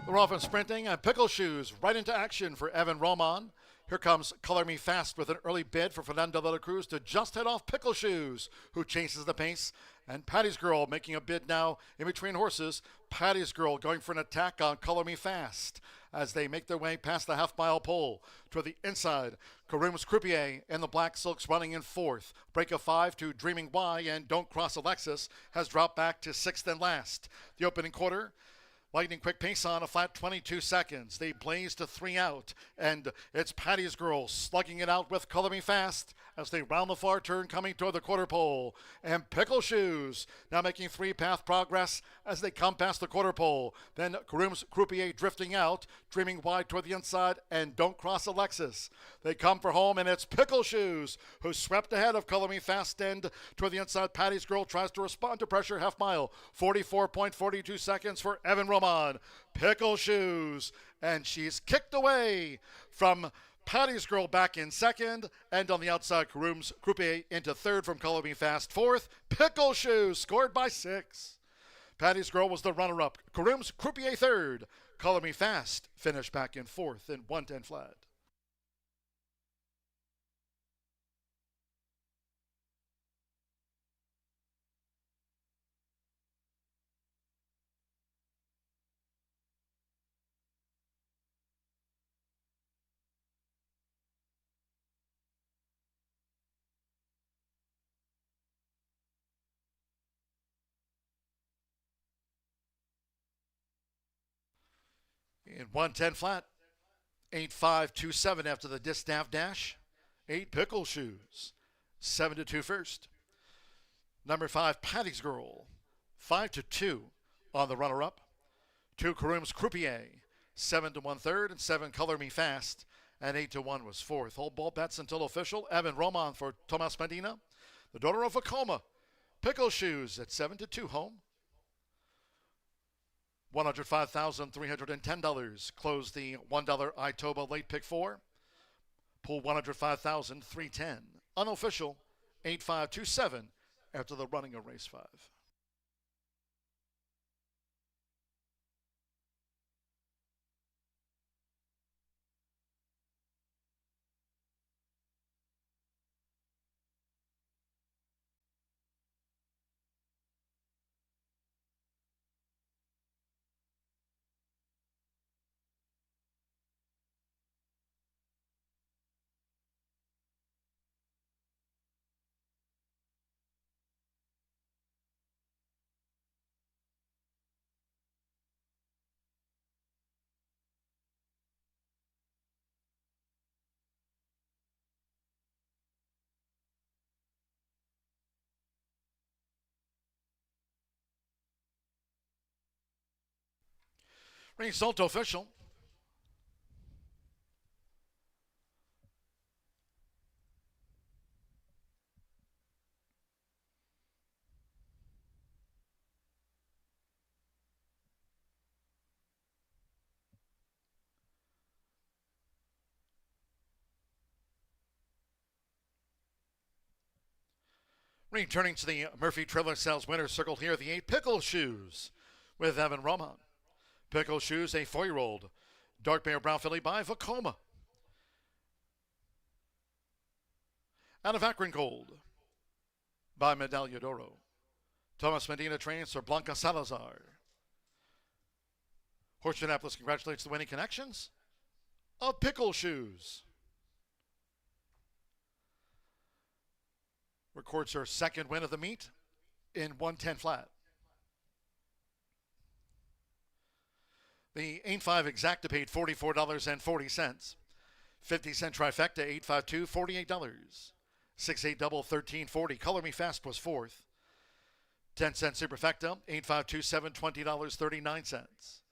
They're off and sprinting, and Pickle Shoes right into action for Evan Roman. Here comes Color Me Fast with an early bid for Fernando de la Cruz to just head off Pickle Shoes, who chases the pace. And Patty's Girl making a bid now in between horses. Patty's Girl going for an attack on Color Me Fast as they make their way past the half-mile pole to the inside. Karoom's Croupier and the Black Silks running in fourth. Break of 5 to Dreaming Why, and Don't Cross Alexis has dropped back to sixth and last. The opening quarter, lightning quick pace on a flat 22 seconds. They blaze to 3 out, and it's Patty's Girl slugging it out with Color Me Fast as they round the far turn coming toward the quarter pole. And Pickle Shoes now making 3-path progress as they come past the quarter pole. Then Karoom's Croupier drifting out, Dreaming Wide toward the inside, and Don't Cross Alexis. They come for home, and it's Pickle Shoes who swept ahead of Color Me Fast, and toward the inside, Patty's Girl tries to respond to pressure half mile. 44.42 seconds for Evan Roman. Pickle Shoes, and she's kicked away from Patty's Girl back in second, and on the outside, Karoom's Croupier into third from Color Me Fast fourth. Pickle Shoes scored by 6. Patty's Girl was the runner-up. Karoom's Croupier third. Color Me Fast finished back in fourth in 110 flat. In 110 flat, 8.527 after the distaff dash. 8 Pickle Shoes, 7-2 first. Number 5 Patty's Girl, 5-2 on the runner-up. 2 Karoom's Croupier, 7-1 third, and 7 Color Me Fast, and 8-1 was fourth. Hold ball bets until official. Evan Roman for Tomas Medina, the daughter of Vacoma. Pickle Shoes at 7-2 home. $105,310. Close the $1 Itoba late pick 4. Pool $105,310. Unofficial 8.527 after the running of race 5. Result official. Returning to the Murphy Trailer Sales winner circled here, the 8 Pickle Shoes with Evan Roman. Pickle Shoes, a 4-year-old dark bear brown filly by Vacoma. Out of Akron Gold by Medaglia d'Oro. Thomas Medina trains for Blanca Salazar. Horseshoe Indianapolis congratulates the winning connections of Pickle Shoes. Records her second win of the meet in 110 flat. The 8-5 exacta paid $44.40. 50-cent trifecta, 8-5-2, $48. 6-8 double, $13.40. Color Me Fast was fourth. 10-cent superfecta, 8-5-2, $7, $20, 39 cents.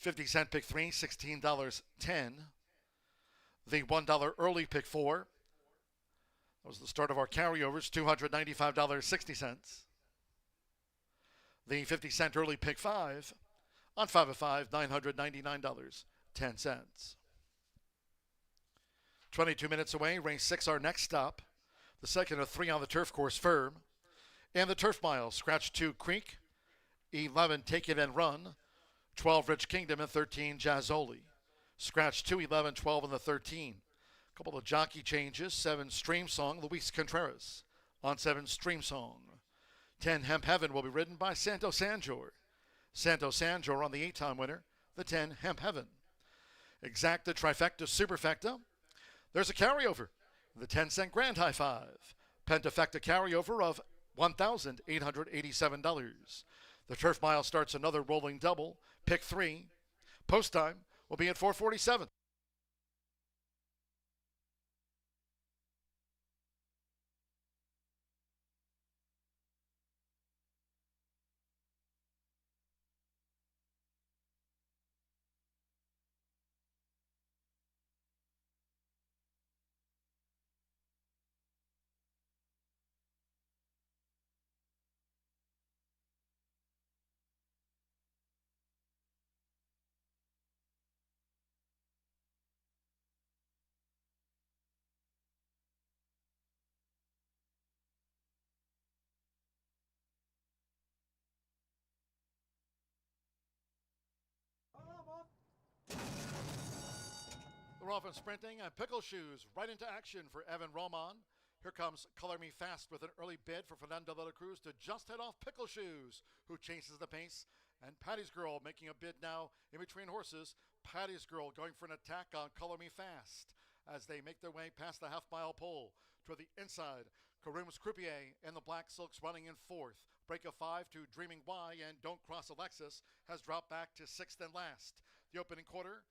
50-cent pick 3, $16.10. The $1 early pick 4. That was the start of our carryovers, $295.60. The 50-cent early pick 5 on 5 of 5, $999.10. 22 minutes away, race 6, our next stop. The second of 3 on the turf course, Firm. And the turf mile, scratch 2 Creek, 11 Take It and Run, 12 Rich Kingdom, and 13 Jazzoli. Scratch 2, 11, 12 and the 13. Couple of jockey changes. 7 Stream Song, Luis Contreras on 7 Stream Song. 10 Hemp Heaven will be ridden by Santo Sanjor. Santo Sanjor on the 8-time winner, the 10 Hemp Heaven. Exacta, trifecta, superfecta. There's a carryover. The 10-cent Grand High 5. Pentafecta carryover of $1,887. The turf mile starts another rolling double. Pick 3. Post time will be at 4:47. We're off and sprinting, and Pickle Shoes right into action for Evan Roman. Here comes Color Me Fast with an early bid for Fernando de la Cruz to just head off Pickle Shoes, who chases the pace. And Patty's Girl making a bid now in between horses. Patty's Girl going for an attack on Color Me Fast as they make their way past the half-mile pole toward the inside. Karoom's Croupier and the Black Silks running in fourth. Break of 5 to Dreaming Y and Don't Cross Alexis has dropped back to sixth and last. The opening quarter,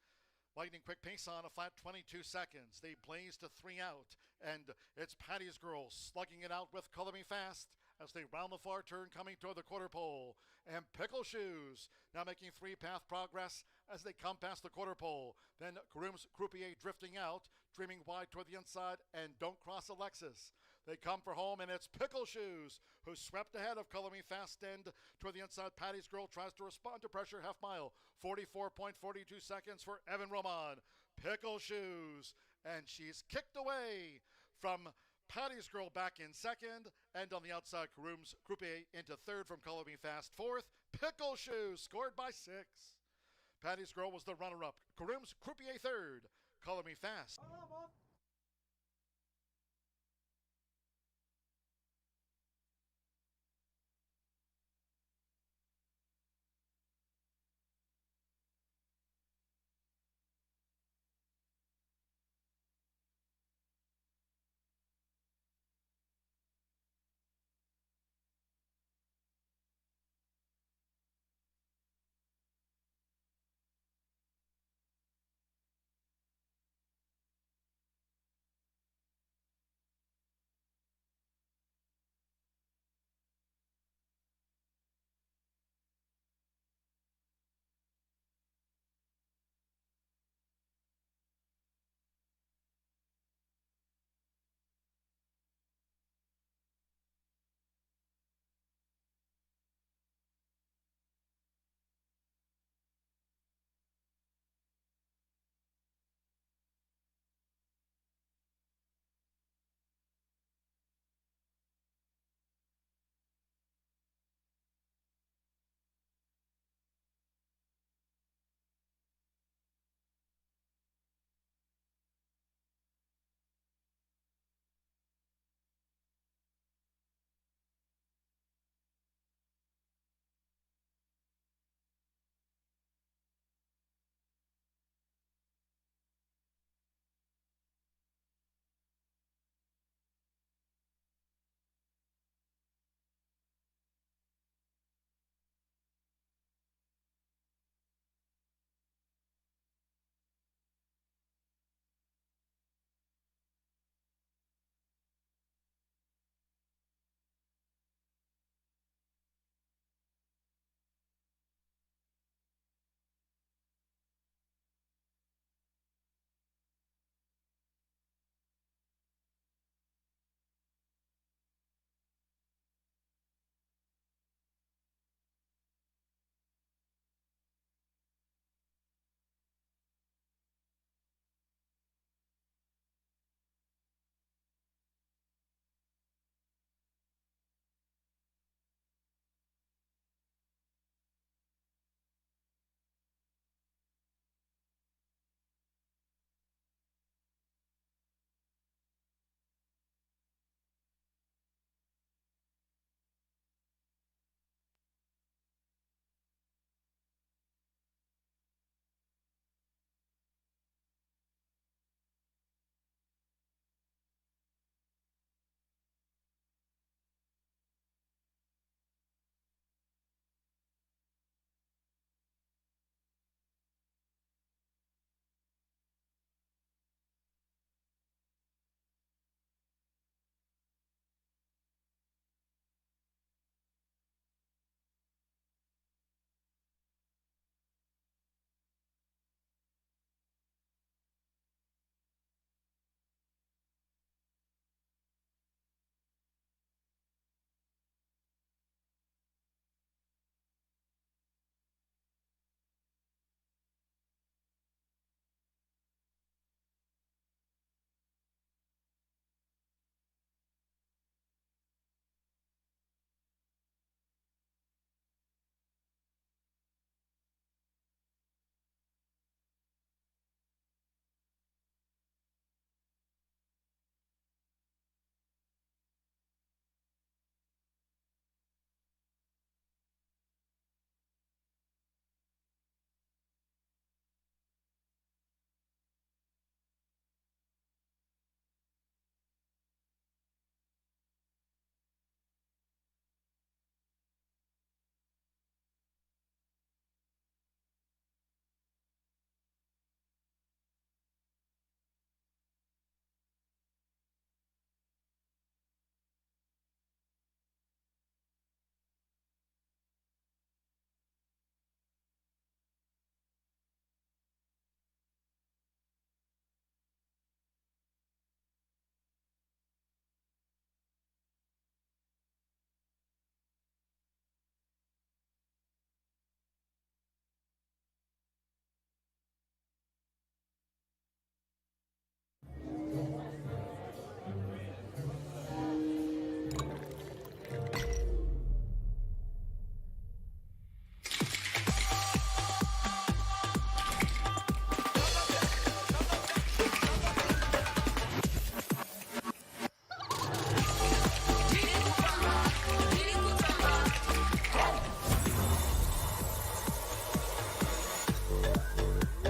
lightning quick pace on a flat 22 seconds. They blaze to 3 out, and it's Patty's Girl slugging it out with Color Me Fast as they round the far turn coming toward the quarter pole. And Pickle Shoes now making 3-path progress as they come past the quarter pole. Then Karoom's Croupier drifting out, Dreaming wide toward the inside, and Don't Cross Alexis. They come for home, and it's Pickle Shoes who swept ahead of Color Me Fast, and toward the inside, Patty's Girl tries to respond to pressure half mile. 44.42 seconds for Evan Roman. Pickle Shoes, and she's kicked away from Patty's Girl back in second, and on the outside, Karoom's Croupier into third from Color Me Fast fourth. Pickle Shoes scored by 6. Patty's Girl was the runner-up. Karoom's Croupier third. Color Me Fast.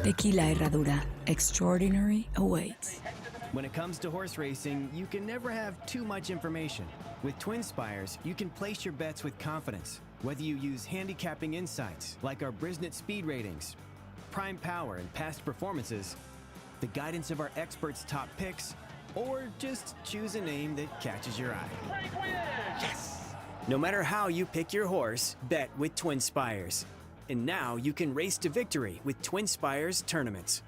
Tequila Herradura. Extraordinary awaits. When it comes to horse racing, you can never have too much information. With Twin Spires, you can place your bets with confidence. Whether you use handicapping insights like our Brisnet speed ratings, prime power, and past performances, the guidance of our experts' top picks, or just choose a name that catches your eye. Yes! No matter how you pick your horse, bet with Twin Spires. And now you can race to victory with Twin Spires tournaments.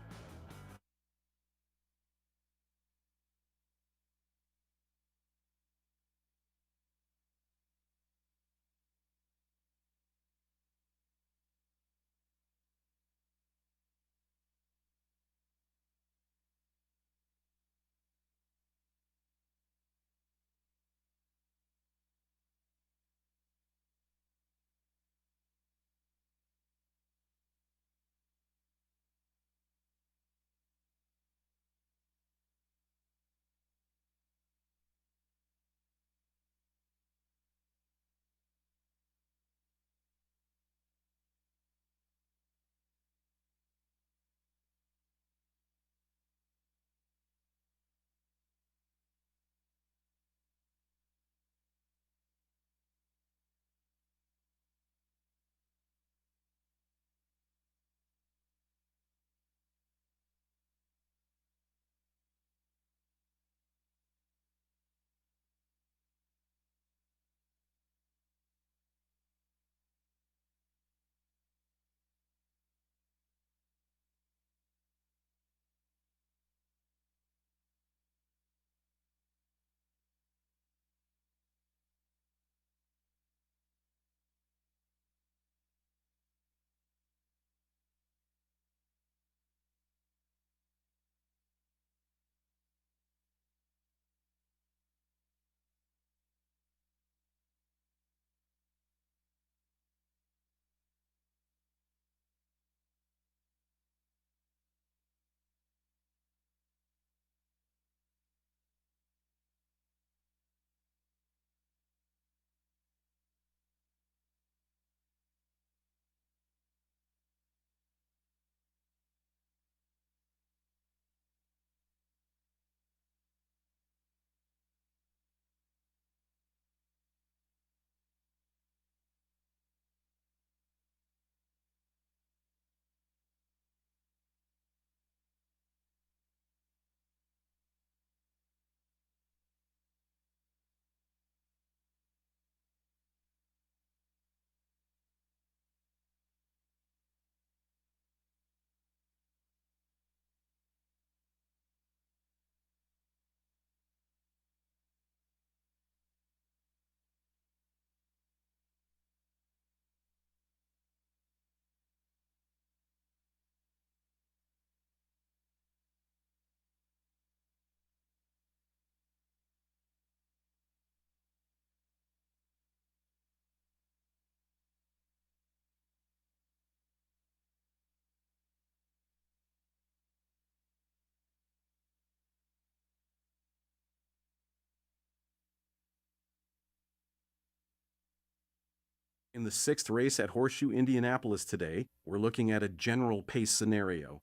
In the sixth race at Horseshoe Indianapolis today, we're looking at a general pace scenario.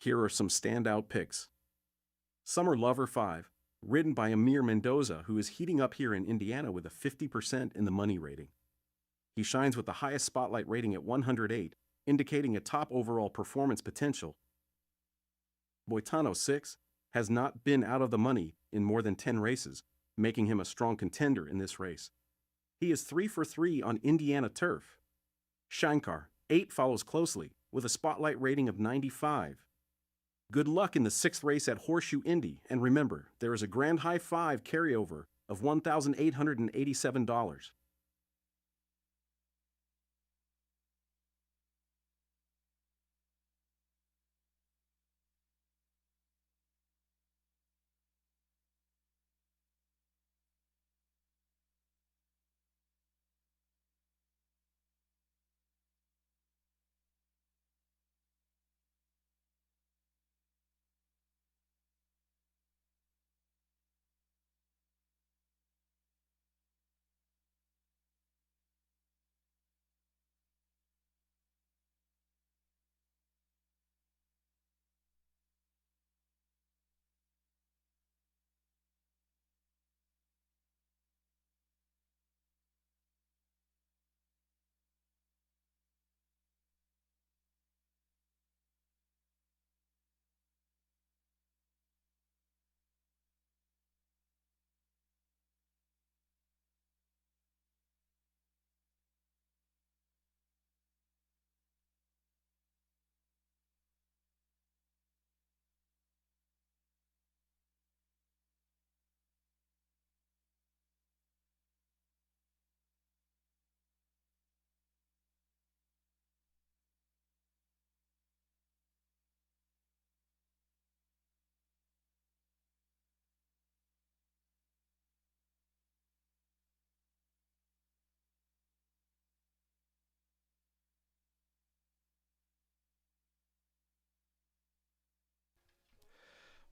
Here are some standout picks. Summer Lover 5, ridden by Amir Mendoza, who is heating up here in Indiana with a 50% in the money rating. He shines with the highest spotlight rating at 108, indicating a top overall performance potential. Boitano 6 has not been out of the money in more than 10 races, making him a strong contender in this race. He is 3 for 3 on Indiana turf. Shankar 8 follows closely with a spotlight rating of 95. Good luck in the sixth race at Horseshoe Indy, and remember, there is a grand high five carryover of $1,887.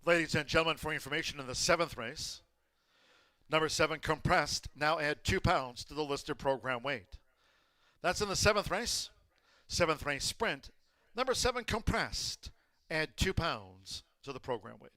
Ladies and gentlemen, for information in the 7th race, number 7, Compressed, now add 2 pounds to the listed program weight. That's in the 7th race. 7th race sprint, number 7, Compressed, add 2 pounds to the program weight.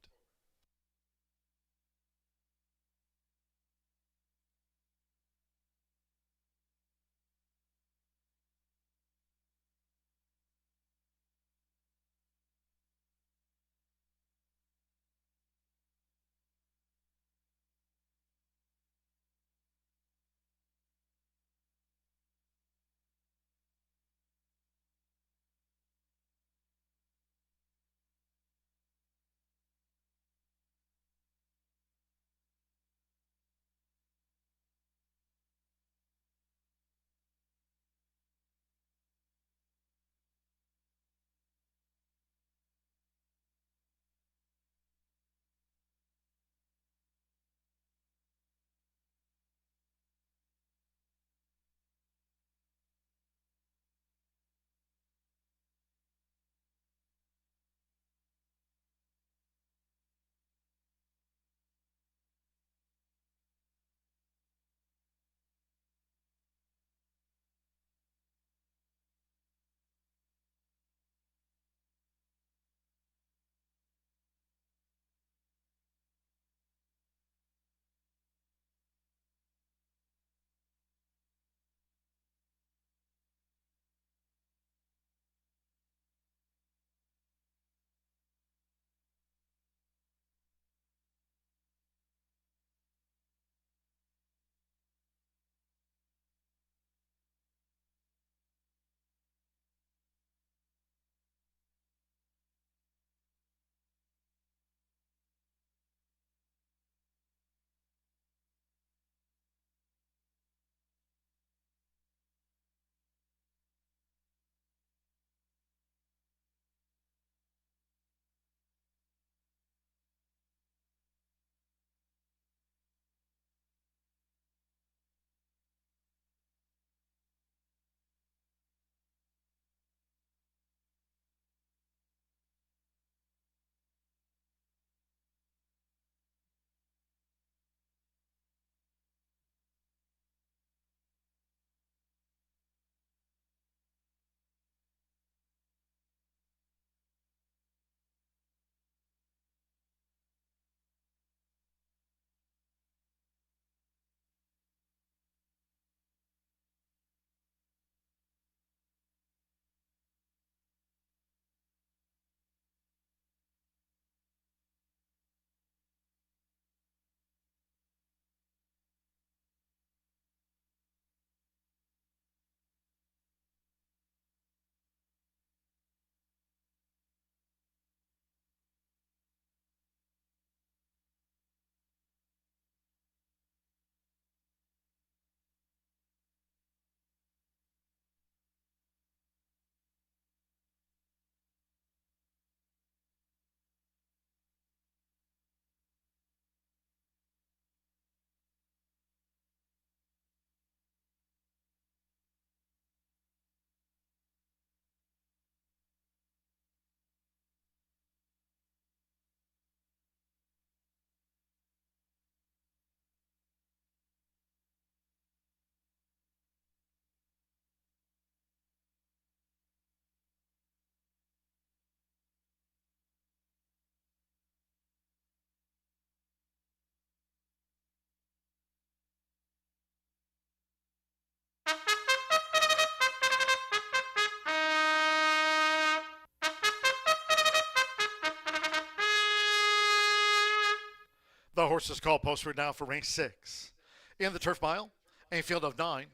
The horses call posted now for race 6. In the turf mile, a field of 9.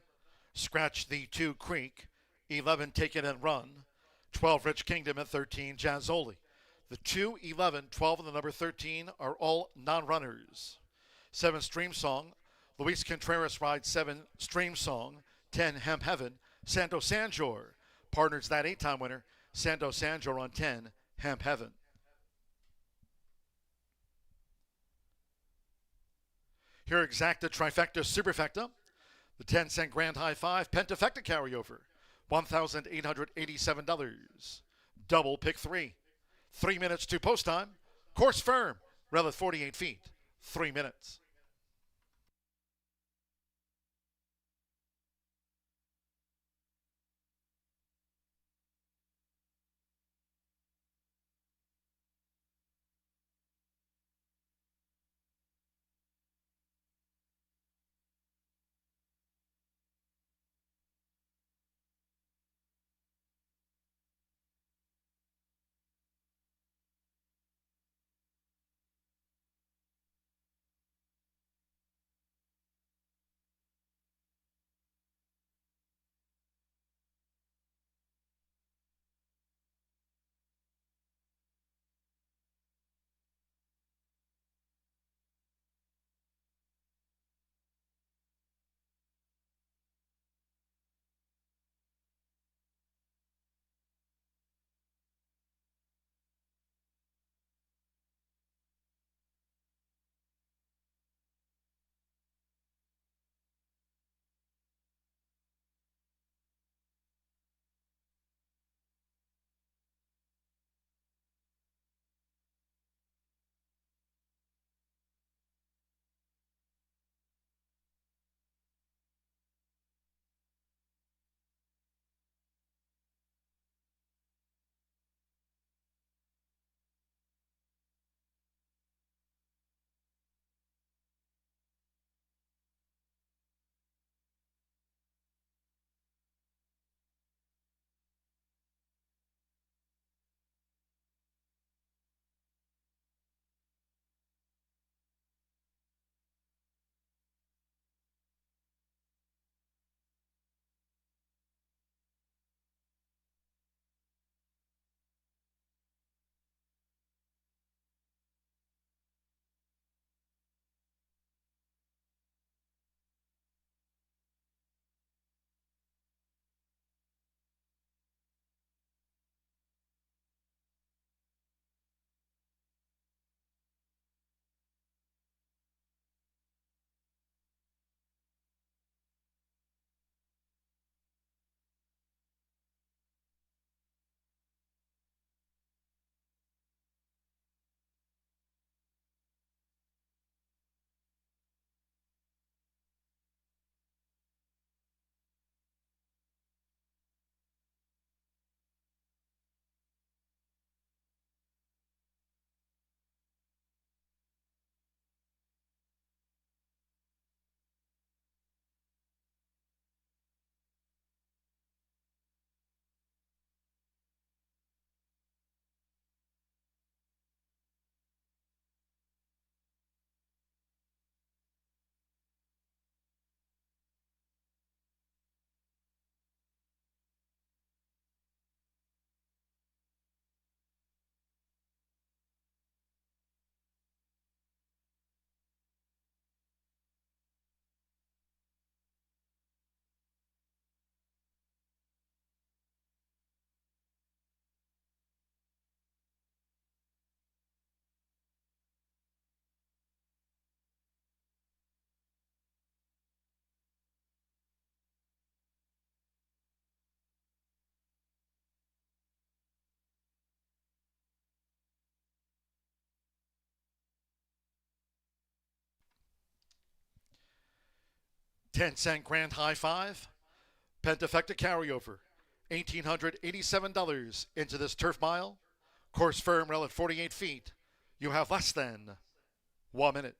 Scratch the 2 Creek, 11 Take It and Run, 12 Rich Kingdom, and 13 Jazzoli. The 2, 11, 12, and the number 13 are all non-runners. 7 Stream Song, Luis Contreras rides 7 Stream Song, 10 Hemp Heaven, Santo Sanjor partners that 8-time winner, Santo Sanjor on 10 Hemp Heaven. Here exacta trifecta superfecta. The 10-cent grand high 5 pentafecta carryover, $1,887. Double pick 3. 3 minutes to post time. Course firm. Rel at 48 feet, 3 minutes. $0.10 grand high five. Pentafecta carryover. $1,887 into this turf mile. Course firm rel at 48 feet. You have less than 1 minute.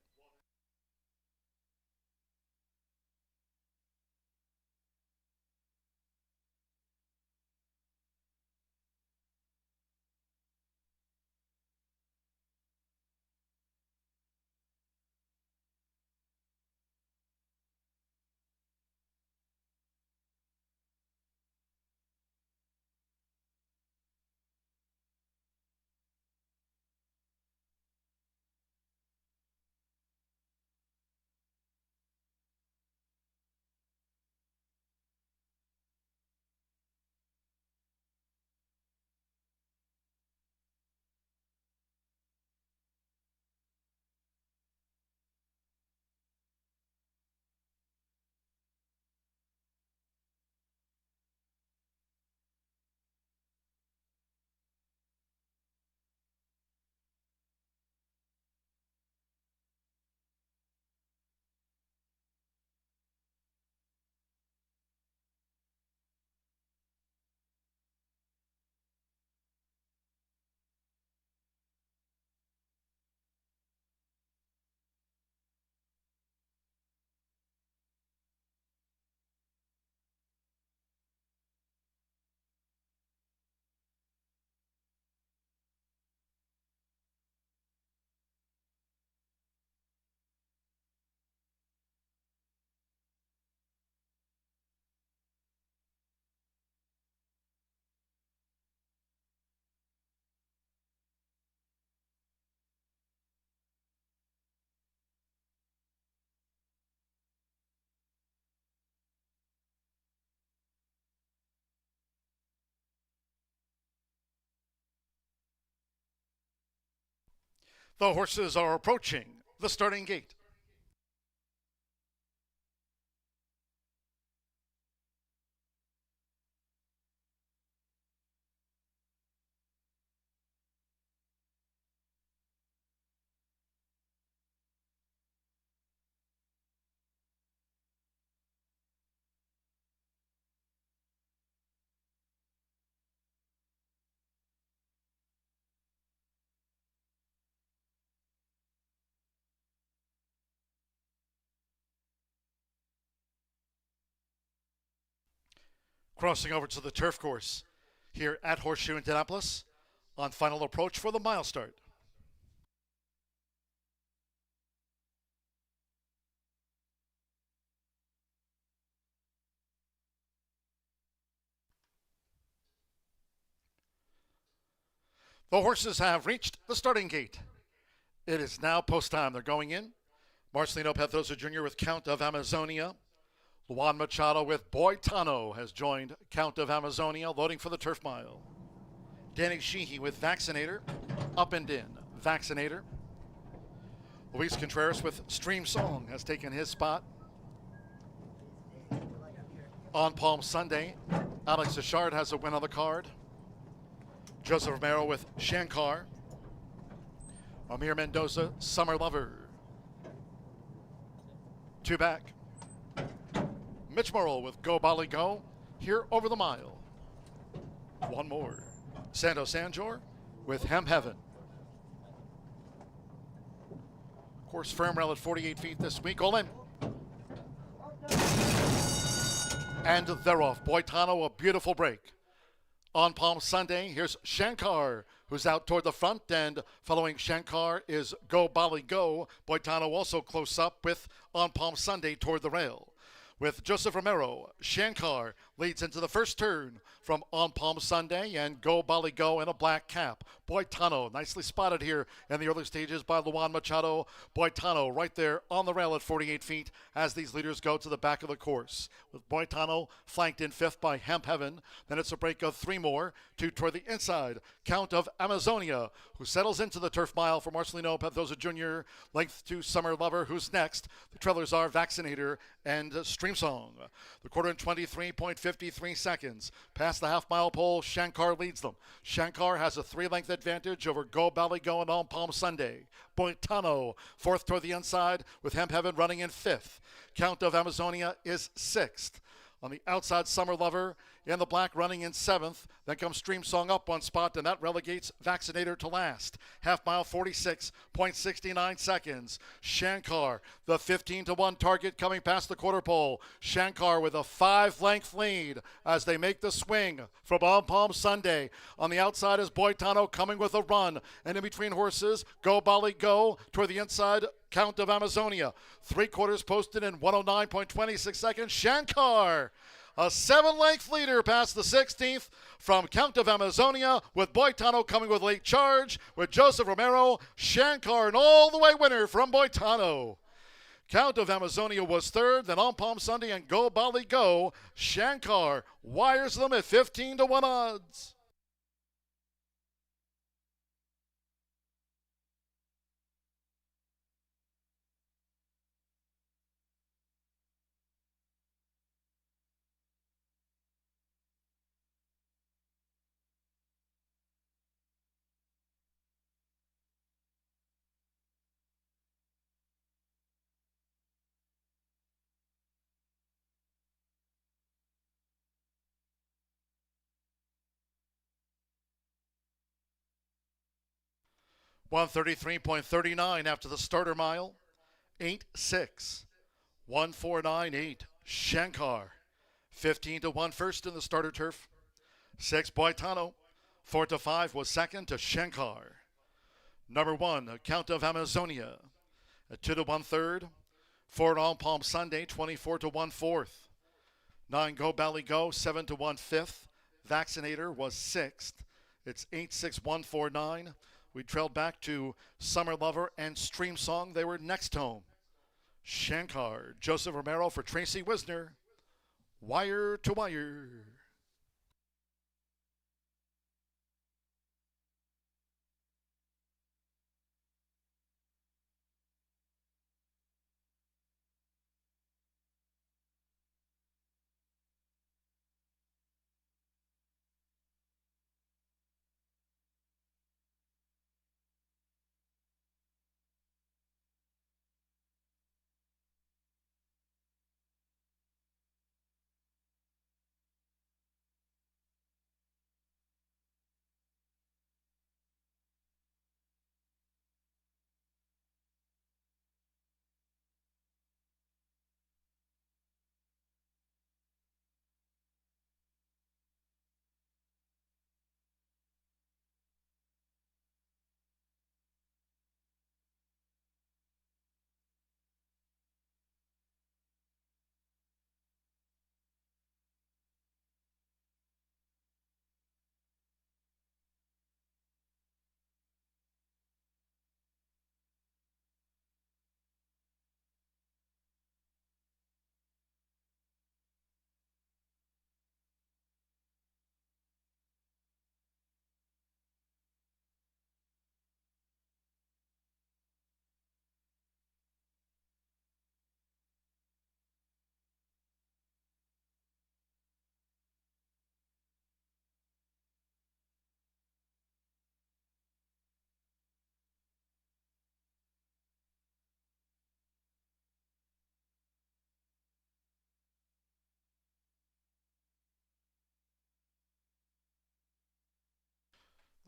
The horses are approaching the starting gate. Crossing over to the turf course here at Horseshoe Indianapolis on final approach for the mile start. The horses have reached the starting gate. It is now post time. They're going in. Marcelino Pedrosa Jr. with Count of Amazonia. Juan Machado with Boitano has joined Count of Amazonia, loading for the turf mile. Danny Sheehy with Vaccinator, up and in, Vaccinator. Luis Contreras with Stream Song has taken his spot. On Palm Sunday, Alex Achard has a win on the card. Joseph Romero with Shankar. Amir Mendoza, Summer Lover. Two back. Mitch Morrill with Go Bali Go, here over the mile. One more. Santo Sanjor with Hem Heaven. Course firm rail at 48 feet this week. All in. And they're off. Boitano, a beautiful break. On Palm Sunday, here's Shankar, who's out toward the front, and following Shankar is Go Bali Go. Boitano also close up with On Palm Sunday toward the rail. With Joseph Romero, Shankar leads into the first turn from On Palm Sunday, and Go Bali Go in a black cap. Boitano nicely spotted here in the early stages by Juan Machado. Boitano right there on the rail at 48 feet as these leaders go to the back of the course. With Boitano flanked in fifth by Hemp Heaven. Then it's a break of three more, two toward the inside. Count of Amazonia, who settles into the turf mile for Marcelino Pedrosa Jr. Length to Summer Lover, who's next. The trailers are Vaccinator and Stream Song. The quarter in 23.53 seconds. Past the half-mile pole, Shankar leads them. Shankar has a three-length advantage over Go Bali Go and On Palm Sunday. Boitano, fourth toward the inside, with Hemp Heaven running in fifth. Count of Amazonia is sixth. On the outside, Summer Lover in the black running in seventh. Then comes Stream Song up one spot, and that relegates Vaccinator to last. Half mile, 46.69 seconds. Shankar, the 15-1 target coming past the quarter pole. Shankar with a 5-length lead as they make the swing from On Palm Sunday. On the outside is Boitano coming with a run. And in between horses, Go Bali Go toward the inside, Count of Amazonia. 3/4 posted in 109.26 seconds. Shankar, a 7-length leader past the 16th from Count of Amazonia, with Boitano coming with late charge, with Joseph Romero, Shankar, an all-the-way winner from Boitano. Count of Amazonia was third, then On Palm Sunday and Go Bali Go. Shankar wires them at 15-1 odds. (133.39 after the starter mile. 8-6. 1-4-9-8. Shankar. 15-1 first in the starter turf. 6 Boitano. 4-5 was second to Shankar. Number 1, Count of Amazonia. 2-1 third. 4 On Palm Sunday. 24-1 fourth. 9 Go Bali Go. 7-1 fifth. Vaccinator was sixth. It's 8-6, 1-4-9. We trailed back to Summer Lover and Stream Song. They were next home. Shankar, Joseph Romero for Tracy Wisner. Wire to wire.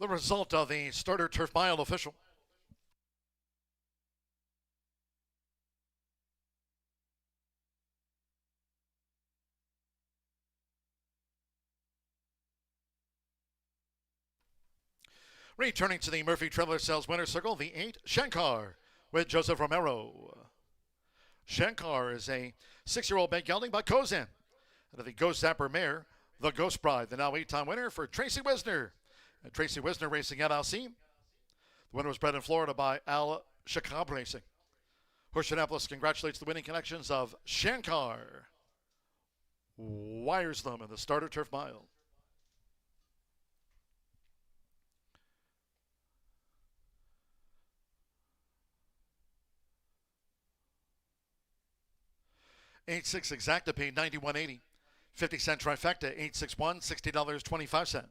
The result of the starter turf mile official. Returning to the Murphy Traveler Sales winner circle, the 8, Shankar, with Joseph Romero. Shankar is a 6-year-old big gelding by Kozan. And the Ghost Zapper mare, the Ghost Bride, the now 8-time winner for Tracy Wisner. And Tracy Wisner Racing LLC. The winner was bred in Florida by Al Shakab Racing. Horseshoe Indianapolis congratulates the winning connections of Shankar. Wires them in the starter turf mile. $8.6 exacta paid $91.80. 50-cent trifecta, $861, $60.25.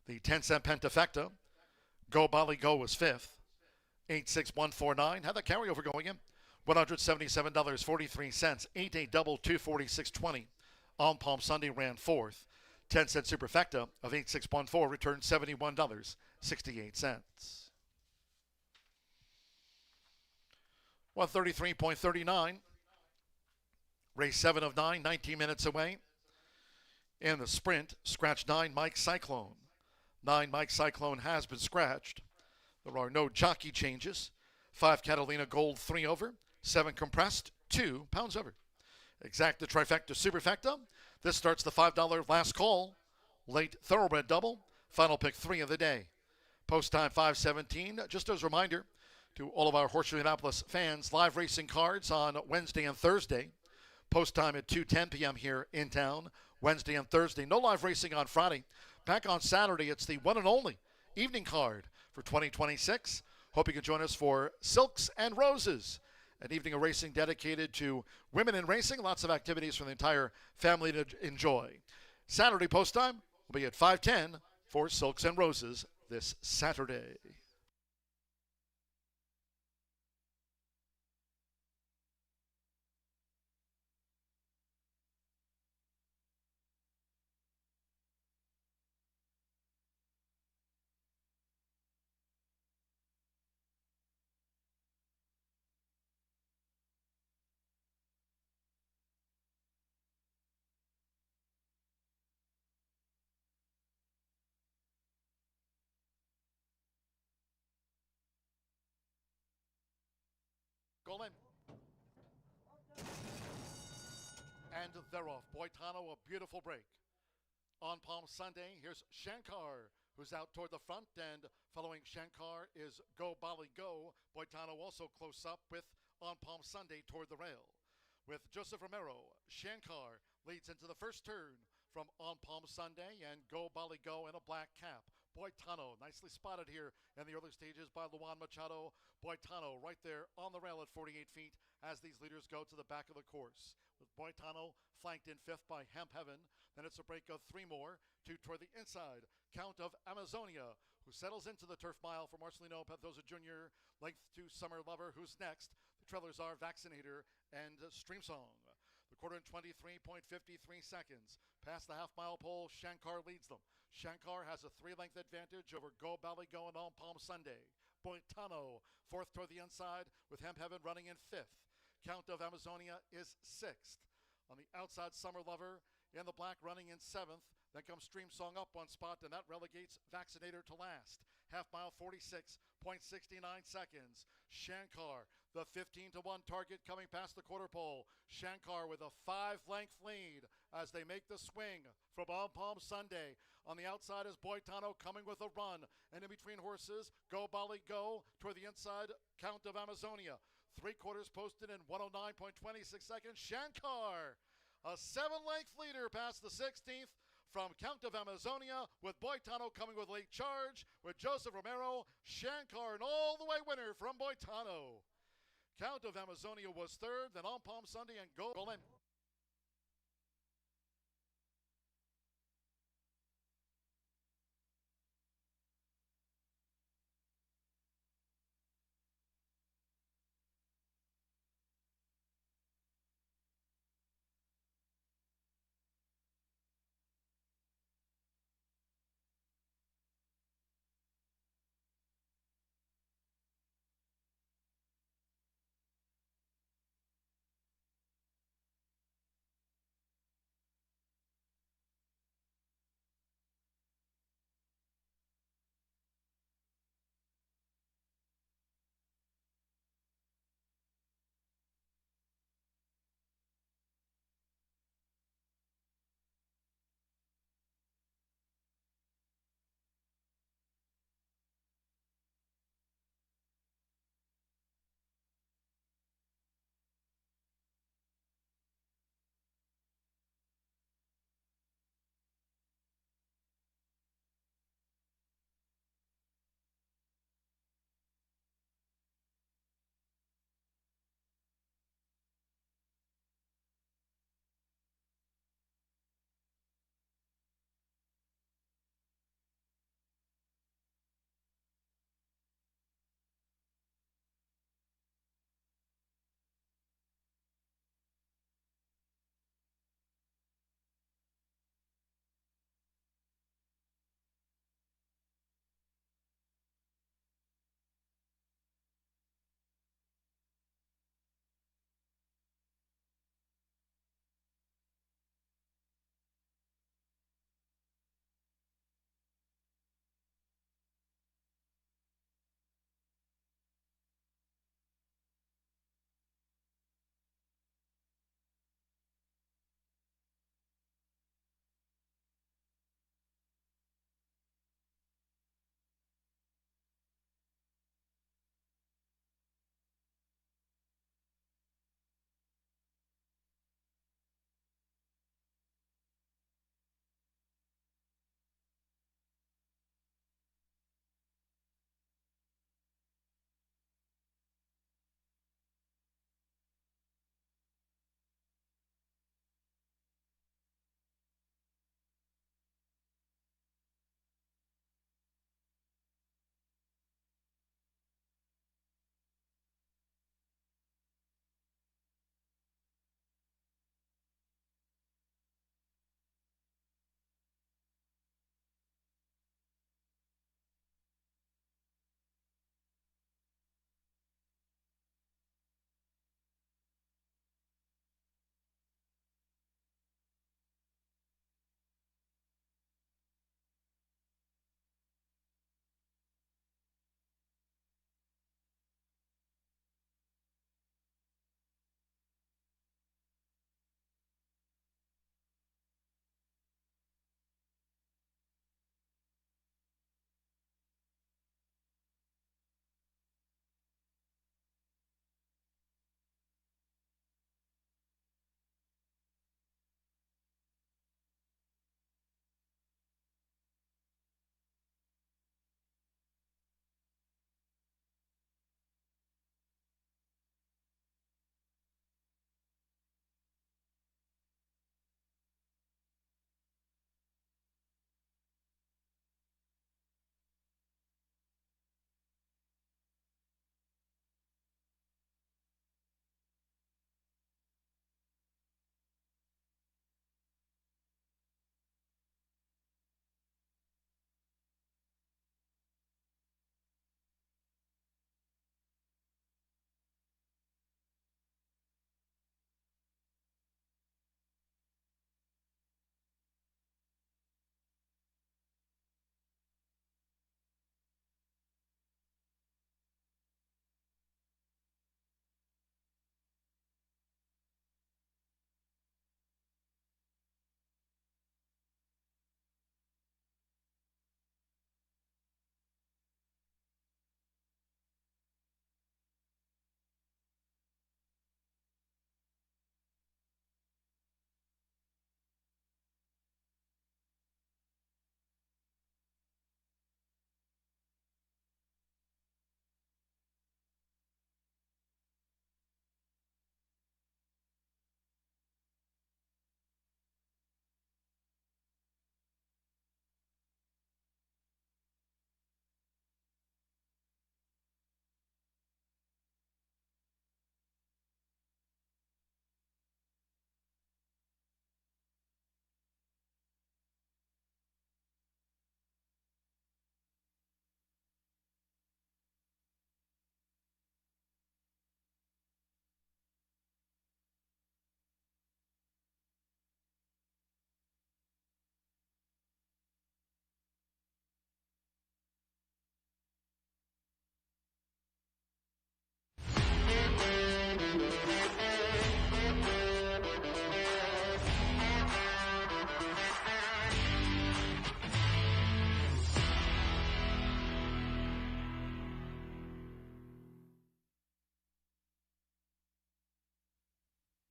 The 10-cent pentafecta, Go Bali Go was 5th. 86149. Had that carryover going in. $177.43. 8-8 double 246.20. On Palm Sunday ran 4th. 10-cent superfecta of 8614 returned $71.68. 133.39. Race 7 of 9, 19 minutes away. In the sprint, scratch 9, Mike Cyclone. 9, Mike Cyclone has been scratched. There are no jockey changes. 5, Catalina Gold, 3 over. 7, compressed, 2 pounds over. Exacta, trifecta, superfecta. This starts the $5 last call. Late thoroughbred double. Final pick 3 of the day. Post time 5:17. Just as a reminder to all of our Horseshoe Indianapolis fans, live racing cards on Wednesday and Thursday. Post time at 2:10 p.m. here in town, Wednesday and Thursday. No live racing on Friday. Back on Saturday, it's the one and only evening card for 2026. Hope you can join us for Silks and Roses, an evening of racing dedicated to women in racing. Lots of activities for the entire family to enjoy. Saturday post time will be at 5:10 for Silks and Roses this Saturday. Goal in. And they're off. Boitano, a beautiful break. On Palm Sunday, here's Shankar, who's out toward the front, and following Shankar is Go Bali Go. Boitano also close up with On Palm Sunday toward the rail. With Joseph Romero, Shankar leads into the first turn from On Palm Sunday, and Go Bali Go in a black cap. Boitano, nicely spotted here in the early stages by Luan Machado. Boitano right there on the rail at 48 feet as these leaders go to the back of the course. With Boitano flanked in 5th by Hemp Heaven. Then it's a break of 3 more. 2 toward the inside. Count of Amazonia, who settles into the turf mile for Marcelino Pedroza Jr. Length to Summer Lover, who's next. The trailers are Vaccinator and Stream Song. The quarter in 23.53 seconds. Past the half-mile pole, Shankar leads them. Shankar has a 3-length advantage over Go Bali Go and On Palm Sunday. Boitano, 4th toward the inside, with Hemp Heaven running in 5th. Count of Amazonia is 6th. On the outside, Summer Lover in the black running in 7th. Then comes Stream Song up 1 spot, and that relegates Vaccinator to last. Half mile, 46.69 seconds. Shankar, the 15-1 target coming past the quarter pole. Shankar with a 5-length lead as they make the swing from On Palm Sunday. On the outside is Boitano coming with a run. And in between horses, Go Bali Go toward the inside, Count of Amazonia. 3/4 posted in 109.26 seconds. Shankar, a 7-length leader past the 16th from Count of Amazonia, with Boitano coming with late charge, with Joseph Romero. Shankar, an all-the-way winner from Boitano. Count of Amazonia was 3rd, then On Palm Sunday and Go in.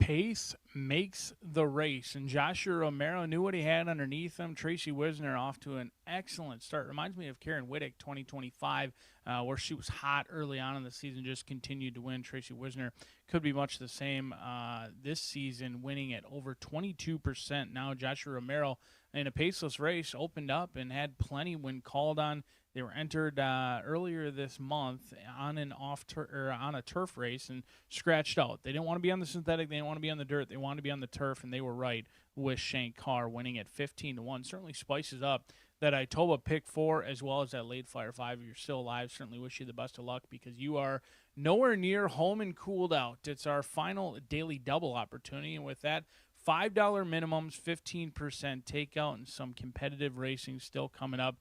pace makes the race, and Joshua Romero knew what he had underneath him. Tracy Wisner off to an excellent start. Reminds me of Karen Whittick 2025, where she was hot early on in the season, just continued to win. Tracy Wisner could be much the same this season, winning at over 22%. Now Joshua Romero, in a paceless race, opened up and had plenty when called on. They were entered earlier this month on on a turf race and scratched out. They didn't want to be on the synthetic. They didn't want to be on the dirt. They wanted to be on the turf, and they were right with Shank Carr winning at 15-1. Certainly spices up that Itoba pick 4 as well as that late flyer 5. If you're still alive, certainly wish you the best of luck because you are nowhere near home and cooled out. It's our final daily double opportunity, and with that, $5 minimums, 15% takeout, and some competitive racing still coming up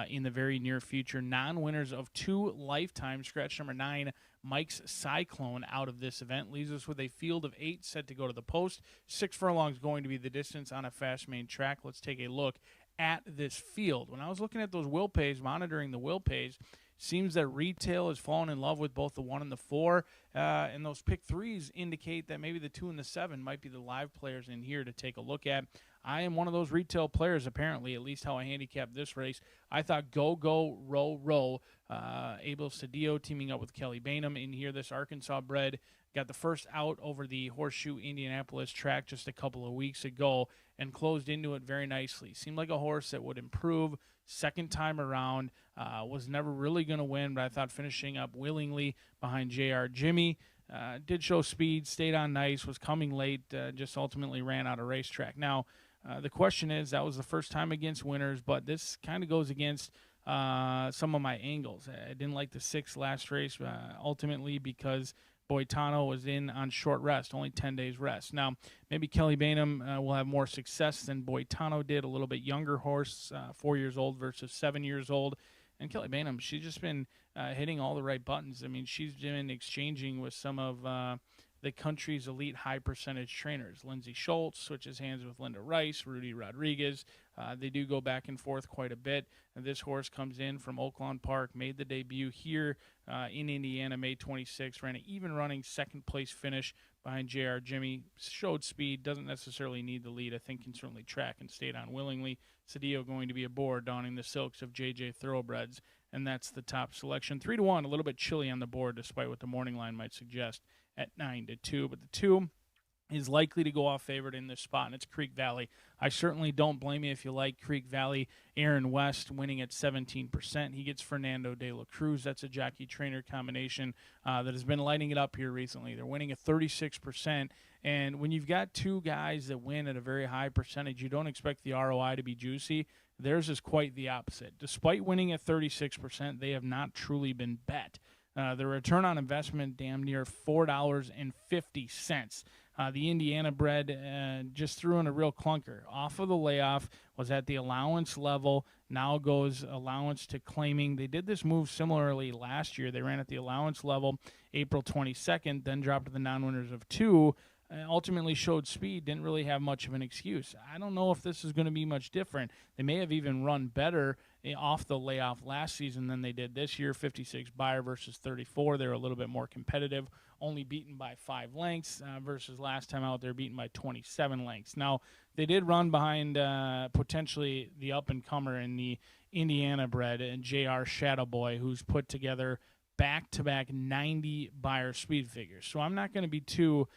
in the very near future. Non-winners of 2 lifetimes. Scratch number 9, Mike's Cyclone, out of this event. Leaves us with a field of 8 set to go to the post. 6 furlongs going to be the distance on a fast main track. Let's take a look at this field. When I was looking at those will pays, monitoring the will pays, seems that retail has fallen in love with both the 1 and the 4, and those pick 3s indicate that maybe the 2 and the 7 might be the live players in here to take a look at. I am one of those retail players, apparently, at least how I handicapped this race. I thought Go, Row, Row, Abel Cedillo teaming up with Kelly Bainham in here. This Arkansas bred got the first out over the Horseshoe Indianapolis track just a couple of weeks ago and closed into it very nicely. Seemed like a horse that would improve second time around. Was never really going to win, but I thought finishing up willingly behind J.R. Jimmy. Did show speed, stayed on nice, was coming late, just ultimately ran out of racetrack. Now, the question is, that was the first time against winners, but this kind of goes against some of my angles. I didn't like the 6 last race, ultimately because Boitano was in on short rest, only 10 days rest. Now, maybe Kelly Bainham will have more success than Boitano did, a little bit younger horse, 4 years old versus 7 years old. And Kelly Bainham, she's just been hitting all the right buttons. I mean, she's been exchanging with some of the country's elite high-percentage trainers. Lindsey Schultz switches hands with Linda Rice, Rudy Rodriguez. They do go back and forth quite a bit. And this horse comes in from Oaklawn Park, made the debut here in Indiana, May 26th, ran an even-running second-place finish behind J.R. Jimmy. Showed speed, doesn't necessarily need the lead. I think can certainly track and stayed on willingly. Cedillo going to be aboard, donning the silks of J.J. Thoroughbreds, and that's the top selection. 3-1, a little bit chilly on the board, despite what the morning line might suggest at 9-2. But the 2 is likely to go off favored in this spot, and it's Creek Valley. I certainly don't blame you if you like Creek Valley. Aaron West winning at 17%. He gets Fernando de la Cruz. That's a jockey-trainer combination that has been lighting it up here recently. They're winning at 36%, and when you've got 2 guys that win at a very high percentage, you don't expect the ROI to be juicy. Theirs is quite the opposite. Despite winning at 36%, they have not truly been bet. The return on investment damn near $4.50. The Indiana bred just threw in a real clunker. Off of the layoff, was at the allowance level, now goes allowance to claiming. They did this move similarly last year. They ran at the allowance level April 22nd, then dropped to the non-winners of 2. Ultimately showed speed, didn't really have much of an excuse. I don't know if this is going to be much different. They may have even run better off the layoff last season than they did this year. 56 buyer versus 34. They're a little bit more competitive, only beaten by 5 lengths versus last time out they're beaten by 27 lengths. Now, they did run behind potentially the up-and-comer in the Indiana bred and J.R. Shadowboy, who's put together back-to-back 90 buyer speed figures. So I'm not going to be too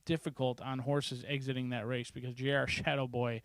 difficult on horses exiting that race because J.R. Shadowboy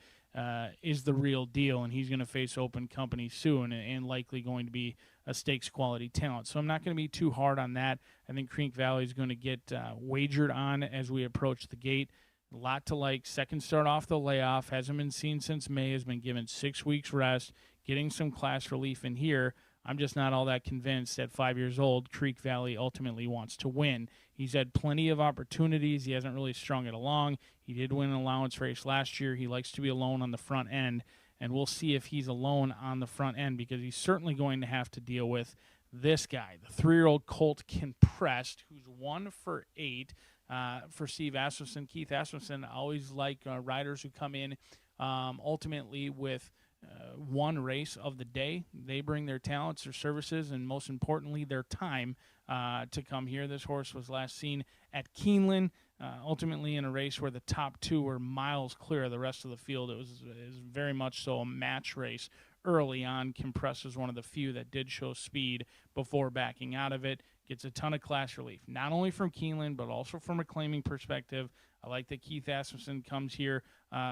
is the real deal, and he's going to face open company soon and likely going to be a stakes quality talent. So I'm not going to be too hard on that. I think Creek Valley is going to get wagered on as we approach the gate. A lot to like. Second start off the layoff. Hasn't been seen since May. Has been given 6 weeks rest. Getting some class relief in here. I'm just not all that convinced at 5 years old Creek Valley ultimately wants to win. He's had plenty of opportunities. He hasn't really strung it along. He did win an allowance race last year. He likes to be alone on the front end, and we'll see if he's alone on the front end because he's certainly going to have to deal with this guy, the 3-year-old Colt Compressed, who's 1 for 8 for Steve Asmussen. Keith Asmussen always like riders who come in ultimately with one race of the day. They bring their talents, their services, and most importantly, their time to come here. This horse was last seen at Keeneland ultimately in a race where the top two were miles clear of the rest of the field. It was very much so a match race early on. Compress was one of the few that did show speed before backing out of it. Gets a ton of class relief, not only from Keeneland, but also from a claiming perspective. I like that Keith Asmussen comes here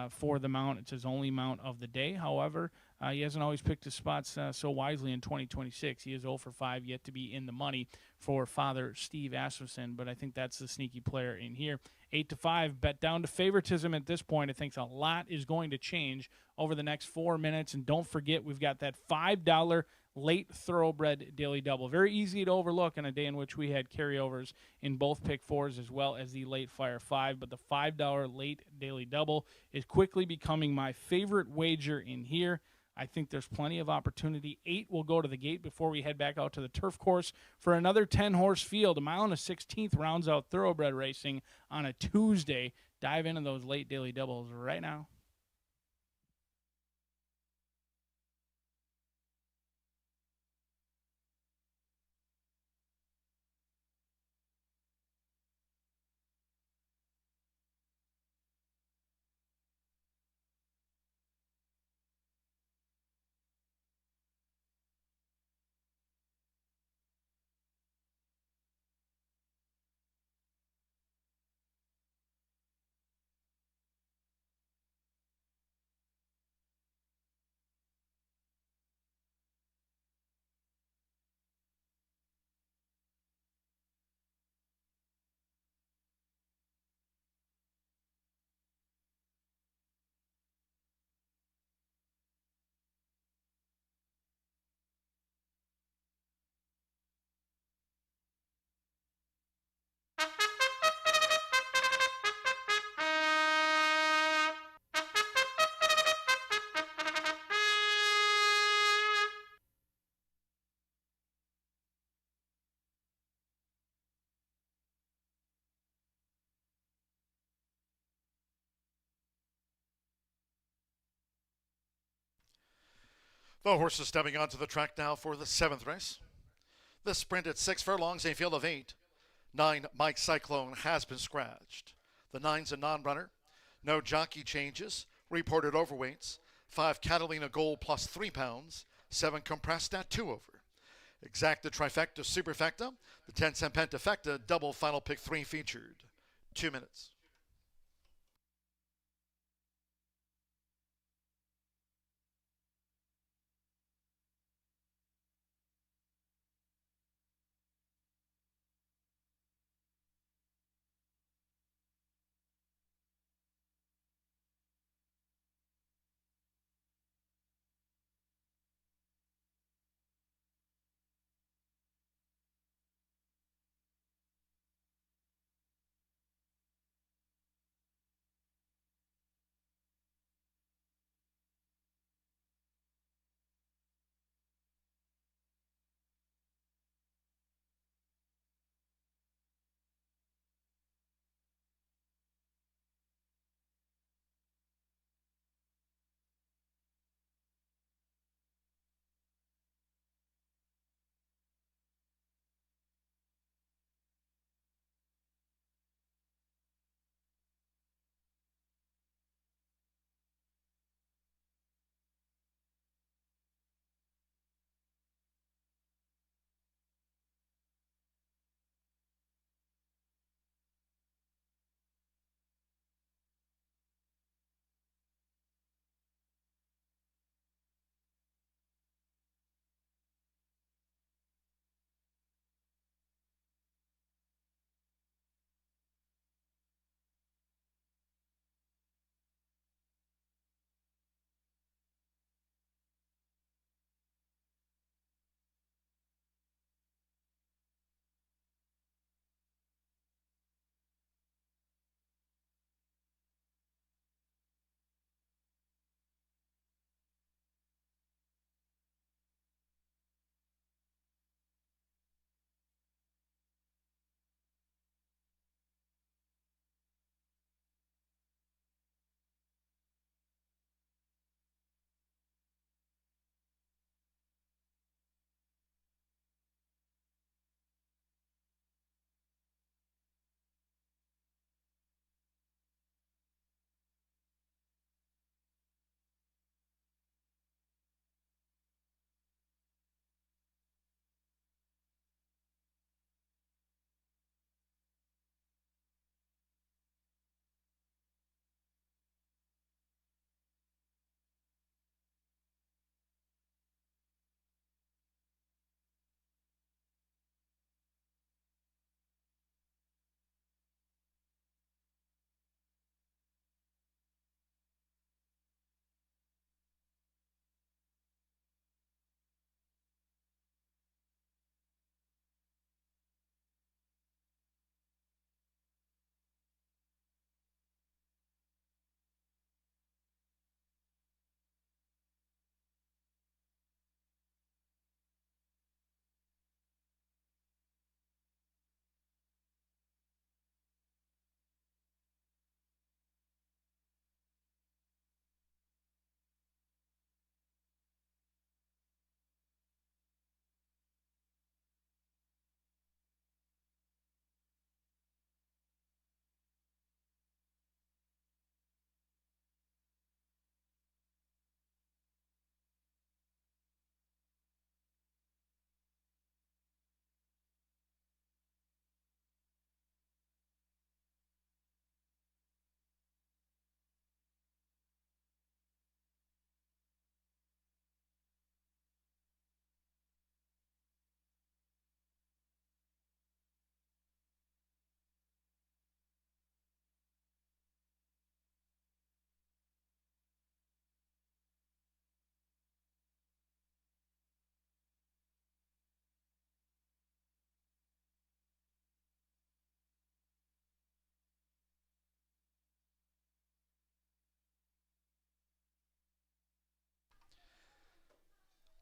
for the mount. It's his only mount of the day. However, he hasn't always picked his spots so wisely in 2026. He is 0 for 5, yet to be in the money for Father Steve Asmussen, but I think that's the sneaky player in here. 8 to 5, bet down to favoritism at this point. I think a lot is going to change over the next 4 minutes, and don't forget we've got that $5 late thoroughbred daily double. Very easy to overlook on a day in which we had carryovers in both pick fours as well as the late fire 5, but the $5 late daily double is quickly becoming my favorite wager in here. I think there's plenty of opportunity. 8 will go to the gate before we head back out to the turf course for another 10-horse field. 1.16 rounds out thoroughbred racing on a Tuesday. Dive into those late daily doubles right now. The horses stepping onto the track now for the 7th race. The sprint at 6 furlongs, a field of 8. 9, Mike Cyclone has been scratched. The 9's a non-runner. No jockey changes. Reported overweights. 5, Catalina Gold plus 3 pounds. 7, Compressed at 2 over. Exacta Trifecta Superfecta. The 10-cent Pentafecta double final pick 3 featured. 2 minutes.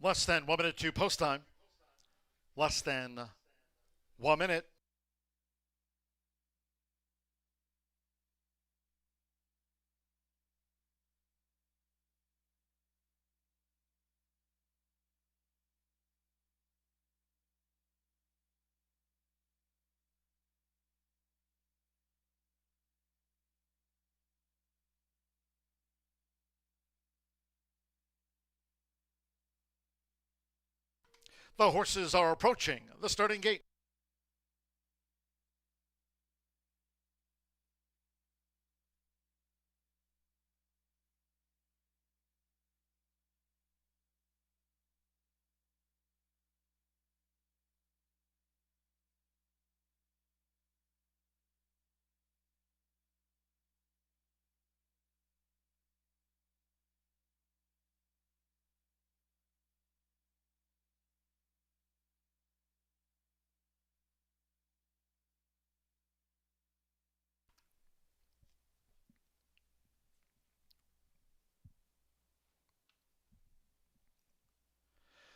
Less than 1 minute to post time. Less than 1 minute. The horses are approaching the starting gate.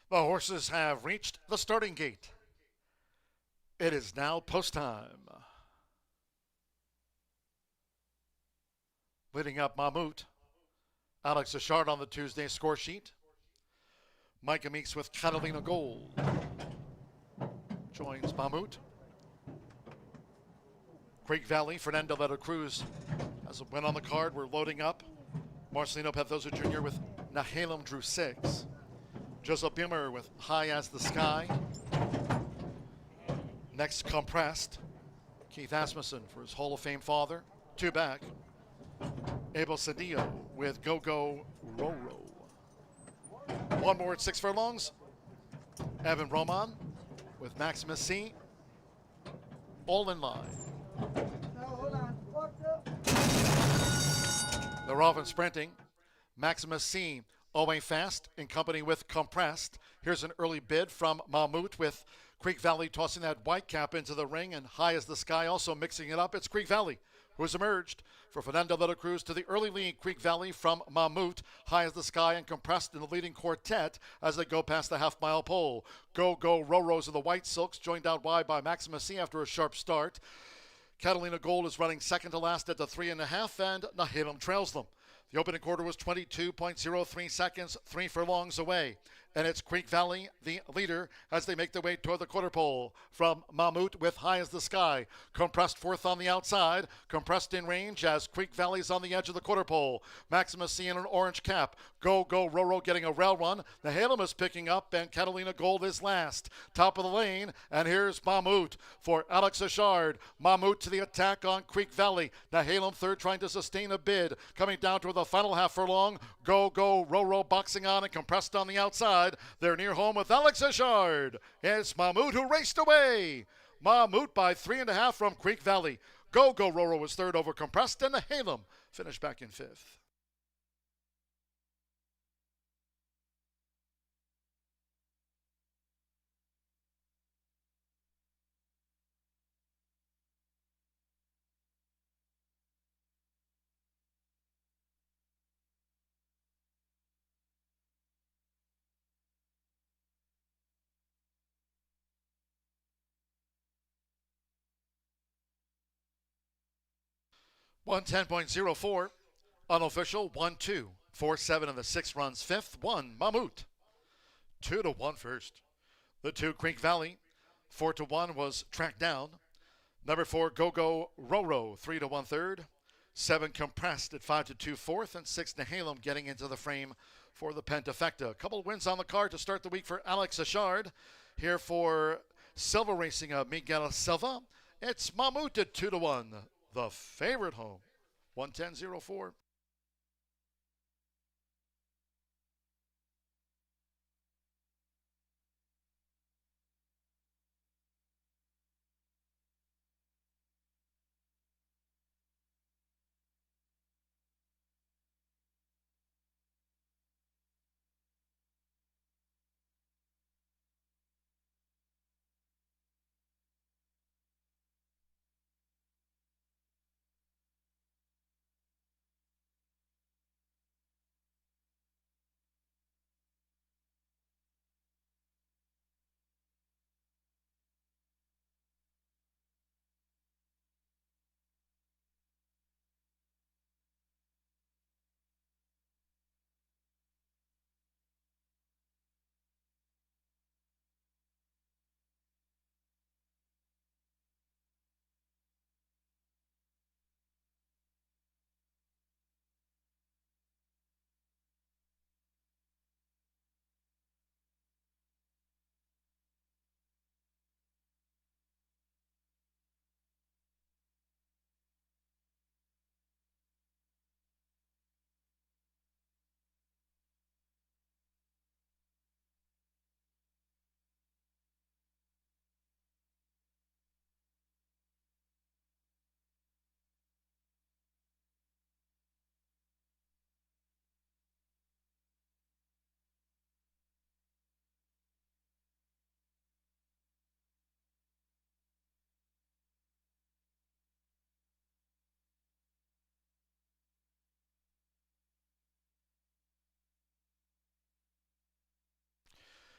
The horses have reached the starting gate. It is now post time. Leading up Mammut. Alex Achard on the Tuesday score sheet. Micah Meeks with Catalina Gold. Joins Mammut. Creek Valley, Fernando de la Cruz has a win on the card. We're loading up. Marcelino Pethosa Jr. with Nahalem drew 6. Joseph Beamer with High as the Sky. Next, Compressed. Keith Asmussen for his Hall of Fame father. 2 back. Abel Cedillo with Go Go Roro. 1 more at 6 furlongs. Evan Roman with Maximus C. All in line. They're off and sprinting. Maximus C. Away fast in company with Compressed. Here's an early bid from Mammut with Creek Valley tossing that white cap into the ring, and High as the Sky also mixing it up. It's Creek Valley who has emerged for Fernando de la Cruz to the early lead. Creek Valley from Mammut. High as the Sky and Compressed in the leading quartet as they go past the half-mile pole. Go Go Roros of the White Silks joined out wide by Maximus C after a sharp start. Catalina Gold is running second to last at the 3.5, and Nahalem trails them. The opening quarter was 22.03 seconds, 3 furlongs away. And it's Creek Valley, the leader, as they make their way toward the quarter pole. From Mammut with High as the Sky. Compressed fourth on the outside. Compressed in range as Creek Valley's on the edge of the quarter pole. Maximus C in an orange cap. Go Go Roro getting a rail run. Nahalem is picking up, and Catalina Gold is last. Top of the lane, and here's Mammut for Alex Achard. Mammut to the attack on Creek Valley. Nahalem third, trying to sustain a bid. Coming down toward the final half furlong. Go Go Roro boxing on and Compressed on the outside. They're near home with Alex Achard. It's Mammut who raced away. Mammut by 3.5 from Creek Valley. Go Go Roro was third over Compressed, and Nahalem finished back in 5th. One 10.04. Unofficial 1-2. 4-7 in the 6 runs 5th. 1 Mammut. 2-1 first. The 2 Creek Valley. 4-1 was tracked down. Number 4 Go Go Roro. 3-1 third. 7 Compressed at 5-2 fourth, and 6 Nahalem getting into the frame for the Pentafecta. A couple of wins on the card to start the week for Alex Achard. Here for Silva Racing of Miguel Silva. It's Mammut at 2-1. The favorite home. 110.04.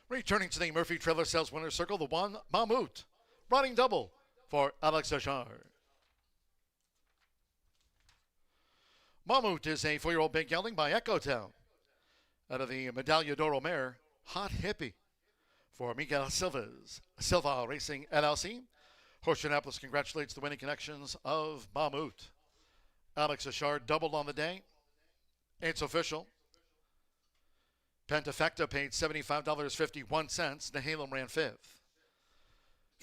Returning to the Murphy Trailer Sales Winner's Circle, the one, Mammut. Running double for Alex Achard. Mammut is a 4-year-old big gelding by Echo Town. Out of the Medaglia d'Oro mare, Hot Hippie for Miguel Silva Racing LLC. Horseshoe Indianapolis congratulates the winning connections of Mammut. Alex Achard doubled on the day. It's official. Pentafecta paid $75.51. Nehalem ran fifth.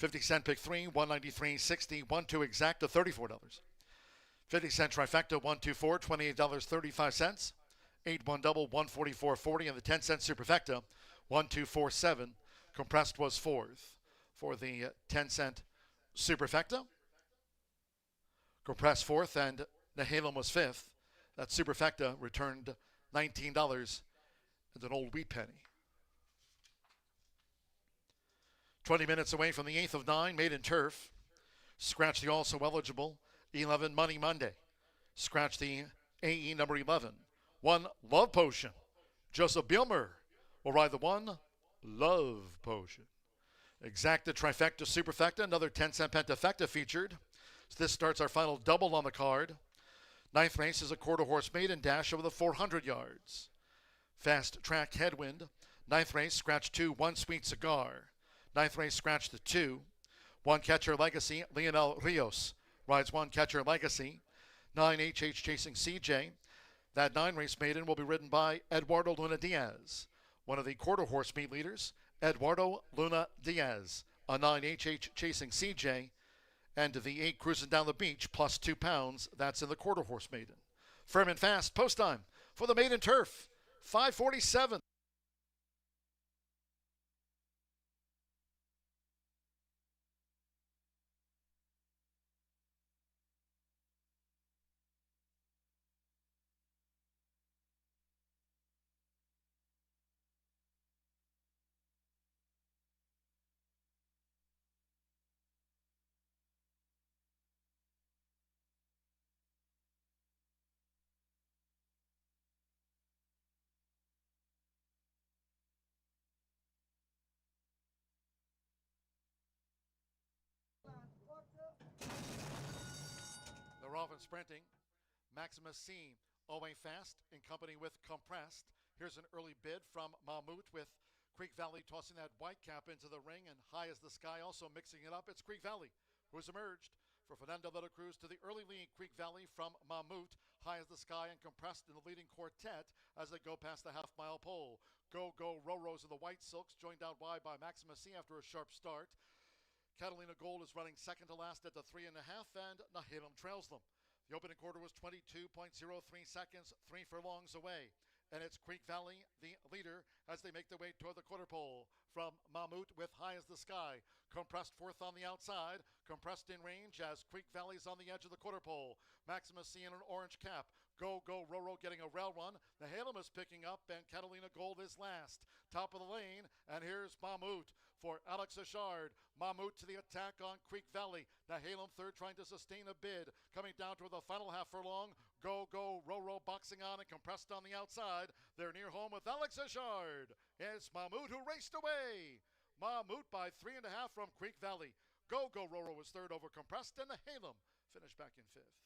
50-cent pick 3, $193.60. 1-2 exacta, $34. 50-cent trifecta, 1-2-4, $28.35. 8-1 double, $144.40. And the 10-cent superfecta, 1-2-4-7. Compressed was fourth for the 10-cent superfecta. Compressed fourth, and Nehalem was fifth. That superfecta returned $19 and an old wheat penny. 20 minutes away from the 8th of 9, Maiden Turf. Scratch the also eligible 11 Money Monday. Scratch the AE number 11. 1 Love Potion. Joseph Bilmer will ride the 1 Love Potion. Exacta trifecta superfecta, another 10-cent pentafecta featured. So this starts our final double on the card. 9th race is a quarter horse maiden dash over the 400 yards. Fast track headwind. 9th race, scratch 2, 1 Sweet Cigar. 9th race, scratch the 2. 1 Catcher Legacy, Leonel Rios rides 1 Catcher Legacy. 9 HH Chasing CJ. That 9 race maiden will be ridden by Eduardo Luna Diaz, one of the quarter horse meet leaders. Eduardo Luna Diaz, a 9 HH Chasing CJ, and the 8 Cruising Down the Beach plus 2 pounds. That's in the quarter horse maiden. Firm and fast, post time for the Maiden Turf, 5:47. They're off and sprinting. Maximus C. Away fast in company with Compressed. Here's an early bid from Mammut with Creek Valley tossing that white cap into the ring, and High as the Sky also mixing it up. It's Creek Valley who's emerged for Fernando Little Cruz to the early lead. Creek Valley from Mammut. High as the Sky and Compressed in the leading quartet as they go past the half-mile pole. Go Roro's in the white silks, joined out wide by Maximus C after a sharp start. Catalina Gold is running second to last at the 3.5, and Nehalem trails them. The opening quarter was 22.03 seconds, 3 furlongs away. And it's Creek Valley, the leader, as they make their way toward the quarter pole. From Mammut with High as the Sky. Compressed fourth on the outside. Compressed in range as Creek Valley's on the edge of the quarter pole. Maximus C in an orange cap. Go Roro getting a rail run. Nehalem is picking up, and Catalina Gold is last. Top of the lane, and here's Mammut for Alex Achard. Mammut to the attack on Creek Valley. Nehalem third, trying to sustain a bid. Coming down toward the final half furlong. Go Roro boxing on and Compressed on the outside. They're near home with Alex Achard. It's Mammut who raced away. Mammut by 3.5 from Creek Valley. Go Roro was third over Compressed, and Nehalem finished back in fifth.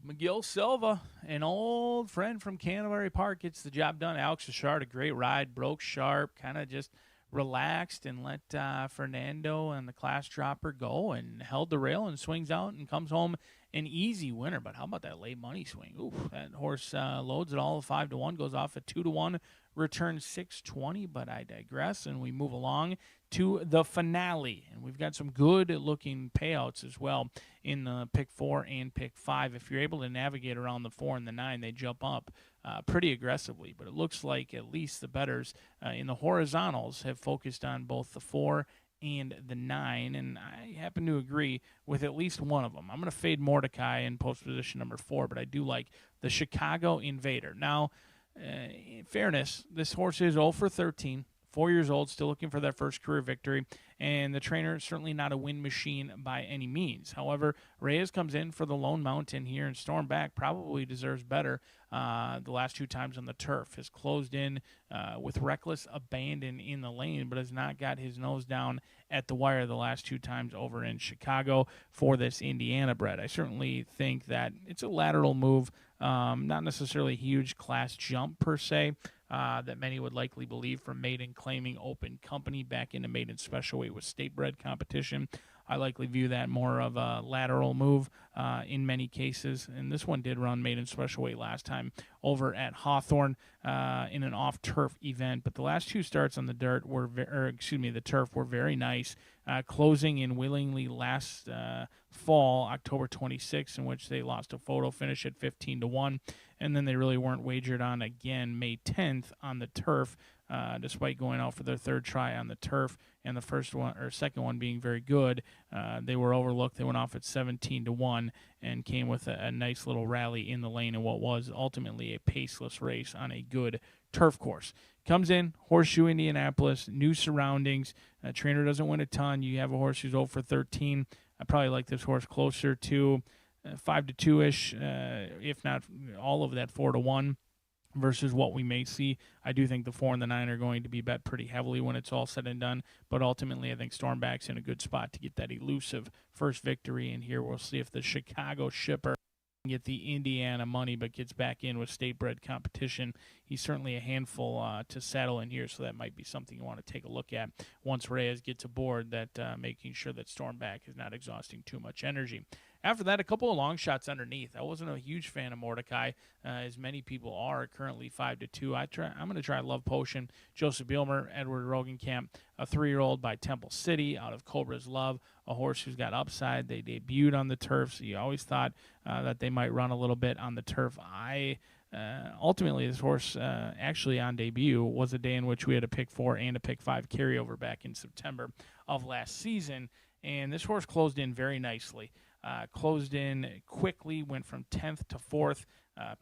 Miguel Silva, an old friend from Canterbury Park, gets the job done. Alex Richard, a great ride, broke sharp, kind of just relaxed and let Fernando and the class dropper go and held the rail and swings out and comes home an easy winner. But how about that late money swing? Ooh, that horse loads it all 5-1, goes off at 2-1, returns 620. But I digress, and we move along to the finale. And we've got some good-looking payouts as well in the pick 4 and pick 5. If you're able to navigate around the 4 and the 9, they jump up pretty aggressively. But it looks like at least the bettors in the horizontals have focused on both the 4 and the 9, and I happen to agree with at least one of them. I'm going to fade Mordecai in post position number 4, but I do like the Chicago Invader. Now, in fairness, this horse is 0 for 13. 4 years old, still looking for their first career victory, and the trainer is certainly not a win machine by any means. However, Reyes comes in for the Lone Mountain here, and Stormback probably deserves better the last 2 times on the turf. Has closed in with reckless abandon in the lane, but has not got his nose down at the wire the last 2 times over in Chicago for this Indiana bred. I certainly think that it's a lateral move, not necessarily a huge class jump per se, that many would likely believe from maiden claiming open company back into maiden special weight with state bred competition. I likely view that more of a lateral move in many cases. And this one did run maiden special weight last time over at Hawthorne in an off-turf event. But the last 2 starts on the the turf were very nice. Closing in willingly last fall, October 26th, in which they lost a photo finish at 15-1. And then they really weren't wagered on again May 10th on the turf, despite going out for their 3rd try on the turf and the second one being very good. They were overlooked. They went off at 17-1 and came with a nice little rally in the lane in what was ultimately a paceless race on a good turf course. Comes in, Horseshoe Indianapolis, new surroundings. Trainer doesn't win a ton. You have a horse who's 0 for 13. I probably like this horse closer to 5-2-ish, if not all of that 4-1 versus what we may see. I do think the 4 and the 9 are going to be bet pretty heavily when it's all said and done, but ultimately I think Stormback's in a good spot to get that elusive first victory, and here we'll see if the Chicago shipper can get the Indiana money but gets back in with state-bred competition. He's certainly a handful to saddle in here, so that might be something you want to take a look at once Reyes gets aboard, that making sure that Stormback is not exhausting too much energy. After that, a couple of long shots underneath. I wasn't a huge fan of Mordecai, as many people are, currently 5-2. I'm going to try Love Potion, Joseph Bielmer, Edward Rogenkamp, a 3-year-old by Temple City out of Cobra's Love, a horse who's got upside. They debuted on the turf, so you always thought that they might run a little bit on the turf. Ultimately, this horse actually on debut was a day in which we had a pick 4 and a pick 5 carryover back in September of last season, and this horse closed in very nicely. Closed in quickly, went from 10th to 4th,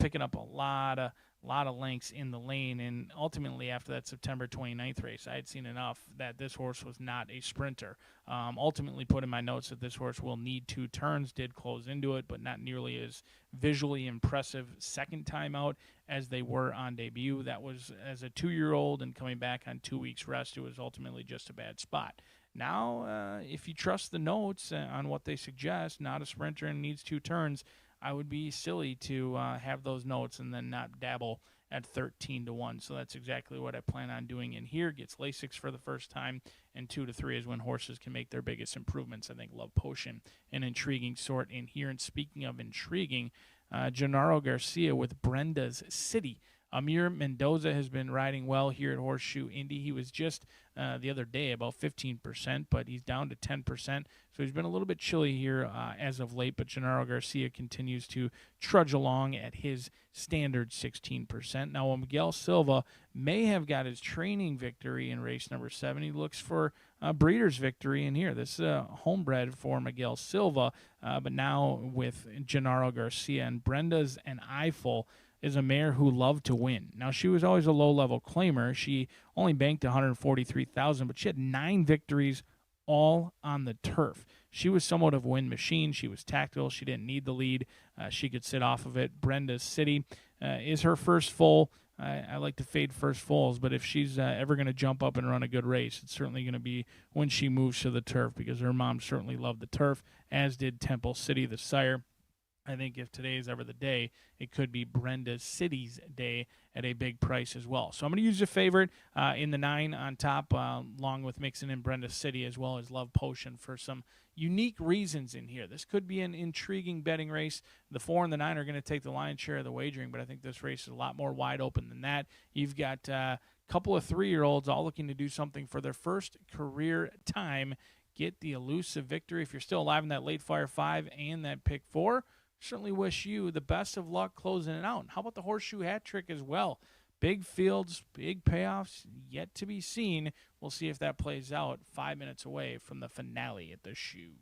picking up a lot of lengths in the lane. And ultimately, after that September 29th race, I had seen enough that this horse was not a sprinter. Ultimately put in my notes that this horse will need 2 turns, did close into it, but not nearly as visually impressive second time out as they were on debut. That was as a 2-year-old and coming back on 2 weeks rest. It was ultimately just a bad spot. Now, if you trust the notes on what they suggest, not a sprinter and needs 2 turns, I would be silly to have those notes and then not dabble at 13-1. So that's exactly what I plan on doing in here. Gets Lasix for the first time, and 2-3 is when horses can make their biggest improvements. I think Love Potion, an intriguing sort in here. And speaking of intriguing, Gennaro Garcia with Brenda's City. Amir Mendoza has been riding well here at Horseshoe Indy. He was just the other day about 15%, but he's down to 10%. So he's been a little bit chilly here as of late, but Gennaro Garcia continues to trudge along at his standard 16%. Now, while Miguel Silva may have got his training victory in race number 7, he looks for a breeder's victory in here. This is a homebred for Miguel Silva, but now with Gennaro Garcia and Brenda's and Eiffel is a mare who loved to win. Now, she was always a low-level claimer. She only banked $143,000, but she had 9 victories all on the turf. She was somewhat of a win machine. She was tactical. She didn't need the lead. She could sit off of it. Brenda's City is her first full. I like to fade first fulls, but if she's ever going to jump up and run a good race, it's certainly going to be when she moves to the turf, because her mom certainly loved the turf, as did Temple City, the sire. I think if today is ever the day, it could be Brenda City's day at a big price as well. So I'm going to use a favorite in the 9 on top, along with mixing in Brenda City as well as Love Potion for some unique reasons in here. This could be an intriguing betting race. The 4 and the 9 are going to take the lion's share of the wagering, but I think this race is a lot more wide open than that. You've got a couple of 3-year-olds all looking to do something for their first career time. Get the elusive victory. If you're still alive in that late Fire 5 and that pick 4, certainly wish you the best of luck closing it out. And how about the Horseshoe hat trick as well? Big fields, big payoffs, yet to be seen. We'll see if that plays out 5 minutes away from the finale at the Shoe.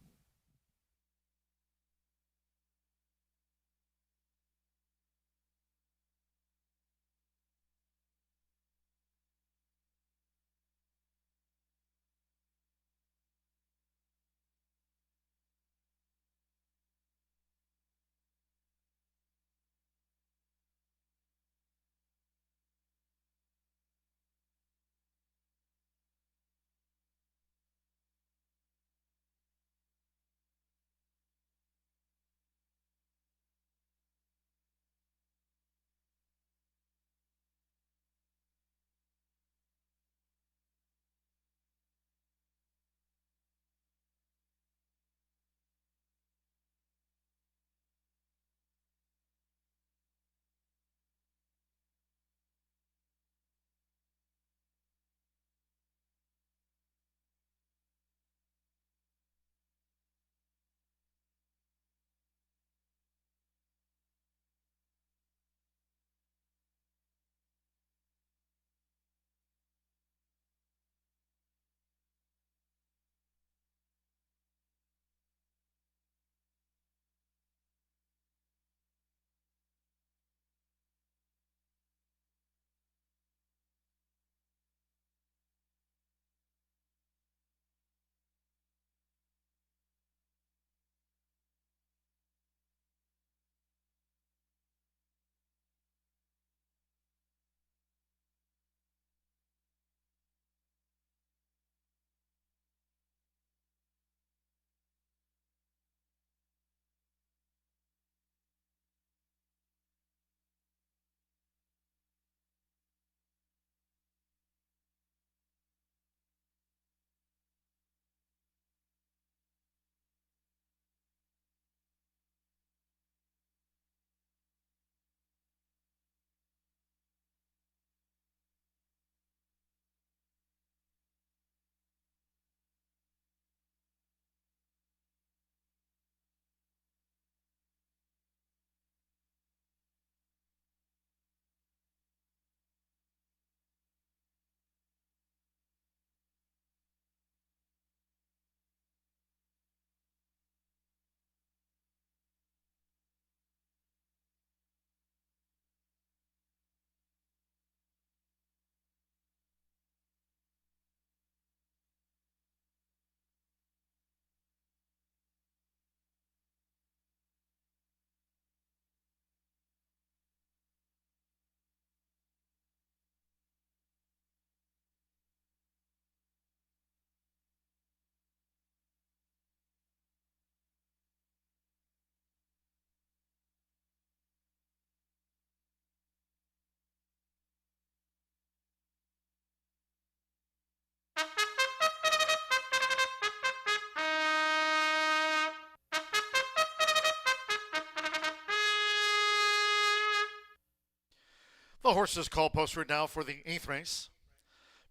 The horses call posted now for the 8th race.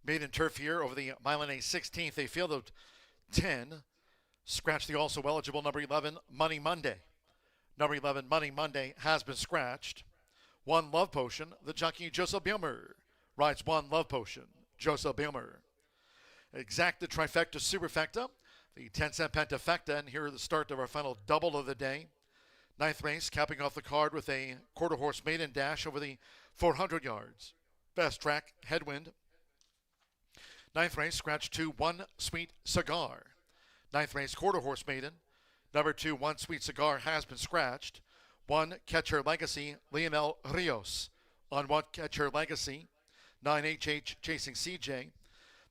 Maiden turf here over the mile and a 16th. A field of 10. Scratch the also eligible number 11, Money Monday. Number 11, Money Monday, has been scratched. 1 Love Potion, the jockey Joseph Bilmer. Rides 1 Love Potion, Joseph Bilmer. Exacta Trifecta Superfecta, the 10-cent Pentafecta, and here are the start of our final double of the day. 9th race, capping off the card with a quarter horse maiden dash over the 400 yards. Best track, Headwind. 9th race, scratch 2, 1 Sweet Cigar. 9th race, quarter horse maiden. Number 2, 1 Sweet Cigar, has been scratched. 1 Catcher Legacy, Leonel Rios. On 1 Catcher Legacy, 9 HH Chasing CJ.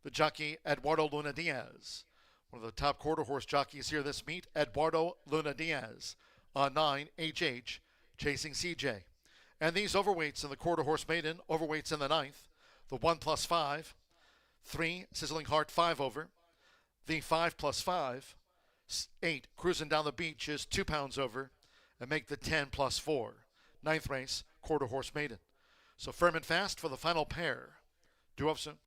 The jockey, Eduardo Luna Diaz. One of the top quarter horse jockeys here this meet, Eduardo Luna Diaz. On 9, HH, chasing CJ. And these overweights in the quarter horse maiden, overweights in the 9th. The 1+5, 3, Sizzling Heart 5 over. The 5+5, 8, Cruising Down the Beach is 2 pounds over. And make the 10+4. 9th race, quarter horse maiden. So firm and fast for the final pair. Due up soon.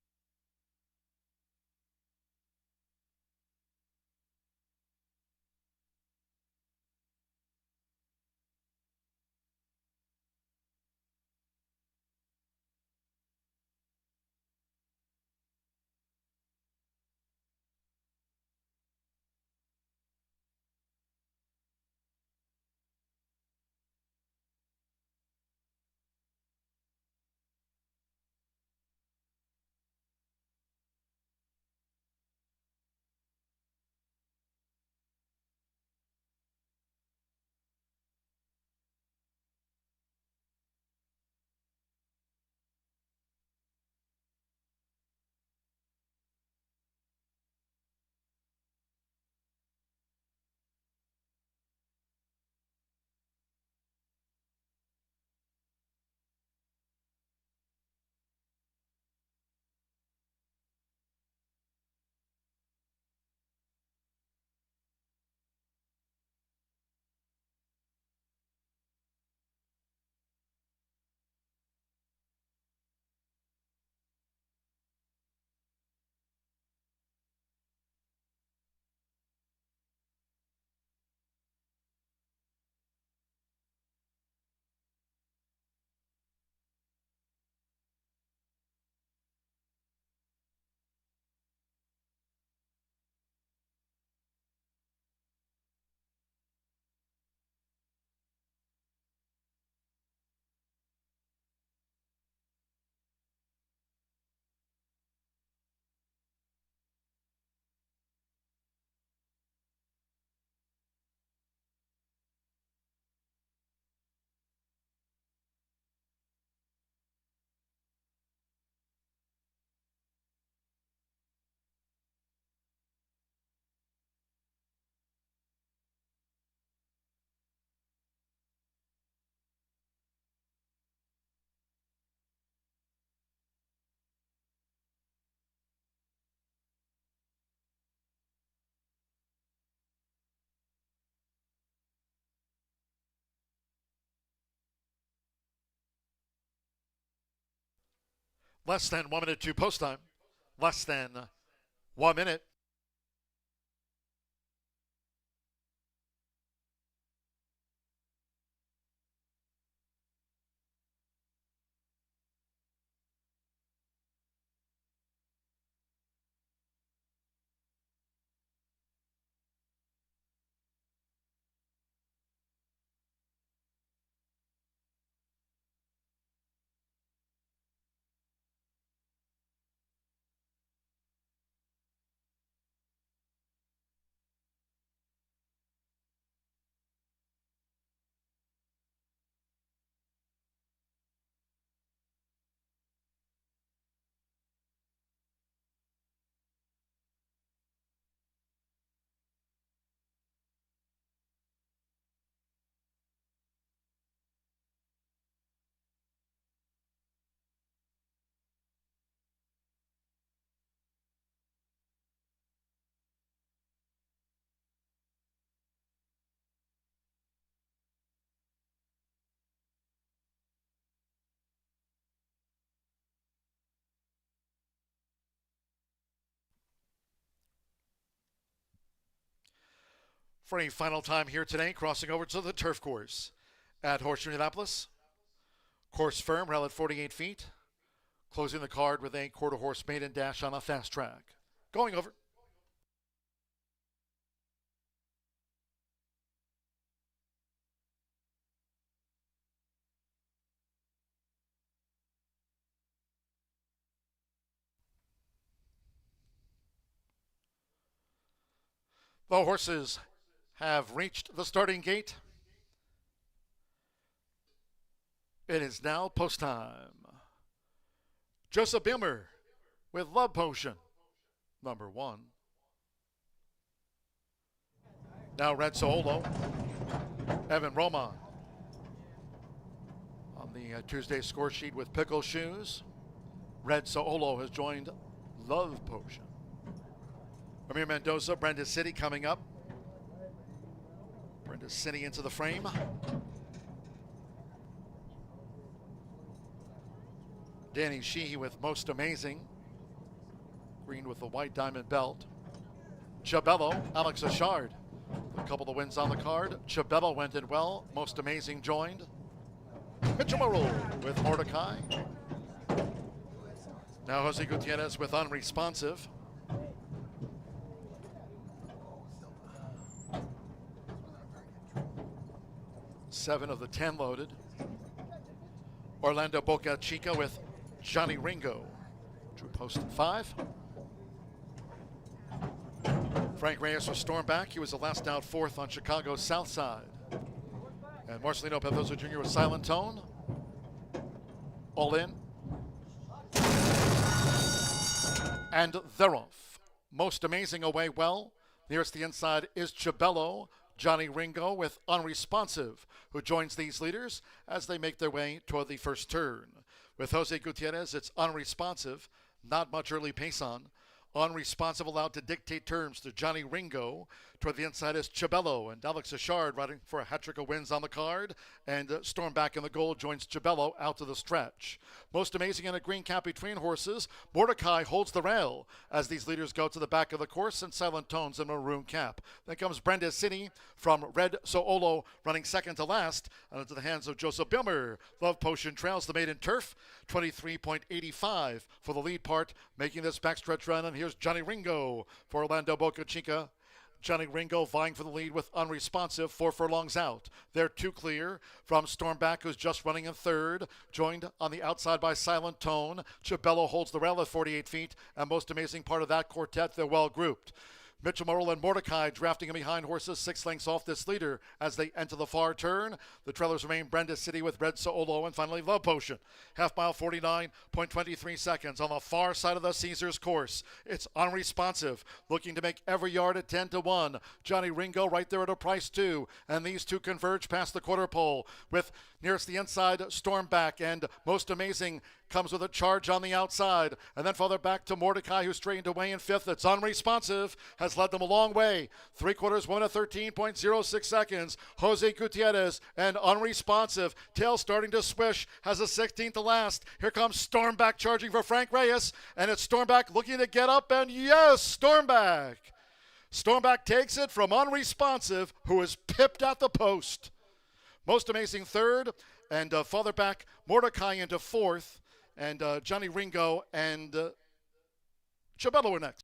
Less than 1 minute to post time. Less than 1 minute. For a final time here today, crossing over to the turf course at Horseshoe Indianapolis. Course firm, rail at 48 feet. Closing the card with a quarter horse maiden dash on a fast track. Going over. The horses have reached the starting gate. It is now post time. Joseph Bimmer with Love Potion, number 1. Now Red Solo. Evan Roman on the Tuesday score sheet with Pickle Shoes. Red Soolo has joined Love Potion. Ramir Mendoza, Brenda City coming up. Brenda City into the frame. Danny Sheehy with Most Amazing. Green with the white diamond belt. Chabello, Alex Achard. A couple of wins on the card. Chabello went in well. Most Amazing joined. Mitchell Marole with Mordecai. Now Jose Gutierrez with Unresponsive. Seven of the 10 loaded. Orlando Boca Chica with Johnny Ringo. Drew posted 5. Frank Reyes was Stormback. He was the last out 4th on Chicago's South Side. And Marcelino Pedroza Jr. was Silent Tone. All in. And they're off. Most Amazing away well. Nearest the inside is Chabello. Johnny Ringo with Unresponsive, who joins these leaders as they make their way toward the first turn. With Jose Gutierrez, it's Unresponsive, not much early pace on. Unresponsive allowed to dictate terms to Johnny Ringo. Toward the inside is Chabello and Alex Achard riding for a hat-trick of wins on the card. And Stormback in the goal joins Chabello out to the stretch. Most Amazing in a green cap between horses. Mordecai holds the rail as these leaders go to the back of the course, and Silent Tones in a maroon cap. Then comes Brenda City from Red Soolo running second to last. And into the hands of Joseph Bilmer. Love Potion trails the maiden turf. 23.85 for the lead part, making this backstretch run. And here's Johnny Ringo for Orlando Boca Chica. Johnny Ringo vying for the lead with Unresponsive, 4 furlongs out. They're 2 clear from Stormback, who's just running in third, joined on the outside by Silent Tone. Chabello holds the rail at 48 feet, and Most Amazing part of that quartet. They're well grouped. Mitchell Morrill and Mordecai drafting in behind horses 6 lengths off this leader as they enter the far turn. The trailers remain Brenda City with Red Soolo and finally Love Potion. Half mile 49.23 seconds on the far side of the Caesars course. It's Unresponsive, looking to make every yard at 10-1. Johnny Ringo right there at a price 2. And these two converge past the quarter pole with nearest the inside Stormback, and Most Amazing comes with a charge on the outside. And then farther back to Mordecai, who's straightened away in 5th. It's Unresponsive, has led them a long way. 3/4 won at 13.06 seconds. Jose Gutierrez and Unresponsive. Tail starting to swish, has a 16th to last. Here comes Stormback charging for Frank Reyes, and it's Stormback looking to get up, and yes, Stormback. Stormback takes it from Unresponsive, who is pipped at the post. Most Amazing third, and farther back, Mordecai into 4th, and Johnny Ringo and Chabello were next.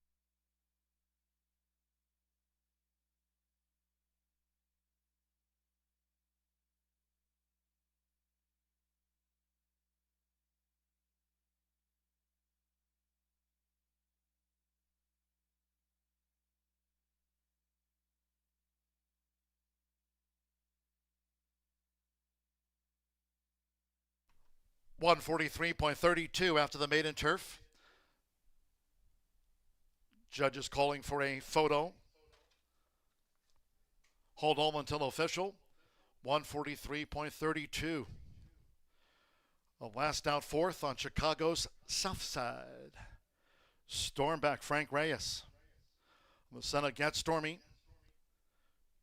.143.32 after the maiden turf. Judges calling for a photo. Hold on until official. 143.32. The last out 4th on Chicago's South Side. Stormback Frank Reyes. The Senate gets Stormy.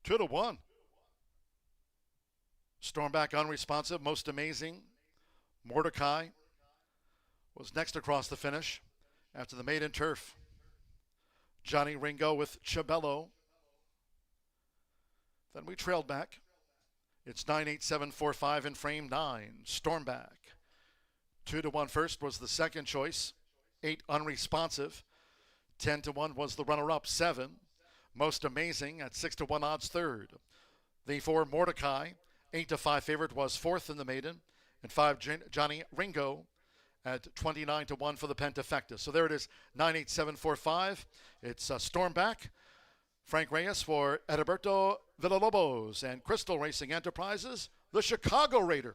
2-1. Stormback Unresponsive, Most Amazing. Mordecai was next across the finish after the maiden turf. Johnny Ringo with Chabello. Then we trailed back. It's 9.8745 in frame 9. Stormback. 2-1 first was the second choice. 8 Unresponsive. 10-1 was the runner-up. 7. Most Amazing at 6-1 odds third. The 4 Mordecai. 8-5 favorite was 4th in the maiden. And 5 Johnny Ringo at 29-1 for the Pentafecta. So there it is, 9.8745. It's Stormback, Frank Reyes for Edilberto Villalobos, and Crystal Racing Enterprises, the Chicago Raider.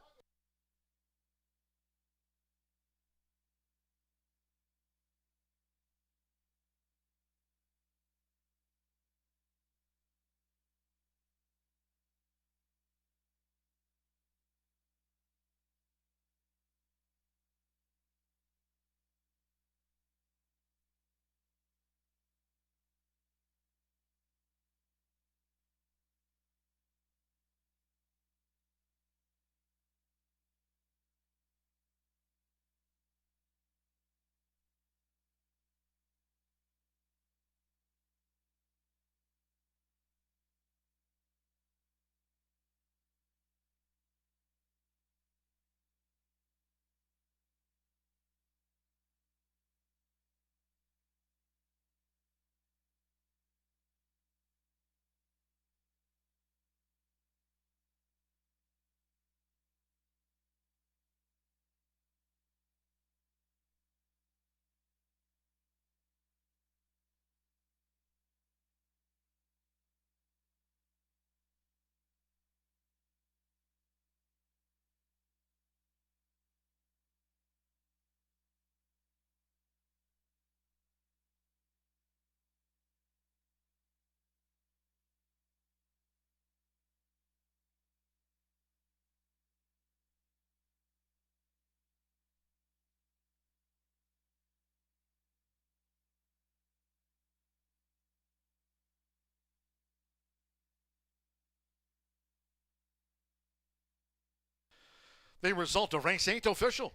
The result of race 8 official.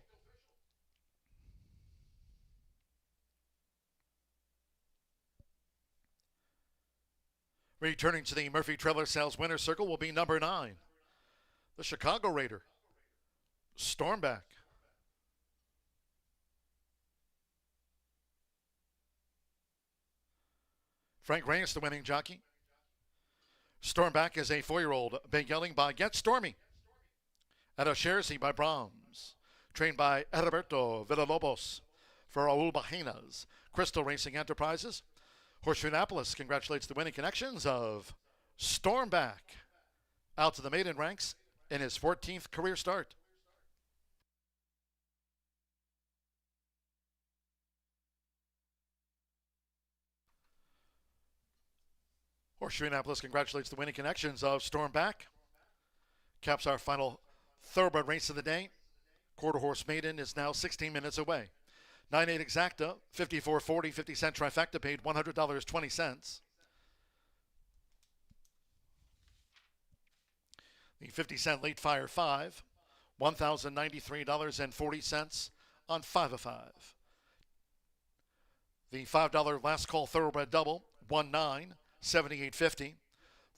Returning to the Murphy Trailer Sales winner's circle will be number 9, the Chicago Raider, Stormback. Frank Reyes, the winning jockey. Stormback is a 4-year-old, big yelling by Get Stormy. At a Jersey by Brahms, trained by Heriberto Villalobos for Raul Bajenas. Crystal Racing Enterprises. Horseshoe Indianapolis congratulates the winning connections of Stormback, out to the maiden ranks in his 14th career start. Horseshoe Indianapolis congratulates the winning connections of Stormback. Caps our final thoroughbred race of the day. Quarter horse maiden is now 16 minutes away. 9-8 exacta, 54.40, 50-cent trifecta paid $100.20. The 50-cent late fire 5, $1,093.40 on 5 of 5. The $5 last call thoroughbred double, 1-9, 78.50.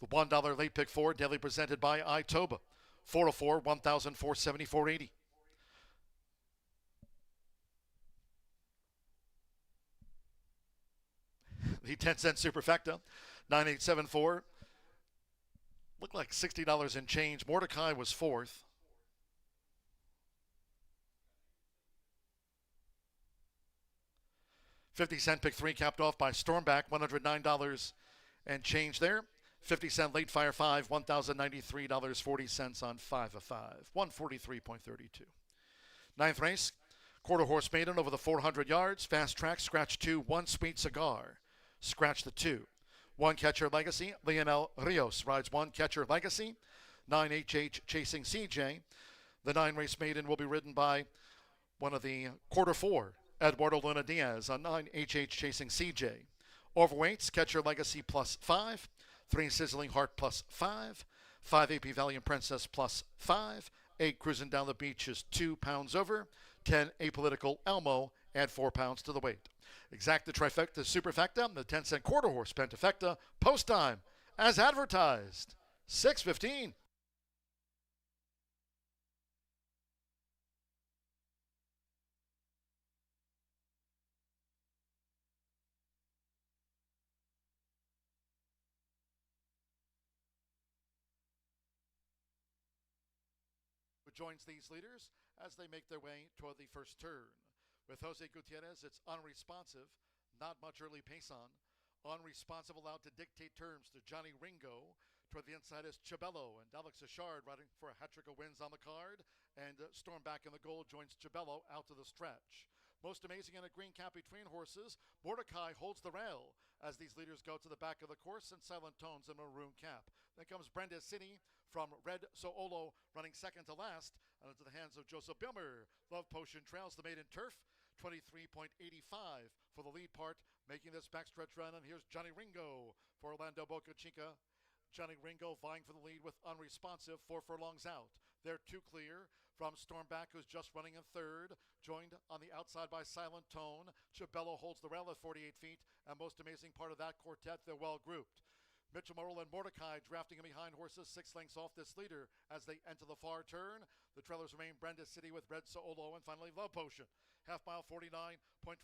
The $1 late pick 4, daily presented by Itoba, 404, 1,474.80. The 10-cent superfecta, 9874. Looked like $60 in change. Mordecai was 4th. $50 pick 3 capped off by Stormback, $109 and change there. 50-cent late fire 5, $1,093.40 on 5 of 5. 143.32. Ninth race, quarter horse maiden over the 400 yards. Fast track, scratch 2, 1 sweet cigar. Scratch the 2. 1 catcher legacy. Lionel Rios rides 1 catcher legacy. 9 HH chasing CJ. The 9 race maiden will be ridden by one of the quarter 4, Eduardo Luna Diaz on 9 HH chasing CJ. Overweights, catcher legacy plus 5. 3 sizzling heart plus 5. 5 AP Valiant Princess plus 5. 8 cruising down the beach is 2 pounds over. 10 apolitical Elmo, add 4 pounds to the weight. Exacta trifecta superfecta, the 10-cent quarter horse pentafecta, post time as advertised, 6:15. Joins these leaders as they make their way toward the first turn. With Jose Gutierrez, it's unresponsive, not much early pace on. Unresponsive, allowed to dictate terms to Johnny Ringo. Toward the inside is Chabello and Alex Achard riding for a hat trick of wins on the card. And Stormback in the goal joins Chabello out to the stretch. Most amazing in a green cap between horses. Mordecai holds the rail as these leaders go to the back of the course in silent tones in maroon cap. Then comes Brenda City from Red Soolo running second to last into the hands of Joseph Bilmer. Love Potion trails the maiden turf. 23.85 for the lead part, making this backstretch run. And here's Johnny Ringo for Orlando Boca Chica. Johnny Ringo vying for the lead with unresponsive, 4 furlongs out. They're 2 clear from Stormback, who's just running in third, joined on the outside by Silent Tone. Chabello holds the rail at 48 feet, and most amazing part of that quartet, they're well grouped. Mitchell Morrill and Mordecai drafting in behind horses 6 lengths off this leader as they enter the far turn. The trailers remain Brenda City with Red Soolo and finally Love Potion. Half mile 49.23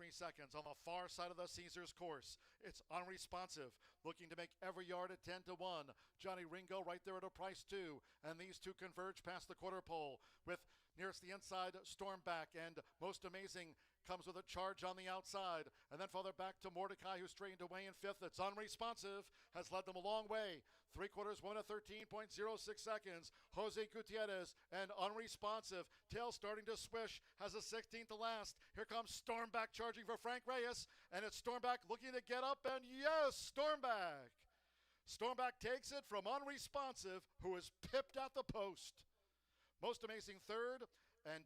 seconds on the far side of the Caesars course. It's unresponsive, looking to make every yard at 10 to 1. Johnny Ringo right there at a price 2, and these two converge past the quarter pole with nearest the inside Stormback, and most amazing comes with a charge on the outside, and then further back to Mordecai, who's straightened away in 5th. It's unresponsive, has led them a long way. 3/4 1 at 13.06 seconds. Jose Gutierrez and unresponsive. Tail starting to swish, has a 16th to last. Here comes Stormback charging for Frank Reyes, and it's Stormback looking to get up, and yes, Stormback. Stormback takes it from unresponsive, who is pipped at the post. Most amazing third, and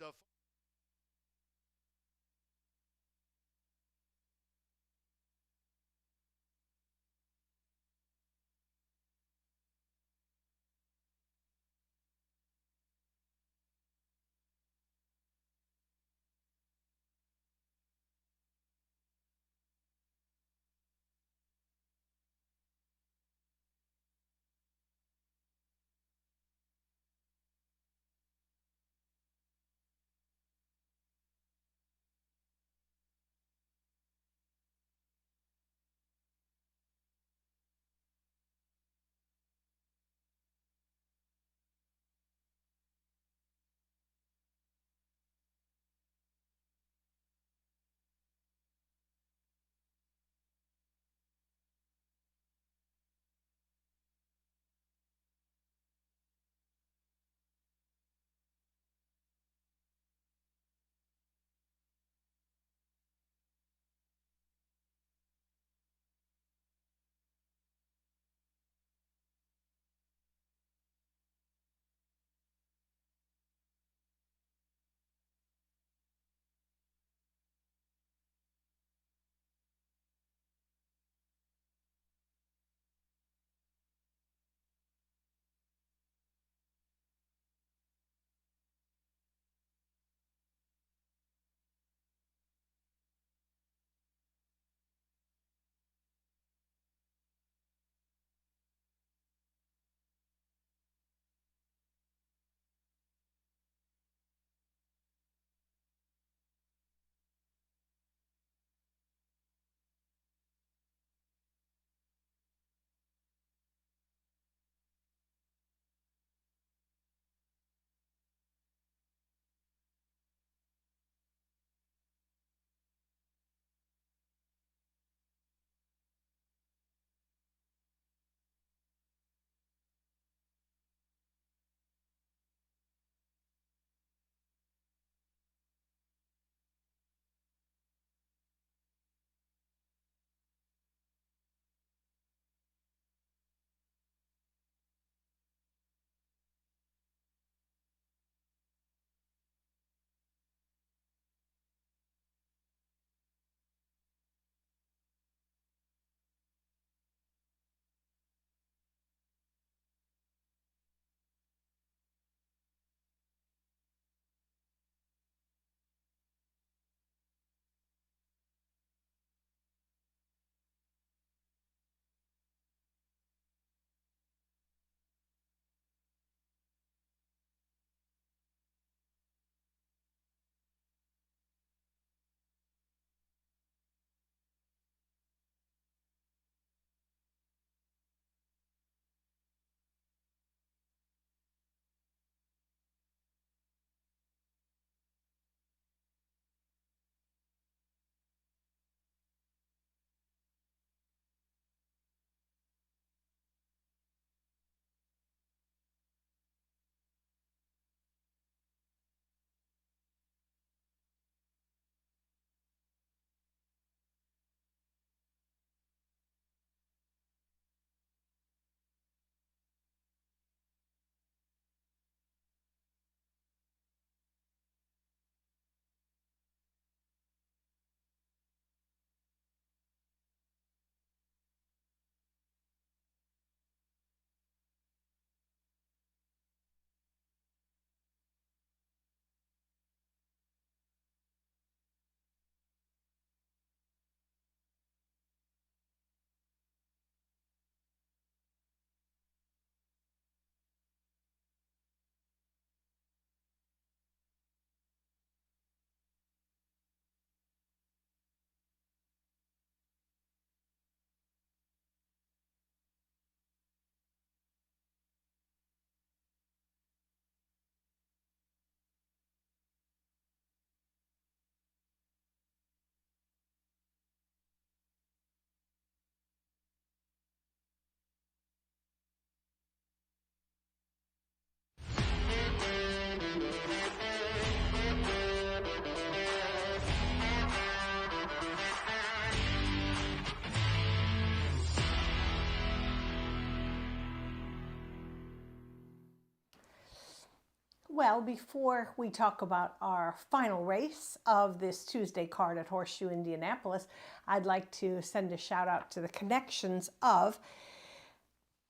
Well, before we talk about our final race of this Tuesday card at Horseshoe Indianapolis, I'd like to send a shout out to the connections of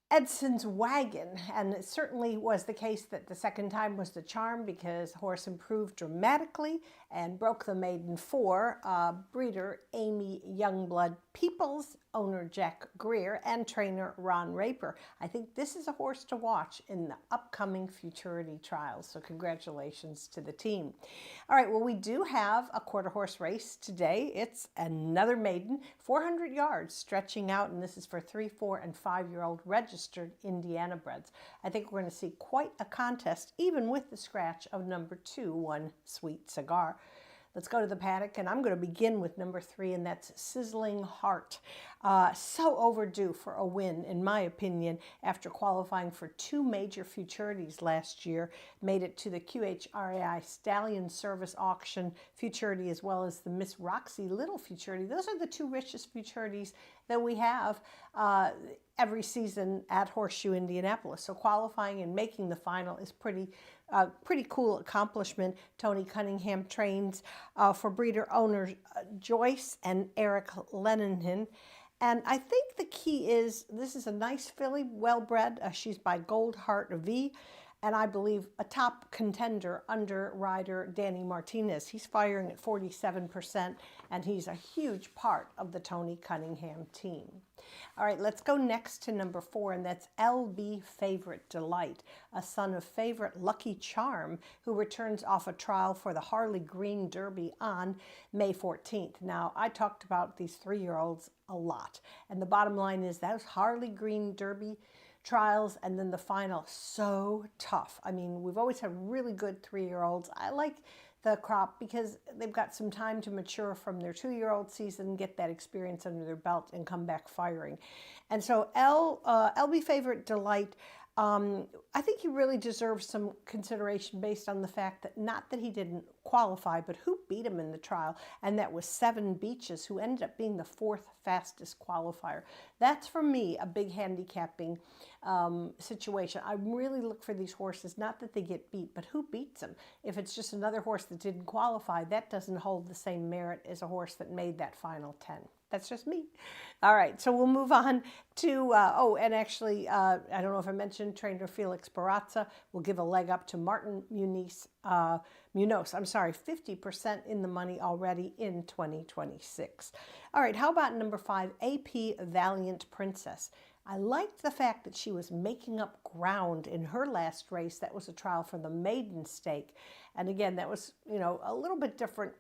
Edson's Wagon, and it certainly was the case that the second time was the charm because the horse improved dramatically and broke the maiden for breeder Amy Youngblood Peoples, owner Jack Greer, and trainer Ron Raper. I think this is a horse to watch in the upcoming Futurity trials, so congratulations to the team. All right, well, we do have a quarter horse race today. It's another maiden, 400 yards, stretching out, and this is for 3, 4, and 5-year-old registered Indiana breds. I think we're going to see quite a contest, even with the scratch of number 2, One Sweet Cigar. Let's go to the paddock, and I'm going to begin with number 3, and that's Sizzling Heart. So overdue for a win, in my opinion, after qualifying for 2 major futurities last year. Made it to the QHRAI Stallion Service Auction futurity, as well as the Miss Roxy Little futurity. Those are the 2 richest futurities that we have every season at Horseshoe Indianapolis. So qualifying and making the final is pretty cool accomplishment. Tony Cunningham trains for breeder owners Joyce and Eric Lennon. And I think the key is, this is a nice filly, well-bred. She's by Gold Heart V, and I believe a top contender under rider Danny Martinez. He's firing at 47%, and he's a huge part of the Tony Cunningham team. All right, let's go next to number 4, and that's LB Favorite Delight, a son of favorite Lucky Charm, who returns off a trial for the Harley Green Derby on May 14th. Now, I talked about these 3-year-olds a lot, and the bottom line is those Harley Green Derby trials and then the final, so tough. I mean, we've always had really good 3-year-olds. I like the crop because they've got some time to mature from their 2-year-old season, get that experience under their belt, and come back firing. And so LB Favorite Delight, I think he really deserves some consideration based on the fact that, not that he didn't qualify, but who beat him in the trial, and that was 7 Beaches, who ended up being the 4th fastest qualifier. That's, for me, a big handicapping situation. I really look for these horses, not that they get beat, but who beats them. If it's just another horse that didn't qualify, that doesn't hold the same merit as a horse that made that final 10. That's just me. All right, so we'll move on to, and actually, I don't know if I mentioned, trainer Felix Barraza will give a leg up to Martin Munoz, 50% in the money already in 2026. All right, how about number 5, AP Valiant Princess? I liked the fact that she was making up ground in her last race. That was a trial for the maiden stake. And again, that was, a little bit different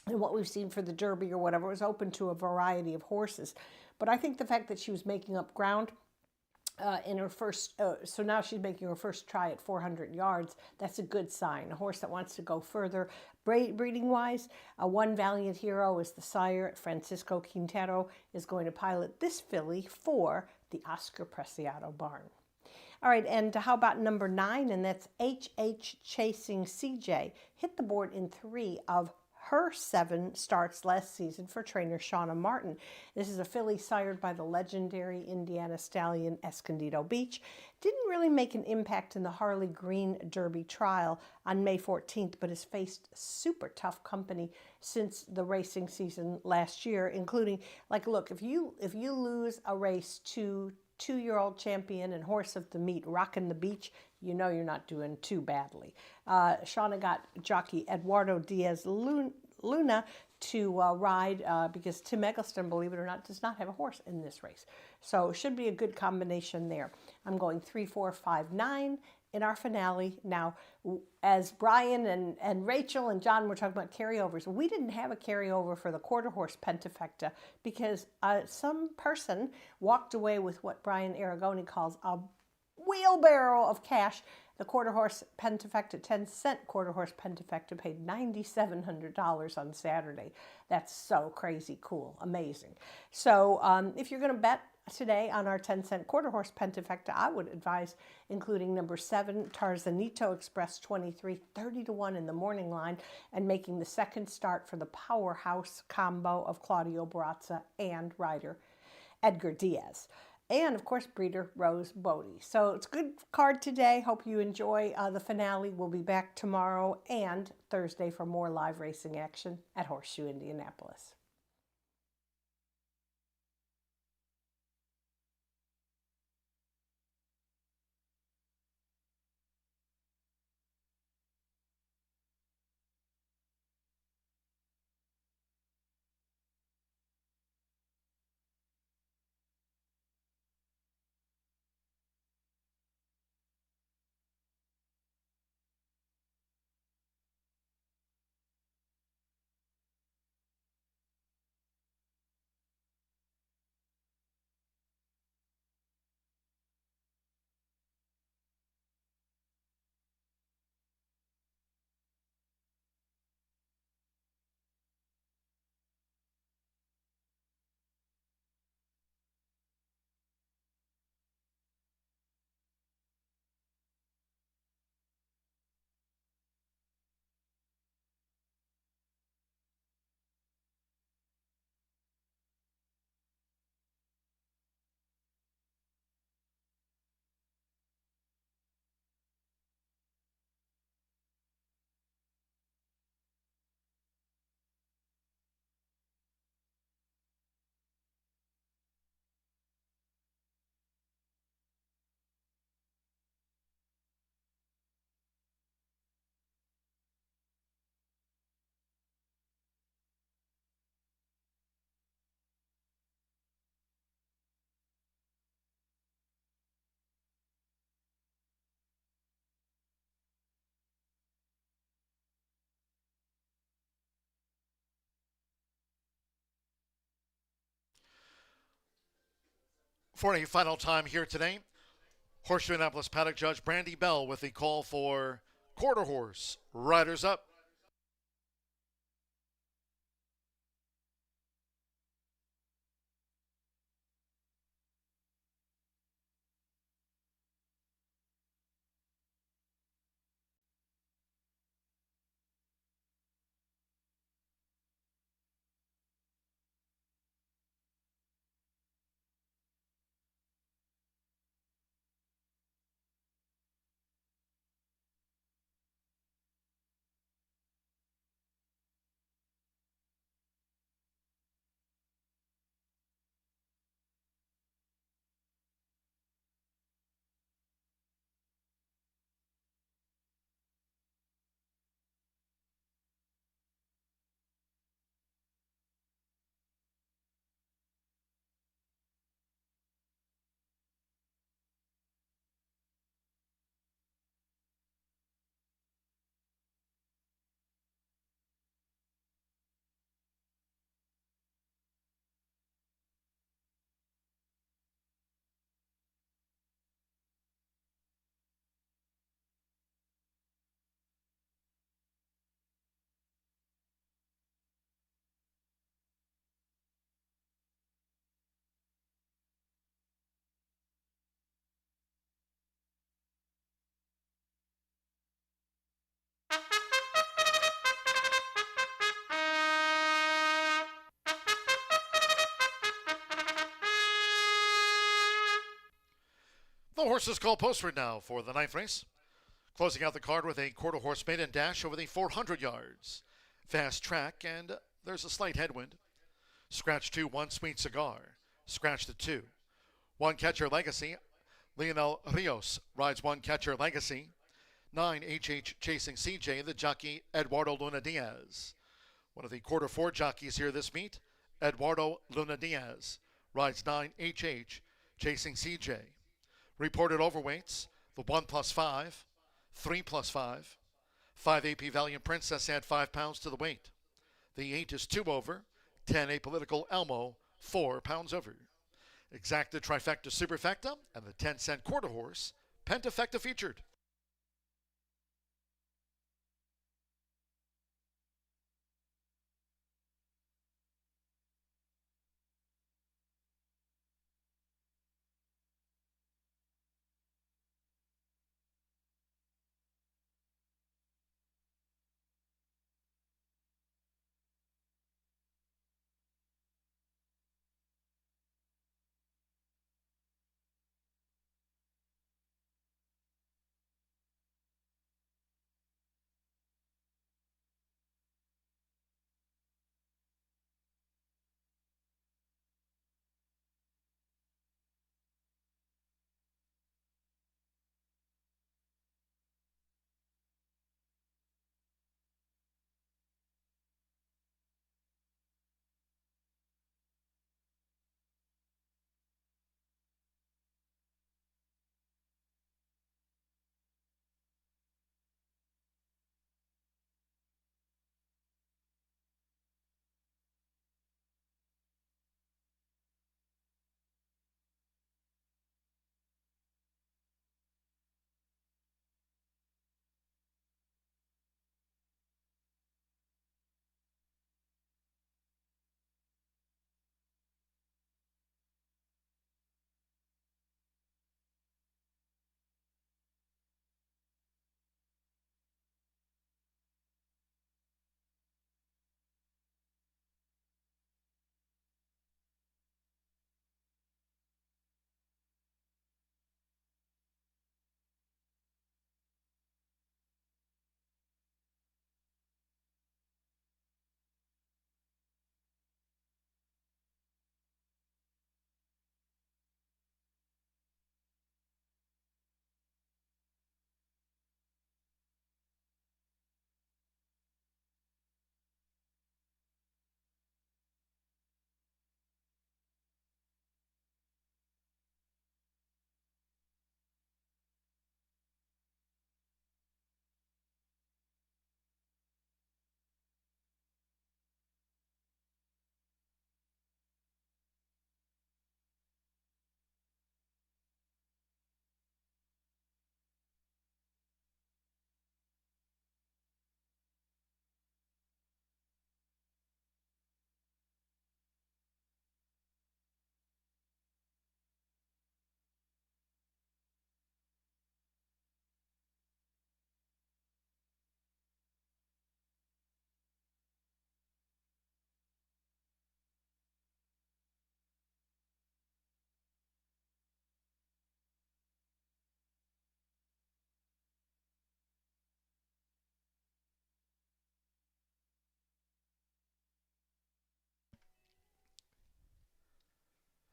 than what we've seen for the Derby or whatever. It was open to a variety of horses. But I think the fact that she was making up ground in her first, so now she's making her first try at 400 yards. That's a good sign. A horse that wants to go further. Breeding-wise, One Valiant Hero is the sire. Francisco Quintero is going to pilot this filly for the Oscar Preciado barn. All right, and how about number 9, and that's HH Chasing CJ. Hit the board in 3 of her 7 starts last season for trainer Shauna Martin. This is a filly sired by the legendary Indiana stallion Escondido Beach. Didn't really make an impact in the Harley Green Derby trial on May 14th, but has faced super tough company since the racing season last year, including, look, if you lose a race to 2-year-old champion and horse of the meet, Rockin' the Beach, you're not doing too badly. Shauna got jockey Eduardo Diaz Luna to ride because Tim Eggleston, believe it or not, does not have a horse in this race. So should be a good combination there. I'm going 3, 4, 5, 9 in our finale. Now, as Brian and Rachel and John were talking about carryovers, we didn't have a carryover for the quarter horse Pentafecta because some person walked away with what Brian Aragoni calls a wheelbarrow of cash. The quarter horse Pentafecta, 10-cent quarter horse Pentafecta, paid $9,700 on Saturday. That's so crazy cool, amazing. So if you're going to bet today on our 10-cent quarter horse Pentafecta, I would advise including number 7, Tarzanito Express 23, 30-1 in the morning line, and making the second start for the powerhouse combo of Claudio Barraza and rider Edgar Diaz. and of course breeder Rose Bodie. So it's a good card today. Hope you enjoy the finale. We'll be back tomorrow and Thursday for more live racing action at Horseshoe Indianapolis. For a final time here today, Horseshoe Indianapolis paddock judge Brandy Bell with the call for quarter horse. Riders up. The horses call postward now for the ninth race. Closing out the card with a quarter horse maiden dash over the 400 yards. Fast track, and there's a slight headwind. Scratch 2, one sweet cigar. Scratch the 2. One catcher legacy. Leonel Rios rides one catcher legacy. 9 HH chasing CJ, the jockey Eduardo Luna Diaz. One of the quarter 4 jockeys here this meet, Eduardo Luna Diaz, rides 9 HH chasing CJ. Reported overweights, the 1+5, 3+5, 5 AP Valiant Princess add 5 pounds to the weight. The 8 is 2 over, 10 Apolitical Elmo, 4 pounds over. Exacta Trifecta Superfecta and the 10-cent quarter horse, Pentafecta featured.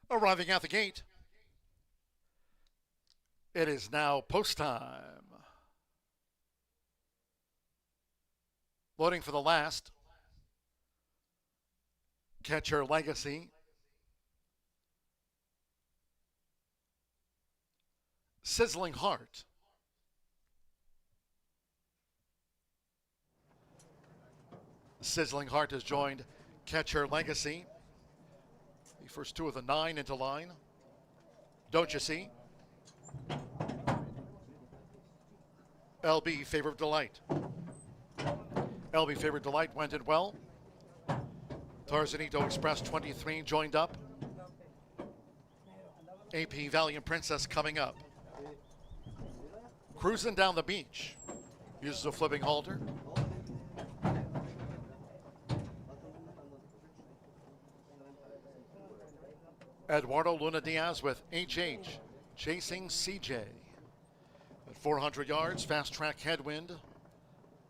Arriving at the gate, it is now post time. Loading for the last. Catcher Legacy. Sizzling Heart. Sizzling Heart has joined Catcher Legacy. The first two of the 9 into line. Don't You See? LB Favorite Delight. LB Favorite Delight went in well. Tarzanito Express 23 joined up. AP Valiant Princess coming up. Cruising down the beach. Uses a flipping halter. Eduardo Luna Diaz with HH chasing CJ. At 400 yards, fast track headwind.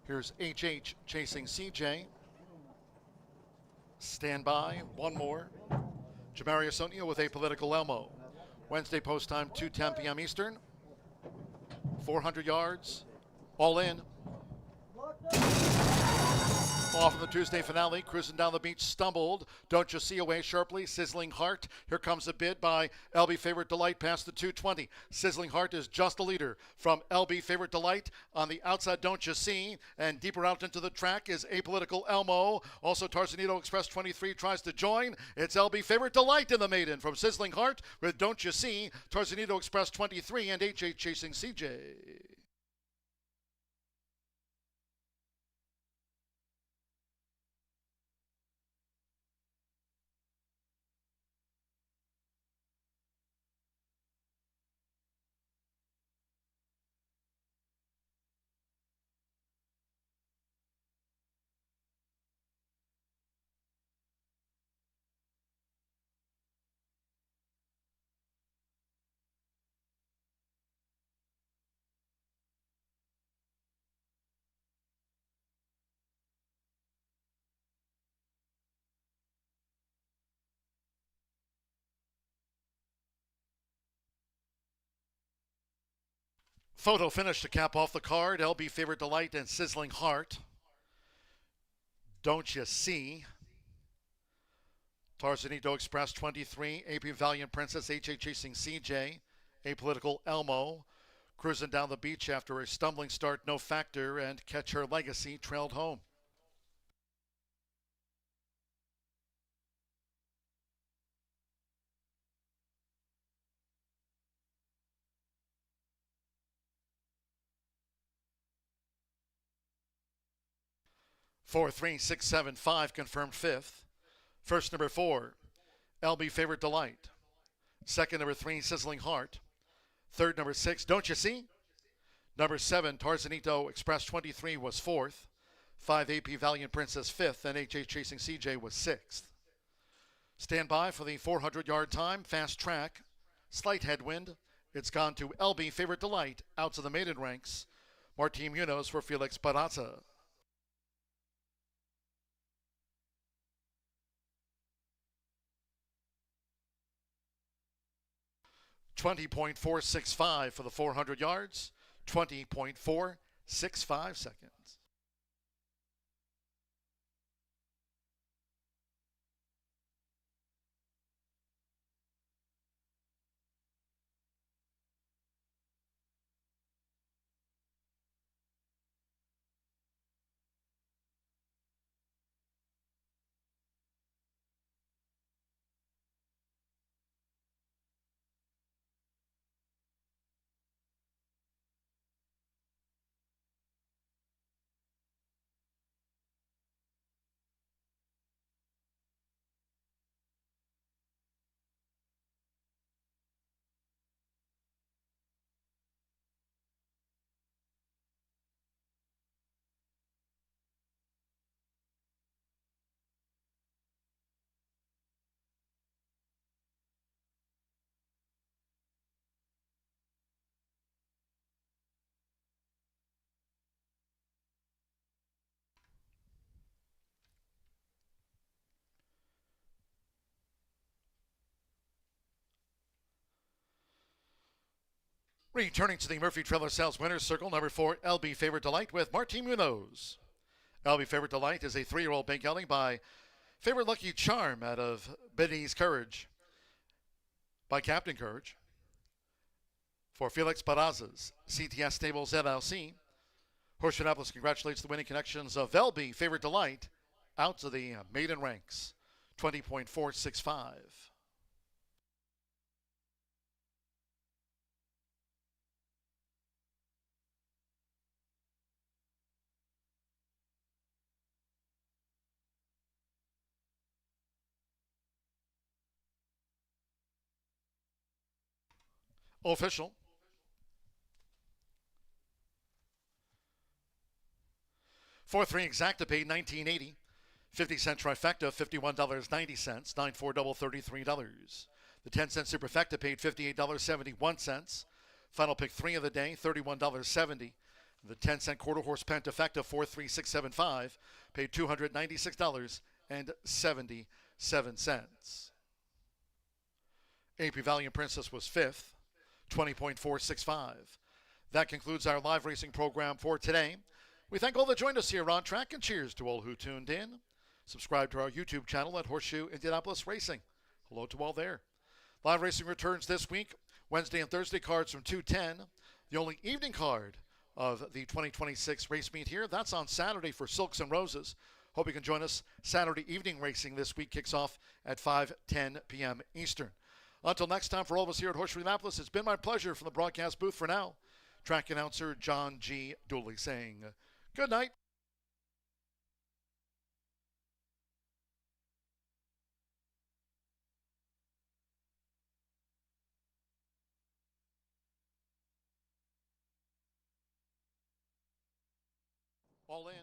Here's HH chasing CJ. Stand by, one more. Jamaria Sonia with Apolitical Elmo. Wednesday post time, 2:10 p.m. Eastern. 400 yards, all in. Off in the Tuesday finale, cruising down the beach, stumbled. Don't You See away sharply, Sizzling Heart. Here comes a bid by LB Favorite Delight past the 220. Sizzling Heart is just a leader from LB Favorite Delight. On the outside, Don't You See, and deeper out into the track is Apolitical Elmo. Also, Tarzanito Express 23 tries to join. It's LB Favorite Delight in the maiden from Sizzling Heart with Don't You See, Tarzanito Express 23, and HH chasing CJ. Photo finish to cap off the card. LB Favorite Delight and Sizzling Heart. Don't You See? Tarzanito Express 23. AP Valiant Princess HH chasing CJ. Apolitical Elmo. Cruising down the beach after a stumbling start, No Factor, and Catch Her Legacy trailed home. Four, 3, 6, 7, 5 confirmed fifth. First, number 4, LB Favorite Delight. Second, number 3, Sizzling Heart. Third, number 6, Don't You See? Number 7, Tarzanito Express 23 was fourth. 5, AP Valiant Princess fifth, and HH Chasing CJ was sixth. Stand by for the 400-yard time. Fast track. Slight headwind. It's gone to LB Favorite Delight out to the maiden ranks. Martin Munoz for Felix Barraza. 20.465 for the 400 yards, 20.465 seconds. Returning to the Murphy Trailer Sales Winners Circle, number 4, LB Favorite Delight with Martin Munoz. LB Favorite Delight is a 3-year-old big gelding by Favorite Lucky Charm out of Biddy's Courage by Captain Courage. For Felix Barrazas, CTS Stables LLC, Horseshoe Indianapolis congratulates the winning connections of LB Favorite Delight out to the maiden ranks, 20.465. Official. For 3 exacta paid $19.80. 50-cent trifecta, $51.90. 9-4 double, $33. The 10-cent superfecta paid $58.71. Final pick 3 of the day, $31.70. The 10-cent quarter horse pentafecta, 43675, paid $296.77. AP Valiant Princess was 5th, 20.465. That concludes our live racing program for today. We thank all that joined us here on track, and cheers to all who tuned in. Subscribe to our YouTube channel at Horseshoe Indianapolis Racing. Hello to all there. Live racing returns this week, Wednesday and Thursday cards from 2:10. The only evening card of the 2026 race meet here, that's on Saturday for Silks and Roses. Hope you can join us. Saturday evening racing this week kicks off at 5:10 p.m. Eastern. Until next time, for all of us here at Horseshoe Indianapolis, it's been my pleasure from the broadcast booth for now. Track announcer John G. Dooley saying good night. All in.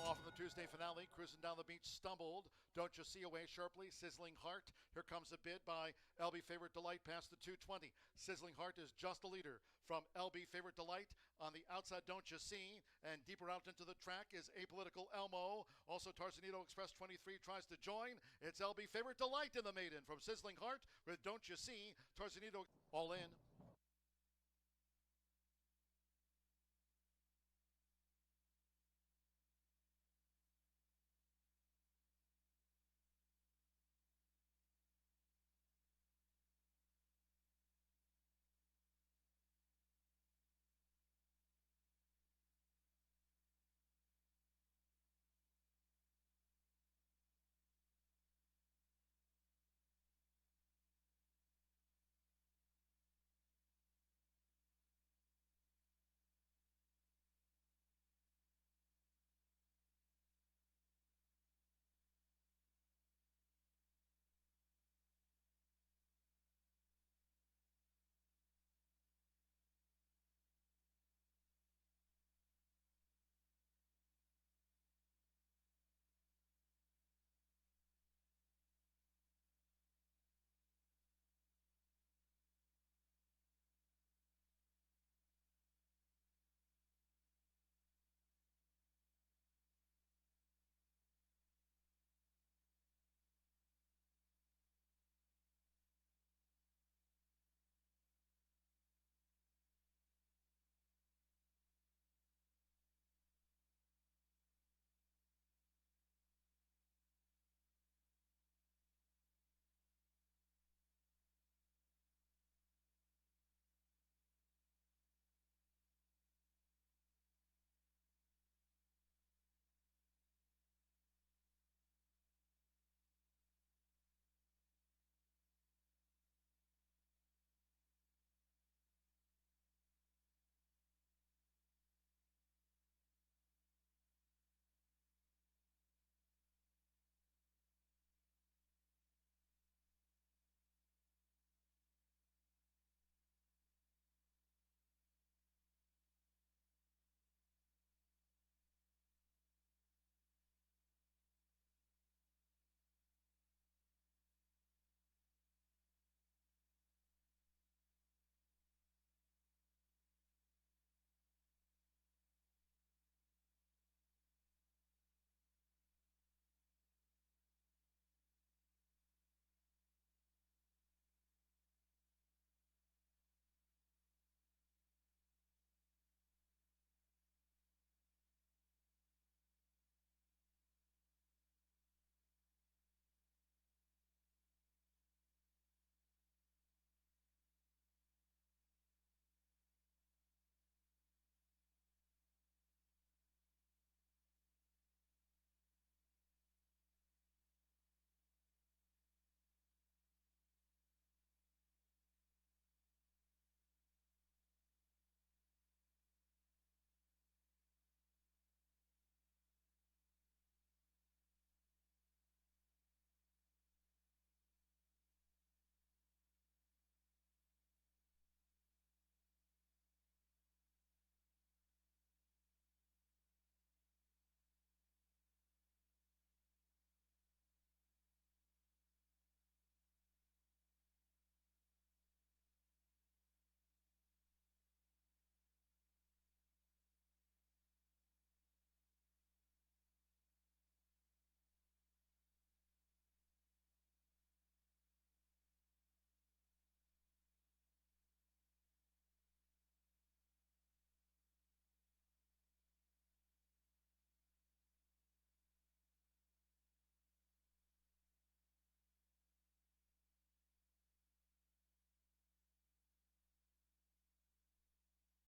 Off in the Tuesday finale, cruising down the beach, stumbled. Don't You See away sharply, Sizzling Heart. Here comes a bid by LB Favorite Delight past the 220. Sizzling Heart is just a leader from LB Favorite Delight. On the outside, Don't You See, and deeper out into the track is Apolitical Elmo. Also, Tarzanito Express 23 tries to join. It's LB Favorite Delight in the maiden from Sizzling Heart with Don't You See. Tarzanito all in.